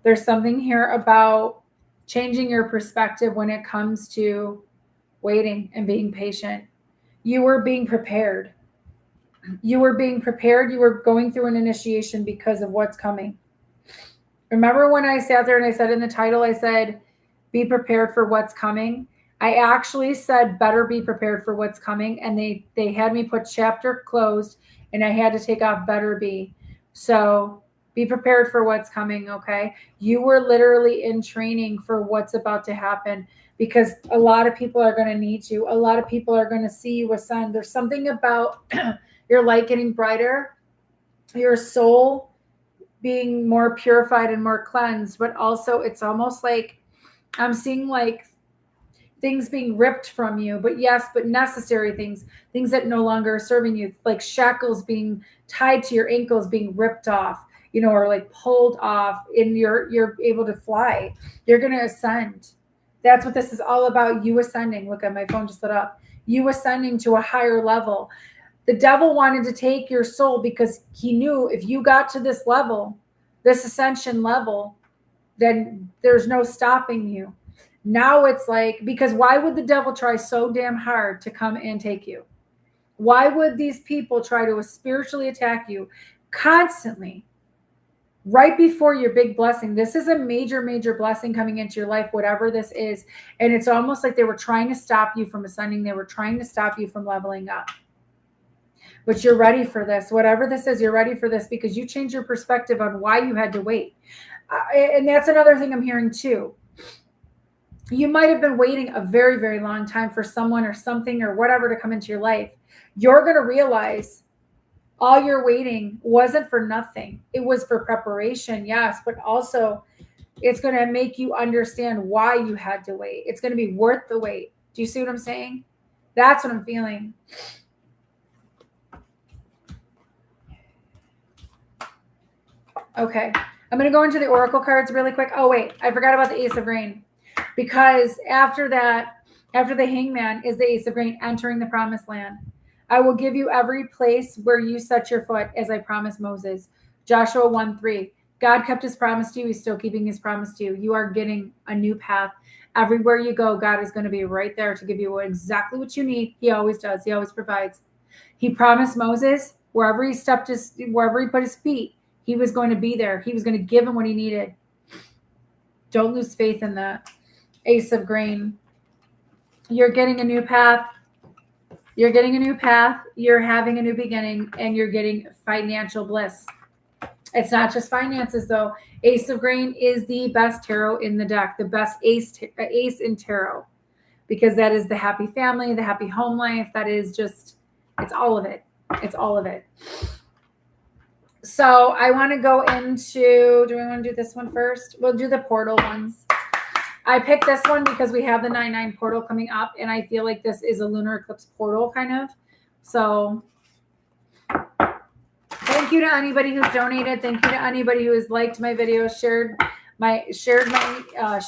There's something here about changing your perspective when it comes to waiting and being patient. You were being prepared. You were being prepared. You were going through an initiation because of what's coming. Remember when I sat there and I said in the title, I said, be prepared for what's coming. I actually said, better be prepared for what's coming. And they had me put chapter closed and I had to take off better be. So be prepared for what's coming, okay? You were literally in training for what's about to happen because a lot of people are going to need you. A lot of people are going to see you ascend. There's something about your light getting brighter, your soul being more purified and more cleansed, but also it's almost like I'm seeing like things being ripped from you, but necessary things that no longer are serving you, like shackles being tied to your ankles being ripped off, or like pulled off, and you're able to fly. You're going to ascend. That's what this is all about. You ascending. Look at my phone just lit up. You ascending to a higher level. The devil wanted to take your soul because he knew if you got to this level, this ascension level, then there's no stopping you. Now it's like, because why would the devil try so damn hard to come and take you? Why would these people try to spiritually attack you constantly right before your big blessing? This is a major, major blessing coming into your life, whatever this is. And it's almost like they were trying to stop you from ascending. They were trying to stop you from leveling up. But you're ready for this. Whatever this is, you're ready for this because you changed your perspective on why you had to wait. And that's another thing I'm hearing too. You might have been waiting a very, very long time for someone or something or whatever to come into your life. You're going to realize all your waiting wasn't for nothing. It was for preparation, yes, but also it's going to make you understand why you had to wait. It's going to be worth the wait. Do you see what I'm saying? That's what I'm feeling. Okay. I'm going to go into the oracle cards really quick. Oh, wait. I forgot about the Ace of Rain. Because after that, after the hangman is the Ace of Rain entering the promised land. I will give you every place where you set your foot as I promised Moses. Joshua 1:3. God kept his promise to you. He's still keeping his promise to you. You are getting a new path. Everywhere you go, God is going to be right there to give you exactly what you need. He always does. He always provides. He promised Moses wherever he put his feet, he was going to be there. He was going to give him what he needed. Don't lose faith in that. Ace of Grain. You're getting a new path. You're getting a new path. You're having a new beginning, and you're getting financial bliss. It's not just finances, though. Ace of Grain is the best tarot in the deck, the best ace in tarot, because that is the happy family, the happy home life. That is just, it's all of it. It's all of it. So I want to go into, do we want to do this one first? We'll do the portal ones. I picked this one because we have the 9/9 portal coming up, and I feel like this is a lunar eclipse portal kind of. So thank you to anybody who's donated. Thank you to anybody who has liked my videos,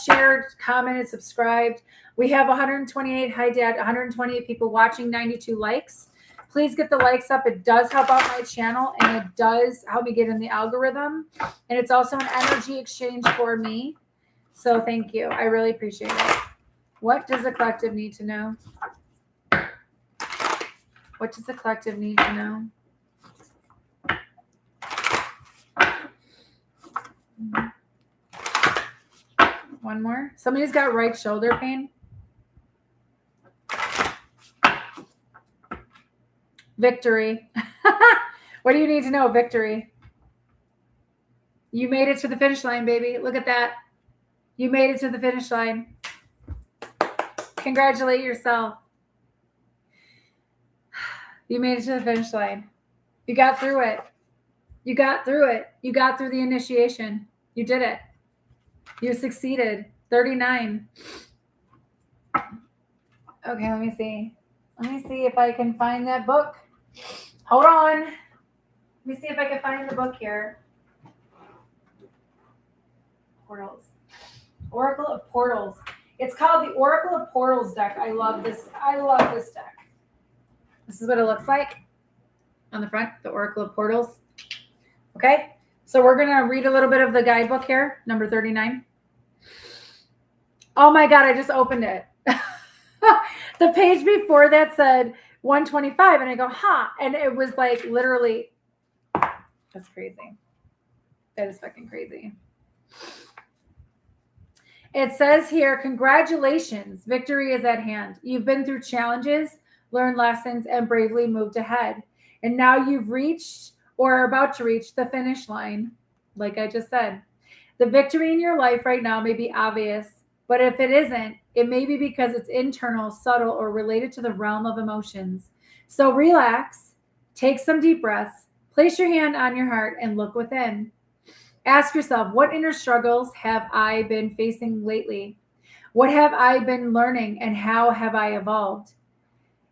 shared, commented, subscribed. We have 128, hi Dad, 128 people watching, 92 likes. Please get the likes up. It does help out my channel, and it does help me get in the algorithm. And it's also an energy exchange for me. So thank you. I really appreciate it. What does the collective need to know? What does the collective need to know? One more. Somebody's got right shoulder pain. Victory. What do you need to know? Victory. You made it to the finish line, baby. Look at that. You made it to the finish line. Congratulate yourself. You made it to the finish line. You got through it. You got through it. You got through the initiation. You did it. You succeeded. 39. Okay, let me see. Let me see if I can find that book. Hold on. Let me see if I can find the book here. Portals. Oracle of Portals. It's called the Oracle of Portals deck. I love this. I love this deck. This is what it looks like on the front, the Oracle of Portals. Okay, so we're going to read a little bit of the guidebook here, number 39. Oh my God, I just opened it. The page before that said 125, and I go, and it was like literally, that's crazy. That is fucking crazy. It says here, congratulations, victory is at hand. You've been through challenges, learned lessons, and bravely moved ahead. And now you've reached or are about to reach the finish line, like I just said. The victory in your life right now may be obvious, but if it isn't, it may be because it's internal, subtle, or related to the realm of emotions. So relax, take some deep breaths, place your hand on your heart, and look within. Ask yourself, what inner struggles have I been facing lately? What have I been learning, and how have I evolved?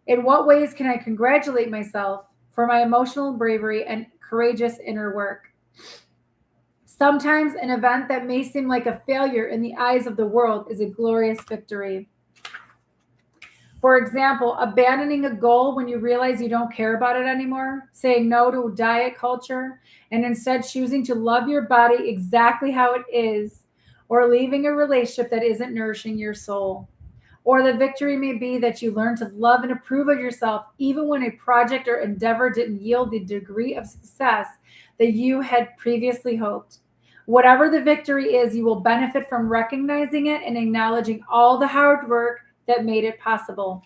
In what ways can I congratulate myself for my emotional bravery and courageous inner work? Sometimes an event that may seem like a failure in the eyes of the world is a glorious victory. For example, abandoning a goal when you realize you don't care about it anymore, saying no to diet culture, and instead choosing to love your body exactly how it is, or leaving a relationship that isn't nourishing your soul. Or the victory may be that you learn to love and approve of yourself even when a project or endeavor didn't yield the degree of success that you had previously hoped. Whatever the victory is, you will benefit from recognizing it and acknowledging all the hard work that made it possible.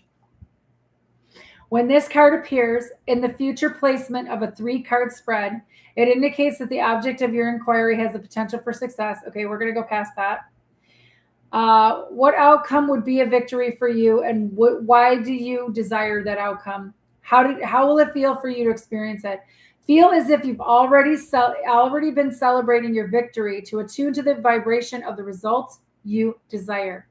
When this card appears in the future placement of a 3-card spread, it indicates that the object of your inquiry has the potential for success. Okay, we're going to go past that. What outcome would be a victory for you, and why do you desire that outcome? How will it feel for you to experience it? Feel as if you've already been celebrating your victory to attune to the vibration of the results you desire.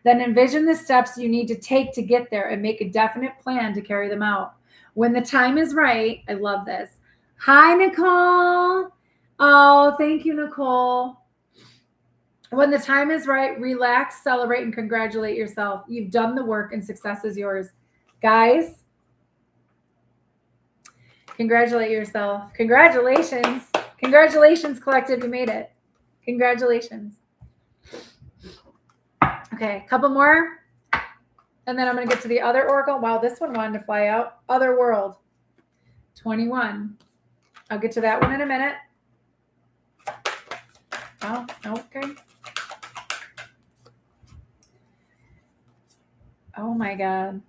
Then envision the steps you need to take to get there and make a definite plan to carry them out. When the time is right, I love this. Hi, Nicole. Oh, thank you, Nicole. When the time is right, relax, celebrate, and congratulate yourself. You've done the work and success is yours. Guys, congratulate yourself. Congratulations. Congratulations, collective. You made it. Congratulations. Okay, a couple more. And then I'm going to get to the other oracle. Wow, this one wanted to fly out. Other world. 21. I'll get to that one in a minute. Oh, okay. Oh my God.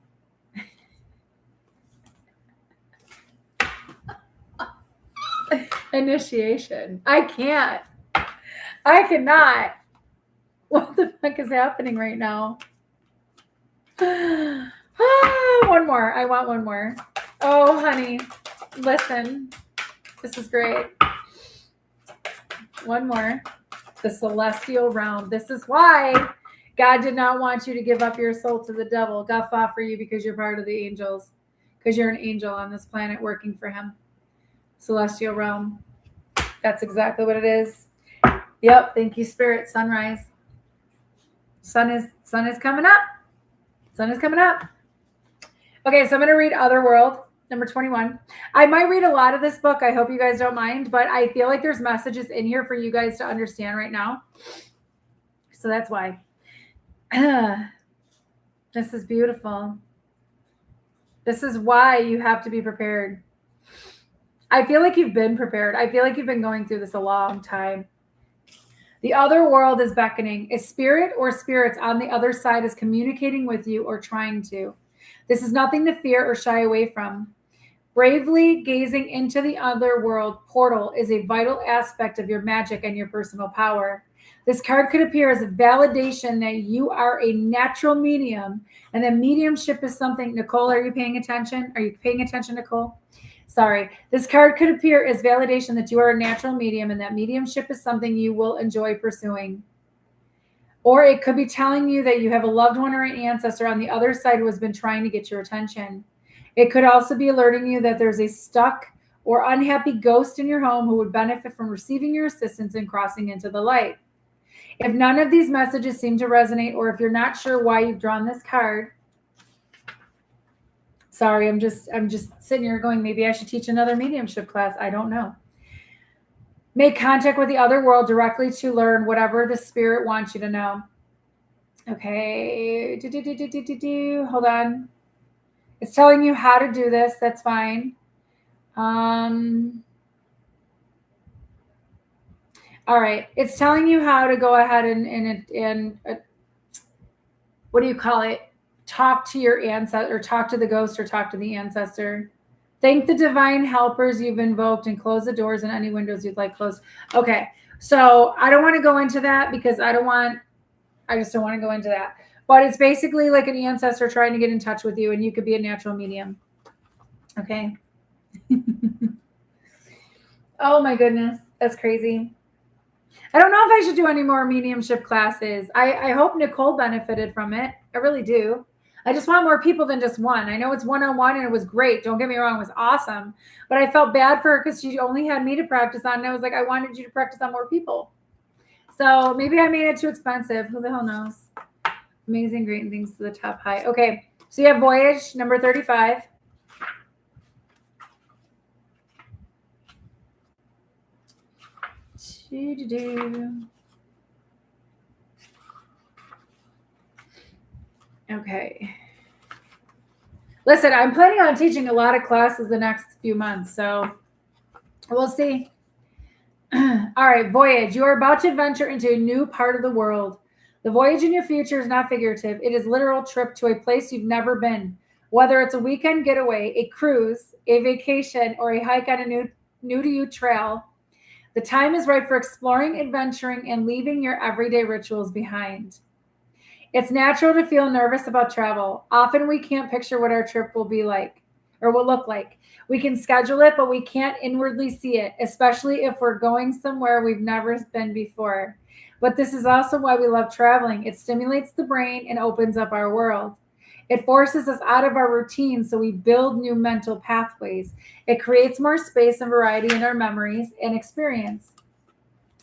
Initiation. I can't. I cannot. What the fuck is happening right now? One more. I want one more. Oh, honey. Listen. This is great. One more. The celestial realm. This is why God did not want you to give up your soul to the devil. God fought for you because you're part of the angels. Because you're an angel on this planet working for him. Celestial realm. That's exactly what it is. Yep. Thank you, Spirit. Sunrise. Sun is coming up. Sun is coming up. Okay, so I'm going to read Otherworld, number 21. I might read a lot of this book. I hope you guys don't mind, but I feel like there's messages in here for you guys to understand right now. So that's why. This is beautiful. This is why you have to be prepared. I feel like you've been prepared. I feel like you've been going through this a long time. The other world is beckoning. A spirit or spirits on the other side is communicating with you or trying to. This is nothing to fear or shy away from. Bravely gazing into the other world portal is a vital aspect of your magic and your personal power. This card could appear as a validation that you are a natural medium, and that mediumship is something. Nicole, are you paying attention? Are you paying attention, Nicole? Sorry. This card could appear as validation that you are a natural medium and that mediumship is something you will enjoy pursuing. Or it could be telling you that you have a loved one or an ancestor on the other side who has been trying to get your attention. It could also be alerting you that there's a stuck or unhappy ghost in your home who would benefit from receiving your assistance and crossing into the light. If none of these messages seem to resonate, or if you're not sure why you've drawn this card, sorry, I'm just sitting here going, maybe I should teach another mediumship class. I don't know. Make contact with the other world directly to learn whatever the spirit wants you to know. Okay. Hold on. It's telling you how to do this. That's fine. All right. It's telling you how to go ahead and what do you call it? Talk to your ancestor, or talk to the ghost, or talk to the ancestor. Thank the divine helpers you've invoked and close the doors and any windows you'd like closed. Okay. So I don't want to go into that because I just don't want to go into that. But it's basically like an ancestor trying to get in touch with you, and you could be a natural medium. Okay. Oh my goodness. That's crazy. I don't know if I should do any more mediumship classes. I hope Nicole benefited from it. I really do. I just want more people than just one. I know it's one-on-one and it was great. Don't get me wrong. It was awesome. But I felt bad for her because she only had me to practice on. And I was like, I wanted you to practice on more people. So maybe I made it too expensive. Who the hell knows? Amazing, great, and things to the top high. Okay. So you have Voyage, number 35. Okay. Listen, I'm planning on teaching a lot of classes the next few months, so we'll see. All right, Voyage. You are about to venture into a new part of the world. The voyage in your future is not figurative. It is a literal trip to a place you've never been. Whether it's a weekend getaway, a cruise, a vacation, or a hike on a new-to-you trail, the time is right for exploring, adventuring, and leaving your everyday rituals behind. It's natural to feel nervous about travel. Often we can't picture what our trip will be like or will look like. We can schedule it, but we can't inwardly see it, especially if we're going somewhere we've never been before. But this is also why we love traveling. It stimulates the brain and opens up our world. It forces us out of our routine, so we build new mental pathways. It creates more space and variety in our memories and experience.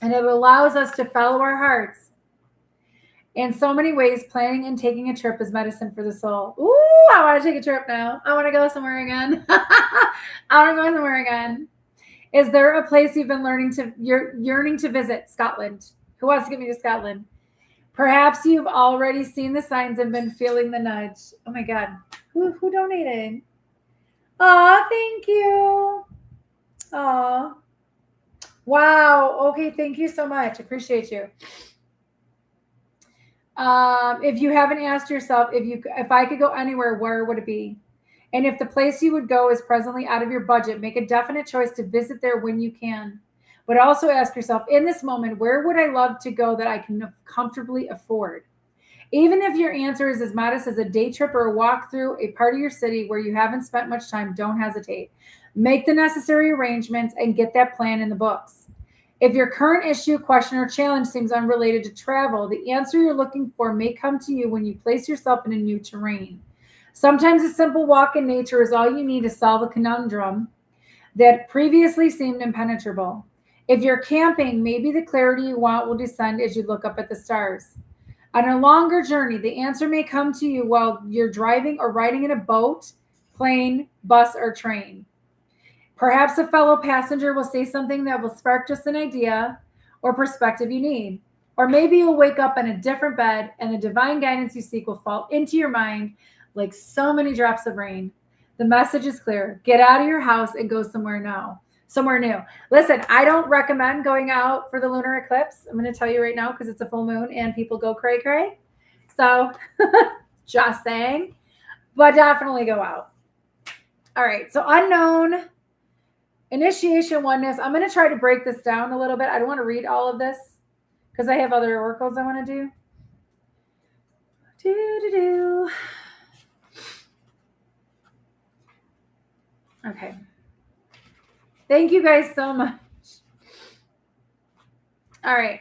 And it allows us to follow our hearts. In so many ways, planning and taking a trip is medicine for the soul. Ooh, I want to take a trip now. I want to go somewhere again. I want to go somewhere again. Is there a place you're yearning to visit? Scotland. Who wants to get me to Scotland? Perhaps you've already seen the signs and been feeling the nudge. Oh my God. Who donated? Aw, thank you. Aw. Wow. Okay, thank you so much. Appreciate you. If you haven't asked yourself if I could go anywhere, where would it be? And if the place you would go is presently out of your budget, make a definite choice to visit there when you can. But also ask yourself, in this moment, where would I love to go that I can comfortably afford? Even if your answer is as modest as a day trip or a walk through a part of your city where you haven't spent much time, don't hesitate. Make the necessary arrangements and get that plan in the books. If your current issue, question, or challenge seems unrelated to travel, the answer you're looking for may come to you when you place yourself in a new terrain. Sometimes a simple walk in nature is all you need to solve a conundrum that previously seemed impenetrable. If you're camping, maybe the clarity you want will descend as you look up at the stars. On a longer journey, the answer may come to you while you're driving or riding in a boat, plane, bus, or train. Perhaps a fellow passenger will say something that will spark just an idea or perspective you need. Or maybe you'll wake up in a different bed and the divine guidance you seek will fall into your mind like so many drops of rain. The message is clear. Get out of your house and go somewhere new. Listen, I don't recommend going out for the lunar eclipse. I'm going to tell you right now because it's a full moon and people go cray cray. So just saying, but definitely go out. All right. So unknown, initiation, oneness. I'm going to try to break this down a little bit. I don't want to read all of this because I have other oracles I want to do. Okay. Thank you guys so much. All right.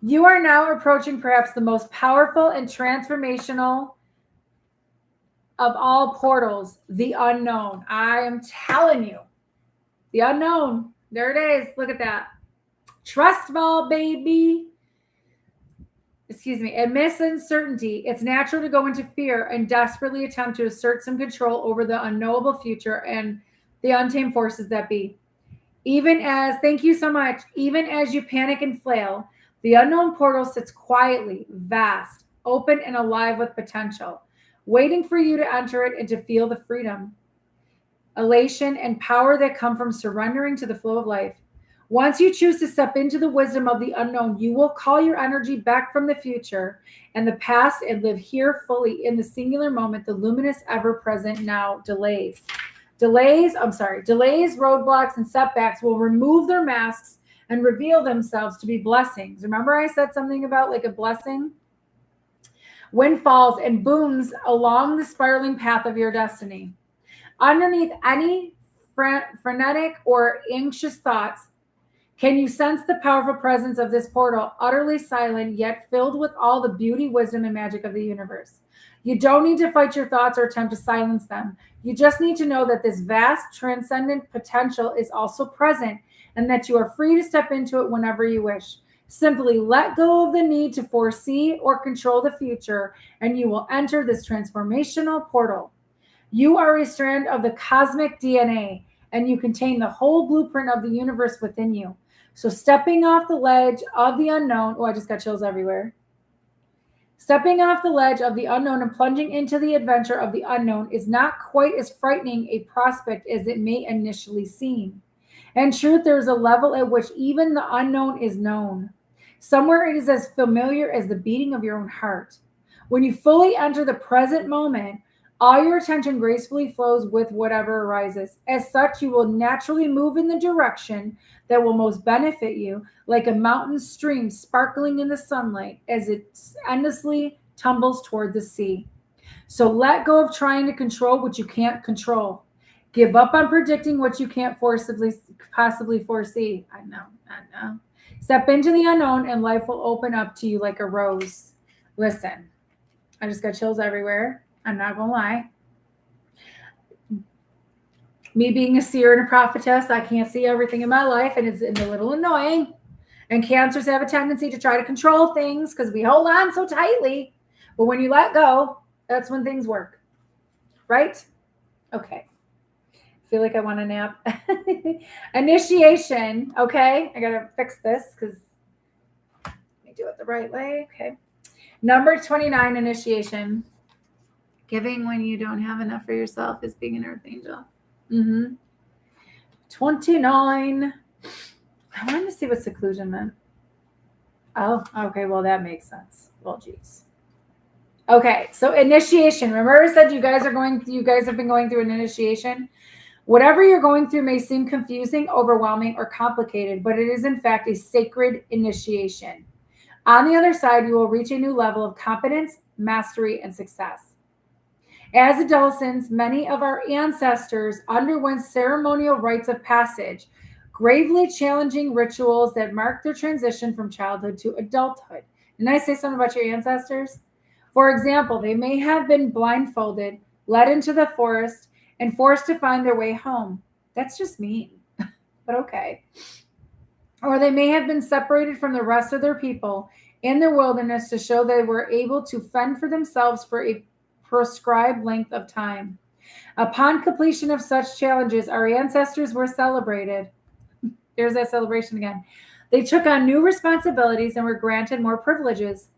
You are now approaching perhaps the most powerful and transformational of all portals, the unknown. I am telling you, the unknown. There it is. Look at that. Trust ball, baby. Amidst uncertainty, it's natural to go into fear and desperately attempt to assert some control over the unknowable future and the untamed forces that be. Thank you so much, even as you panic and flail, the unknown portal sits quietly, vast, open, and alive with potential, waiting for you to enter it and to feel the freedom, elation, and power that come from surrendering to the flow of life. Once you choose to step into the wisdom of the unknown, you will call your energy back from the future and the past and live here fully in the singular moment, the luminous, ever-present now. Delays, roadblocks, and setbacks will remove their masks and reveal themselves to be blessings. Remember I said something about like a blessing? Wind falls and booms along the spiraling path of your destiny. Underneath any frenetic or anxious thoughts, can you sense the powerful presence of this portal, utterly silent, yet filled with all the beauty, wisdom, and magic of the universe? You don't need to fight your thoughts or attempt to silence them. You just need to know that this vast, transcendent potential is also present and that you are free to step into it whenever you wish. Simply let go of the need to foresee or control the future, and you will enter this transformational portal. You are a strand of the cosmic DNA, and you contain the whole blueprint of the universe within you. So stepping off the ledge of the unknown, I just got chills everywhere. Stepping off the ledge of the unknown and plunging into the adventure of the unknown is not quite as frightening a prospect as it may initially seem. In truth, there is a level at which even the unknown is known. Somewhere it is as familiar as the beating of your own heart. When you fully enter the present moment, all your attention gracefully flows with whatever arises. As such, you will naturally move in the direction that will most benefit you, like a mountain stream sparkling in the sunlight as it endlessly tumbles toward the sea. So let go of trying to control what you can't control. Give up on predicting what you can't possibly foresee. I know. Step into the unknown and life will open up to you like a rose. Listen, I just got chills everywhere. I'm not going to lie. Me being a seer and a prophetess, I can't see everything in my life, and it's a little annoying. And cancers have a tendency to try to control things because we hold on so tightly. But when you let go, that's when things work. Right? Okay. feel like I want a nap. Initiation. Okay. I got to fix this because let me do it the right way. Okay. Number 29, initiation. Giving when you don't have enough for yourself is being an earth angel. 29. I wanted to see what seclusion meant. Oh, okay. Well, that makes sense. Well, geez. Okay, so initiation. Remember I said you guys have been going through an initiation? Whatever you're going through may seem confusing, overwhelming, or complicated, but it is in fact a sacred initiation. On the other side, you will reach a new level of competence, mastery, and success. As adolescents, many of our ancestors underwent ceremonial rites of passage, gravely challenging rituals that marked their transition from childhood to adulthood. Didn't I say something about your ancestors? For example, they may have been blindfolded, led into the forest, and forced to find their way home. That's just mean, but okay. Or they may have been separated from the rest of their people in the wilderness to show they were able to fend for themselves for a prescribed length of time. Upon completion of such challenges, our ancestors were celebrated. There's that celebration again. They took on new responsibilities and were granted more privileges.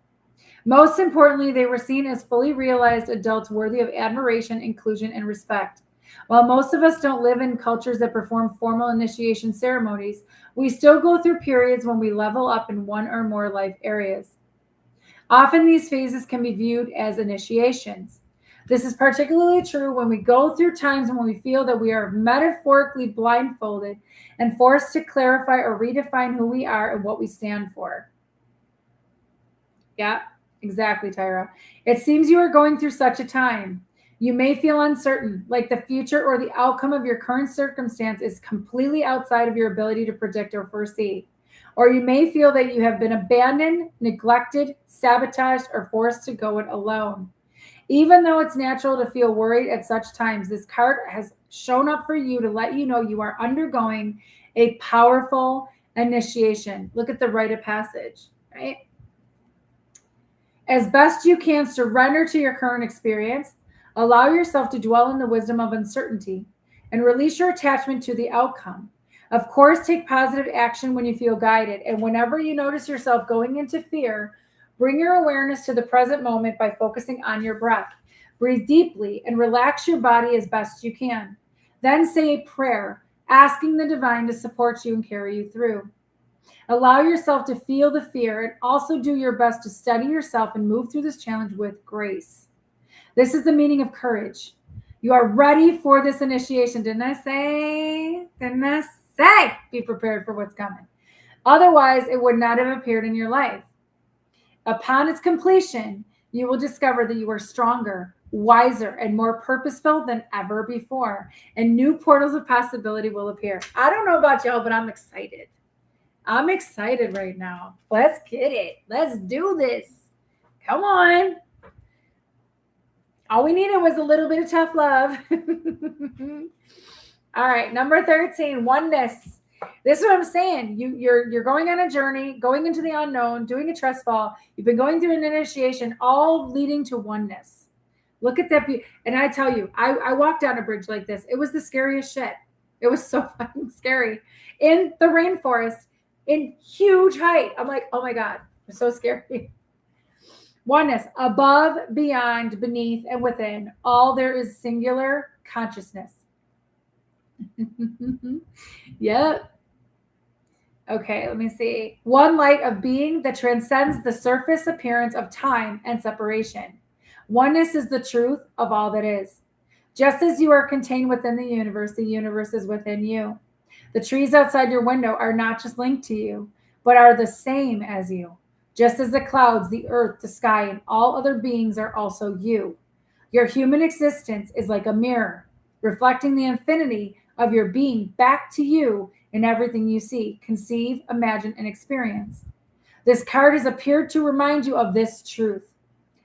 Most importantly, they were seen as fully realized adults worthy of admiration, inclusion, and respect. While most of us don't live in cultures that perform formal initiation ceremonies, we still go through periods when we level up in one or more life areas. Often these phases can be viewed as initiations. This is particularly true when we go through times when we feel that we are metaphorically blindfolded and forced to clarify or redefine who we are and what we stand for. Yeah, exactly, Tyra. It seems you are going through such a time. You may feel uncertain, like the future or the outcome of your current circumstance is completely outside of your ability to predict or foresee. Or you may feel that you have been abandoned, neglected, sabotaged, or forced to go it alone. Even though it's natural to feel worried at such times, this card has shown up for you to let you know you are undergoing a powerful initiation. Look at the rite of passage, right? As best you can, surrender to your current experience. Allow yourself to dwell in the wisdom of uncertainty and release your attachment to the outcome. Of course, take positive action when you feel guided. And whenever you notice yourself going into fear, bring your awareness to the present moment by focusing on your breath. Breathe deeply and relax your body as best you can. Then say a prayer, asking the divine to support you and carry you through. Allow yourself to feel the fear and also do your best to steady yourself and move through this challenge with grace. This is the meaning of courage. You are ready for this initiation. Didn't I say? Be prepared for what's coming. Otherwise, it would not have appeared in your life. Upon its completion, you will discover that you are stronger, wiser, and more purposeful than ever before, and new portals of possibility will appear. I don't know about y'all, but I'm excited. I'm excited right now. Let's get it. Let's do this. Come on. All we needed was a little bit of tough love. All right, number 13, oneness. This is what I'm saying. You're going on a journey, going into the unknown, doing a trust fall. You've been going through an initiation, all leading to oneness. Look at that. And I tell you, I walked down a bridge like this. It was the scariest shit. It was so fucking scary. In the rainforest, in huge height. I'm like, oh my God, it's so scary. Oneness, above, beyond, beneath, and within. All there is singular consciousness. Yep. Okay, let me see. One light of being that transcends the surface appearance of time and separation. Oneness is the truth of all that is. Just as you are contained within the universe is within you. The trees outside your window are not just linked to you, but are the same as you. Just as the clouds, the earth, the sky, and all other beings are also you. Your human existence is like a mirror, reflecting the infinity of your being back to you in everything you see, conceive, imagine, and experience. This card has appeared to remind you of this truth.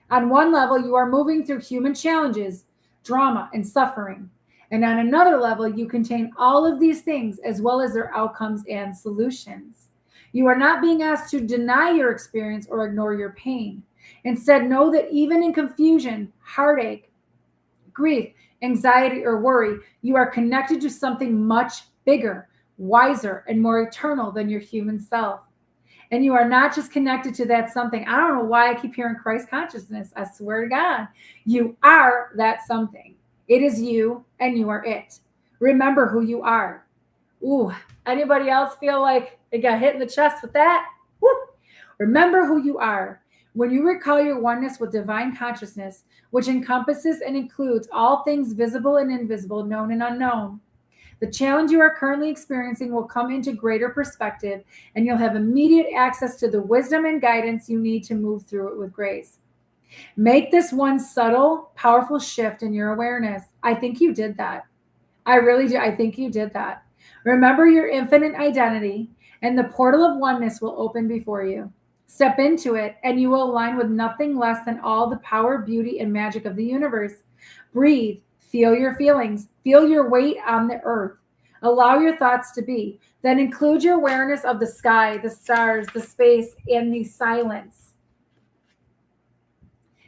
On one level, you are moving through human challenges, drama, and suffering. And on another level, you contain all of these things as well as their outcomes and solutions. You are not being asked to deny your experience or ignore your pain. Instead, know that even in confusion, heartache, grief, anxiety, or worry. You are connected to something much bigger, wiser, and more eternal than your human self. And you are not just connected to that something. I don't know why I keep hearing Christ consciousness. I swear to God, you are that something. It is you and you are it. Remember who you are. Ooh, anybody else feel like it got hit in the chest with that? Woo. Remember who you are. When you recall your oneness with divine consciousness, which encompasses and includes all things visible and invisible, known and unknown, the challenge you are currently experiencing will come into greater perspective, and you'll have immediate access to the wisdom and guidance you need to move through it with grace. Make this one subtle, powerful shift in your awareness. I think you did that. I really do. I think you did that. Remember your infinite identity, and the portal of oneness will open before you. Step into it, and you will align with nothing less than all the power, beauty, and magic of the universe. Breathe. Feel your feelings. Feel your weight on the earth. Allow your thoughts to be. Then include your awareness of the sky, the stars, the space, and the silence.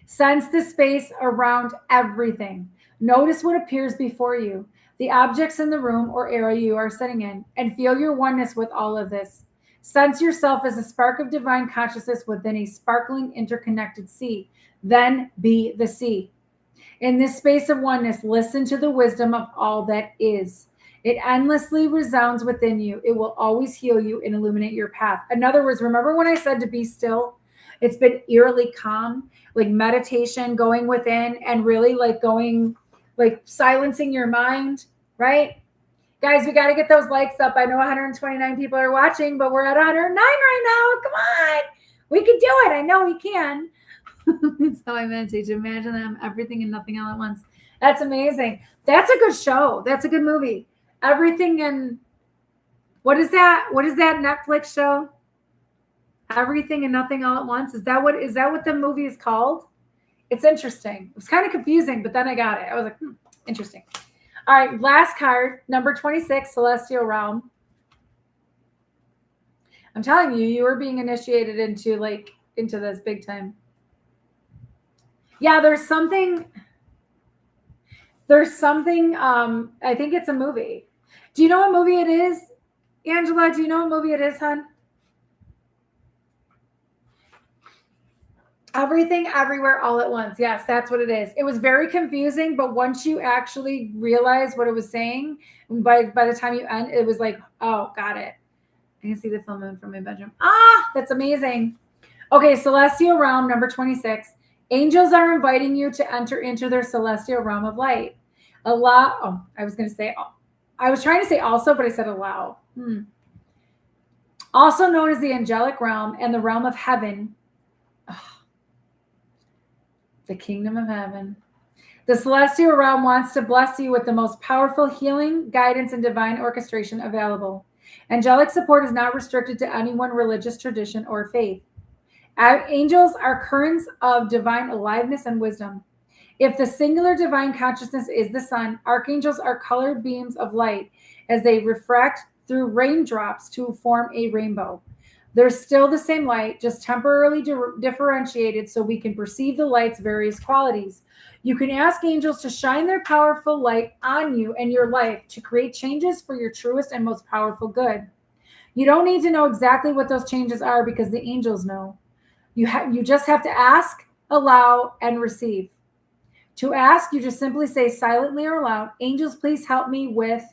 Sense the space around everything. Notice what appears before you, the objects in the room or area you are sitting in, and feel your oneness with all of this. Sense yourself as a spark of divine consciousness within a sparkling, interconnected sea. Then be the sea. In this space of oneness, listen to the wisdom of all that is. It endlessly resounds within you. It will always heal you and illuminate your path. In other words, remember when I said to be still? It's been eerily calm, like meditation, going within and really like going, like silencing your mind, right? Guys, we got to get those likes up. I know 129 people are watching, but we're at 109 right now. Come on. We can do it. I know we can. That's how I meditate. To imagine that I'm everything and nothing all at once. That's amazing. That's a good show. That's a good movie. Everything and what is that? What is that Netflix show? Everything and Nothing All at Once. Is that what the movie is called? It's interesting. It was kind of confusing, but then I got it. I was like, interesting. All right, last card, number 26, Celestial Realm. I'm telling you, you were being initiated into this big time. Yeah, there's something, I think it's a movie. Do you know what movie it is? Angela, do you know what movie it is, hon? Everything, Everywhere, All at Once. Yes, that's what it is. It was very confusing, but once you actually realize what it was saying, by the time you end, it was like, oh, got it. I can see the film from my bedroom. That's amazing. Okay, Celestial Realm, number 26. Angels are inviting you to enter into their celestial realm of light. I was trying to say also, but I said allow. Also known as the angelic realm and the realm of heaven. The kingdom of heaven. The celestial realm wants to bless you with the most powerful healing, guidance, and divine orchestration available. Angelic support is not restricted to any one religious tradition or faith. Angels are currents of divine aliveness and wisdom. If the singular divine consciousness is the sun, archangels are colored beams of light as they refract through raindrops to form a rainbow. They're still the same light, just temporarily differentiated so we can perceive the light's various qualities. You can ask angels to shine their powerful light on you and your life to create changes for your truest and most powerful good. You don't need to know exactly what those changes are because the angels know. You just have to ask, allow, and receive. To ask, you just simply say silently or aloud, angels, please help me with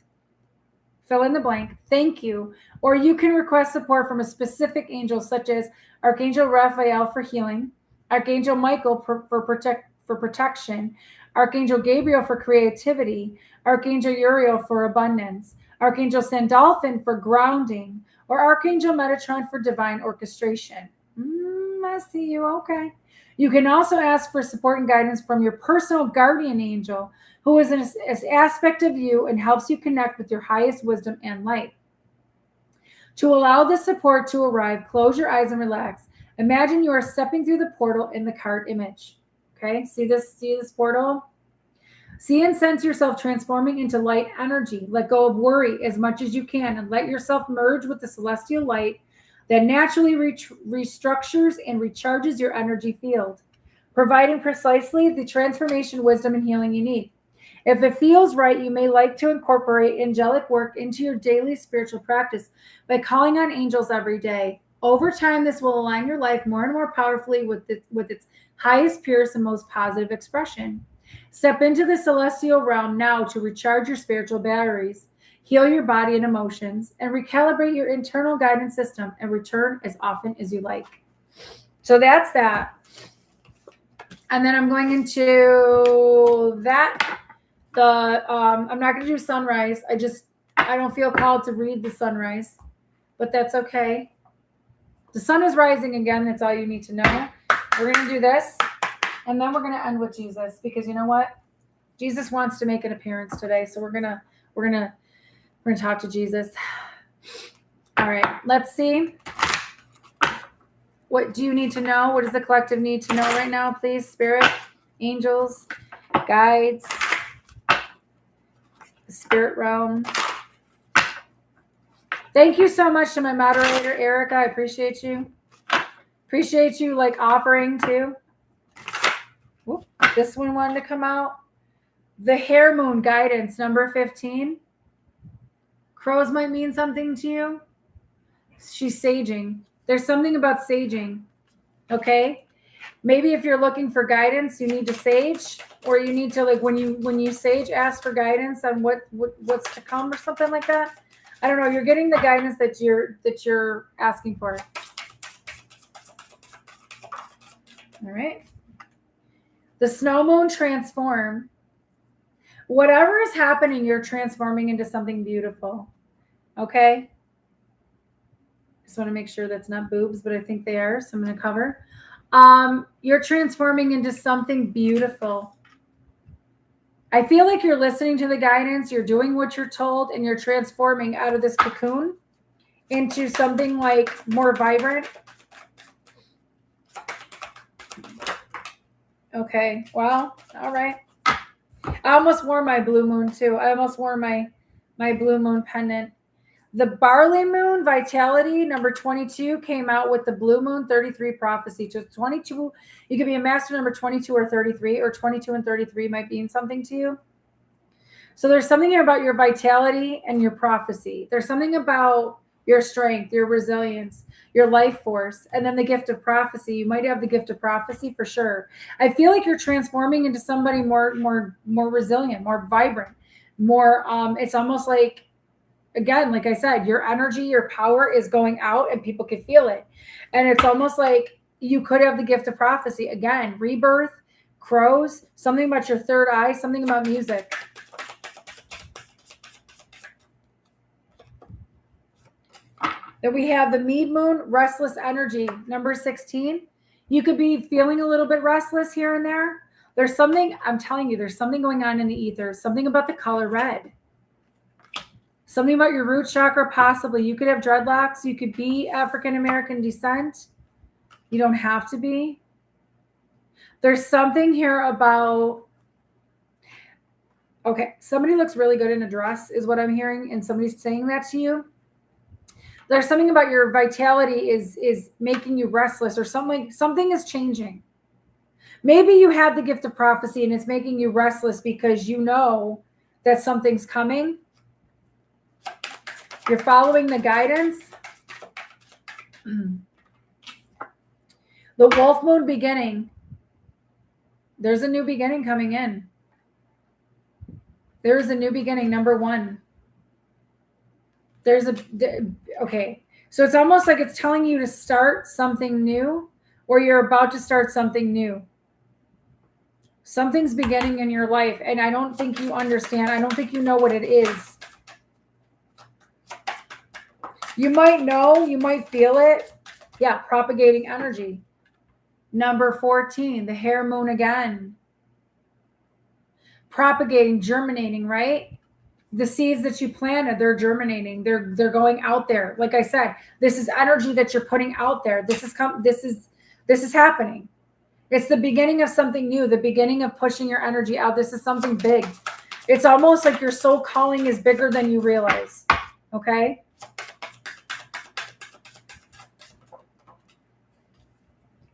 fill in the blank, thank you. Or you can request support from a specific angel, such as Archangel Raphael for healing, Archangel Michael for protection, Archangel Gabriel for creativity, Archangel Uriel for abundance, Archangel Sandalphon for grounding, or Archangel Metatron for divine orchestration. I see you. Okay. You can also ask for support and guidance from your personal guardian angel, who is an aspect of you and helps you connect with your highest wisdom and light. To allow the support to arrive, close your eyes and relax. Imagine you are stepping through the portal in the card image. Okay, see this portal? See and sense yourself transforming into light energy. Let go of worry as much as you can and let yourself merge with the celestial light that naturally restructures and recharges your energy field, providing precisely the transformation, wisdom, and healing you need. If it feels right, you may like to incorporate angelic work into your daily spiritual practice by calling on angels every day. Over time, this will align your life more and more powerfully with its highest, purest, and most positive expression. Step into the celestial realm now to recharge your spiritual batteries, heal your body and emotions, and recalibrate your internal guidance system, and return as often as you like. So that's that. And then I'm going into that. I'm not going to do sunrise. I don't feel called to read the sunrise, but that's okay. The sun is rising again. That's all you need to know. We're going to do this, and then we're going to end with Jesus, because you know what? Jesus wants to make an appearance today. So we're gonna talk to Jesus. All right. Let's see. What do you need to know? What does the collective need to know right now, please? Spirit, angels, guides, the spirit realm. Thank you so much to my moderator, Erica. I appreciate you. Appreciate you like offering too. Whoop, this one wanted to come out. The hair moon guidance, number 15. Crows might mean something to you. She's saging. There's something about saging. Okay. Maybe if you're looking for guidance, you need to sage, or you need to, like, when you sage, ask for guidance on what's to come or something like that. I don't know. You're getting the guidance that you're asking for. All right. The snow moon transform. Whatever is happening, you're transforming into something beautiful. Okay. Just want to make sure that's not boobs, but I think they are. So I'm going to cover. You're transforming into something beautiful. I feel like you're listening to the guidance, you're doing what you're told, and you're transforming out of this cocoon into something like more vibrant. Okay, well, all right. I almost wore my blue moon too. I almost wore my blue moon pendant. The barley moon vitality, number 22, came out with the blue moon 33 prophecy. So 22, you could be a master number 22 or 33, or 22 and 33 might mean something to you. So there's something about your vitality and your prophecy. There's something about your strength, your resilience, your life force, and then the gift of prophecy. You might have the gift of prophecy for sure. I feel like you're transforming into somebody more resilient, more vibrant, more. It's almost like, again, like I said, your energy, your power is going out, and people can feel it. And it's almost like you could have the gift of prophecy. Again, rebirth, crows, something about your third eye, something about music. Then we have the Mead Moon, restless energy, number 16. You could be feeling a little bit restless here and there. There's something, I'm telling you, there's something going on in the ether, something about the color red. Something about your root chakra, possibly. You could have dreadlocks. You could be African-American descent. You don't have to be. There's something here about, okay, somebody looks really good in a dress is what I'm hearing, and somebody's saying that to you. There's something about your vitality is making you restless, or something is changing. Maybe you have the gift of prophecy and it's making you restless because you know that something's coming. You're following the guidance. The wolf moon beginning. There's a new beginning coming in. There is a new beginning, number 1. Okay. So it's almost like it's telling you to start something new, or you're about to start something new. Something's beginning in your life, and I don't think you understand. I don't think you know what it is. You might know, you might feel it. Yeah, propagating energy. Number 14, the hair moon again. Propagating, germinating, right? The seeds that you planted, they're germinating. They're going out there. Like I said, this is energy that you're putting out there. This is happening. It's the beginning of something new, the beginning of pushing your energy out. This is something big. It's almost like your soul calling is bigger than you realize. Okay?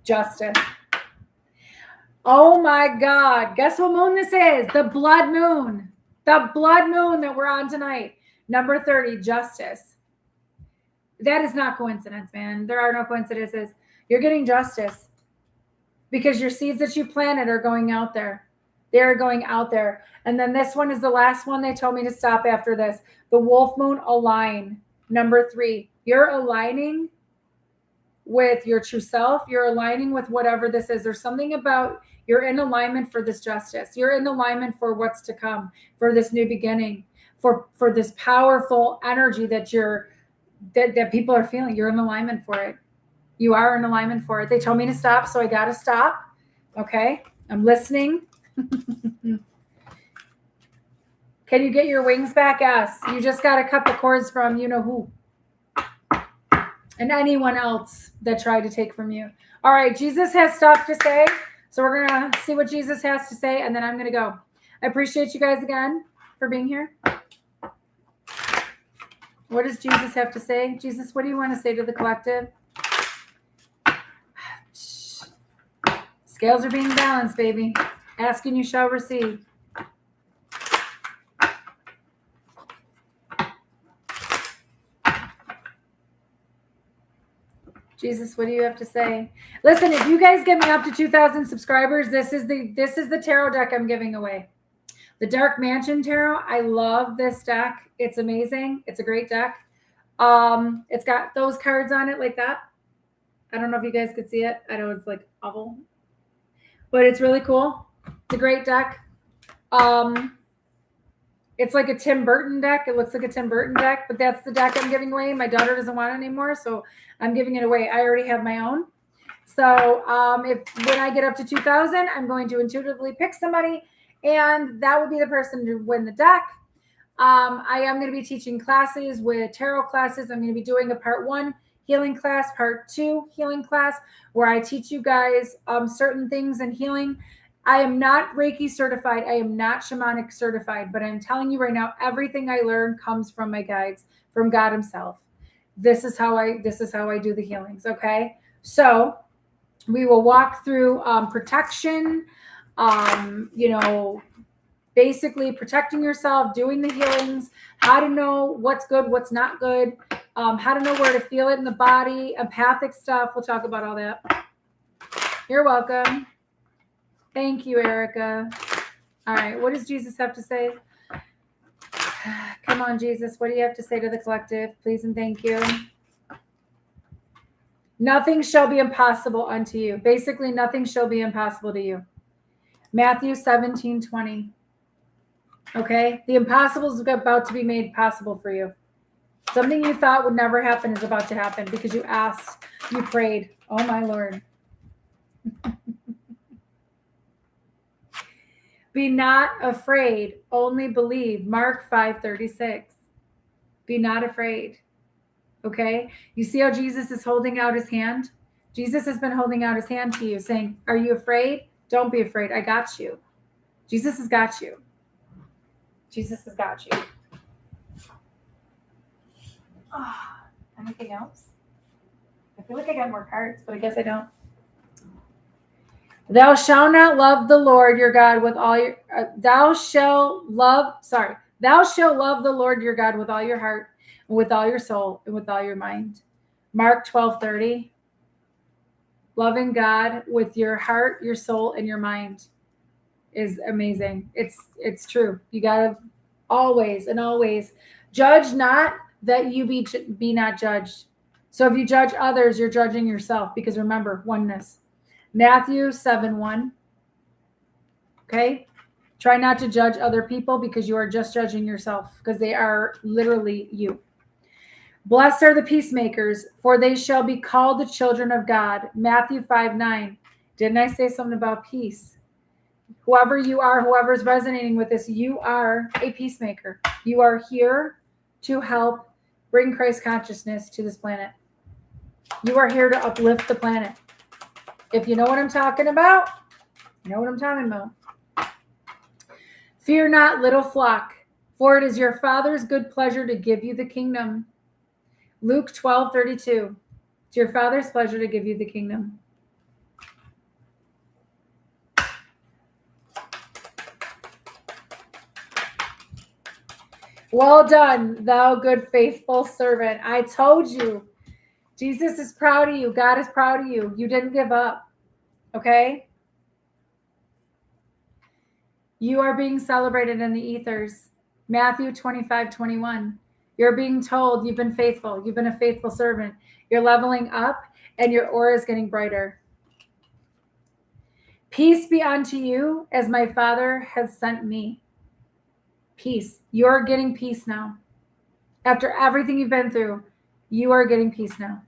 Justice. Oh my God. Guess what moon this is? The blood moon. The blood moon that we're on tonight. Number 30, justice. That is not coincidence, man. There are no coincidences. You're getting justice because your seeds that you planted are going out there. They're going out there. And then this one is the last one. They told me to stop after this. The wolf moon align. Number 3, you're aligning with your true self. You're aligning with whatever this is. There's something about you're in alignment for this justice. You're in alignment for what's to come, for this new beginning, for this powerful energy that that people are feeling. You're in alignment for it. You are in alignment for it. They told me to stop, so I got to stop. Okay. I'm listening. Can you get your wings back? Yes. You just got to cut the cords from you know who. And anyone else that tried to take from you. All right, Jesus has stuff to say. So we're going to see what Jesus has to say, and then I'm going to go. I appreciate you guys again for being here. What does Jesus have to say? Jesus, what do you want to say to the collective? Scales are being balanced, baby. Ask and you shall receive. Jesus, what do you have to say? Listen, if you guys get me up to 2,000 subscribers, this is the tarot deck I'm giving away. The Dark Mansion Tarot. I love this deck. It's amazing. It's a great deck. It's got those cards on it like that. I don't know if you guys could see it. I know it's like awful, but it's really cool. It's a great deck. It's like a Tim Burton deck. It looks like a Tim Burton deck, but that's the deck I'm giving away. My daughter doesn't want it anymore, so I'm giving it away. I already have my own. So when I get up to 2,000, I'm going to intuitively pick somebody, and that will be the person to win the deck. I am going to be teaching classes with tarot classes. I'm going to be doing a part 1 healing class, part 2 healing class, where I teach you guys certain things in healing. I am not Reiki certified. I am not shamanic certified, but I'm telling you right now, everything I learn comes from my guides, from God himself. This is how I do the healings. Okay. So we will walk through protection, basically protecting yourself, doing the healings, how to know what's good, what's not good, how to know where to feel it in the body, empathic stuff. We'll talk about all that. You're welcome. Thank you, Erica. All right. What does Jesus have to say? Come on, Jesus. What do you have to say to the collective? Please and thank you. Nothing shall be impossible unto you. Basically, nothing shall be impossible to you. Matthew 17:20. Okay? The impossible is about to be made possible for you. Something you thought would never happen is about to happen because you asked, you prayed. Oh, my Lord. Be not afraid, only believe. Mark 5:36. Be not afraid. Okay? You see how Jesus is holding out his hand? Jesus has been holding out his hand to you, saying, are you afraid? Don't be afraid. I got you. Jesus has got you. Jesus has got you. Oh, anything else? I feel like I got more cards, but I guess I don't. Thou shalt not love the Lord your God with all your, thou shalt love the Lord your God with all your heart, and with all your soul, and with all your mind. Mark 12:30. Loving God with your heart, your soul, and your mind is amazing. It's true. You gotta always judge not, that you be not judged. So if you judge others, you're judging yourself, because remember, oneness. Matthew 7:1. Okay. Try not to judge other people, because you are just judging yourself, because they are literally you. Blessed are the peacemakers, for they shall be called the children of God. Matthew 5:9. Didn't I say something about peace? Whoever you are, whoever's resonating with this, you are a peacemaker. You are here to help bring Christ consciousness to this planet. You are here to uplift the planet. If you know what I'm talking about, you know what I'm talking about. Fear not, little flock, for it is your Father's good pleasure to give you the kingdom. Luke 12:32. It's your Father's pleasure to give you the kingdom. Well done, thou good, faithful servant. I told you. Jesus is proud of you. God is proud of you. You didn't give up. Okay? You are being celebrated in the ethers. Matthew 25:21. You're being told you've been faithful. You've been a faithful servant. You're leveling up and your aura is getting brighter. Peace be unto you as my Father has sent me. Peace. You're getting peace now. After everything you've been through, you are getting peace now.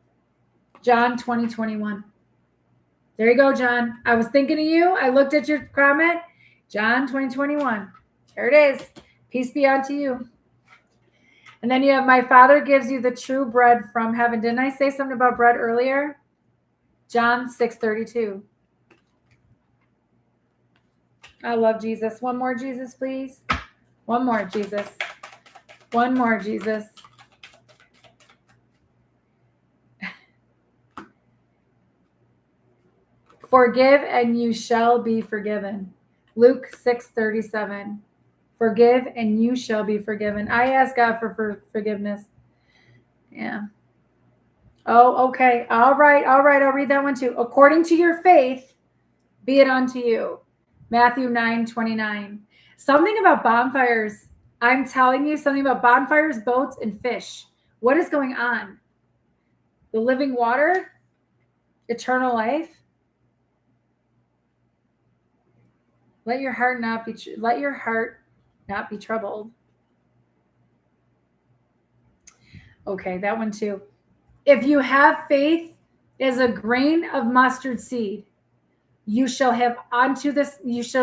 John 20:21. There you go, John. I was thinking of you. I looked at your comment. John 20:21. There it is. Peace be unto you. And then you have my Father gives you the true bread from heaven. Didn't I say something about bread earlier? John 6:32. I love Jesus. One more Jesus, please. One more Jesus. One more Jesus. Forgive and you shall be forgiven. Luke 6:37. Forgive and you shall be forgiven. I ask God for forgiveness. Yeah. Oh, okay. All right. All right. I'll read that one too. According to your faith, be it unto you. Matthew 9:29. Something about bonfires. I'm telling you something about bonfires, boats, and fish. What is going on? The living water? Eternal life? Let your heart not be troubled. Okay, that one too. If you have faith as a grain of mustard seed, you shall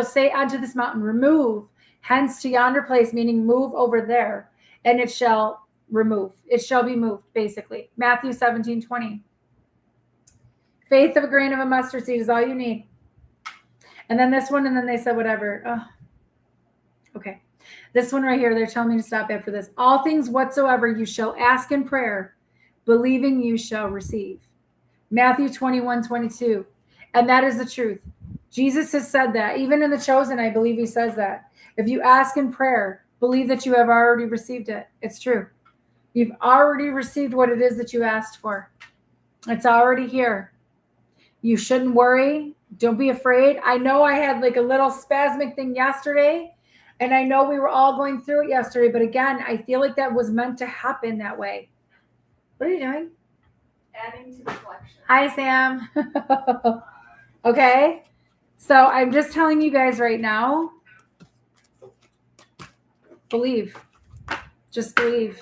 say unto this mountain, remove hence to yonder place, meaning move over there, and it shall be moved, basically. Matthew 17:20. Faith of a grain of a mustard seed is all you need. And then this one, and then they said whatever. Oh, okay. This one right here, they're telling me to stop after this. All things whatsoever you shall ask in prayer, believing you shall receive. Matthew 21:22. And that is the truth. Jesus has said that. Even in The Chosen, I believe he says that. If you ask in prayer, believe that you have already received it. It's true. You've already received what it is that you asked for. It's already here. You shouldn't worry. Don't be afraid. I know I had like a little spasmic thing yesterday, and I know we were all going through it yesterday, but again, I feel like that was meant to happen that way. What are you doing? Adding to the collection. Hi, Sam. Okay. So I'm just telling you guys right now, believe. Just believe.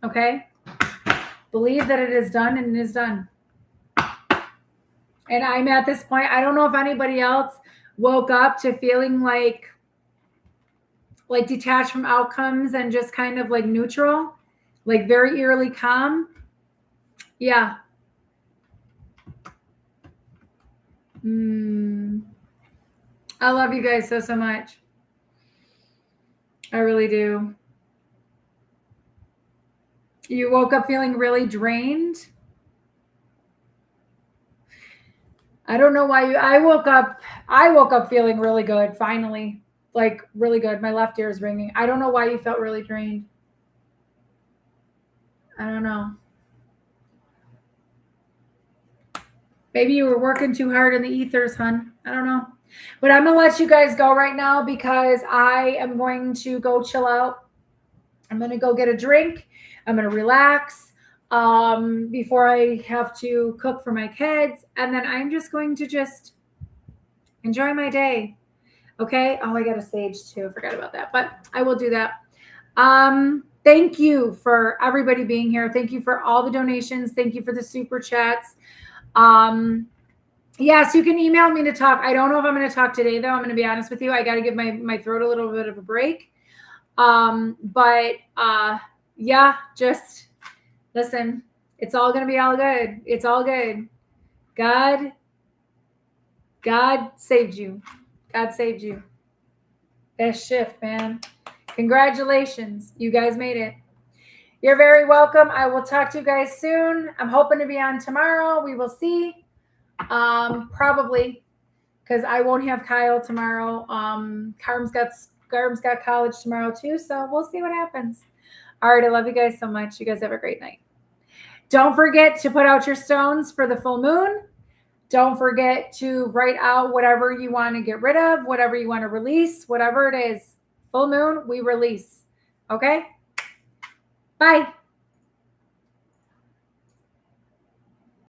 Okay? Believe that it is done and it is done. And I'm at this point, I don't know if anybody else woke up to feeling like detached from outcomes and just kind of like neutral, like very eerily calm. Yeah. I love you guys so much. I really do. You woke up feeling really drained. I don't know why I woke up feeling really good finally. Like really good. My left ear is ringing. I don't know why you felt really drained. I don't know. Maybe you were working too hard in the ethers, hon. I don't know. But I'm going to let you guys go right now because I am going to go chill out. I'm going to go get a drink. I'm going to relax before I have to cook for my kids. And then I'm just going to just enjoy my day. Okay? Oh, I got a sage too. I forgot about that. But I will do that. Thank you for everybody being here. Thank you for all the donations. Thank you for the super chats. Yes, you can email me to talk. I don't know if I'm going to talk today, though. I'm going to be honest with you. I got to give my throat a little bit of a break. Yeah, just listen. It's all going to be all good. It's all good. God saved you. God saved you. Best shift, man. Congratulations. You guys made it. You're very welcome. I will talk to you guys soon. I'm hoping to be on tomorrow. We will see. Probably because I won't have Kyle tomorrow. Carm's got Garb's got college tomorrow too, so we'll see what happens. All right, I love you guys so much. You guys have a great night. Don't forget to put out your stones for the full moon. Don't forget to write out whatever you want to get rid of, whatever you want to release, whatever it is. Full moon, we release. Okay? Bye.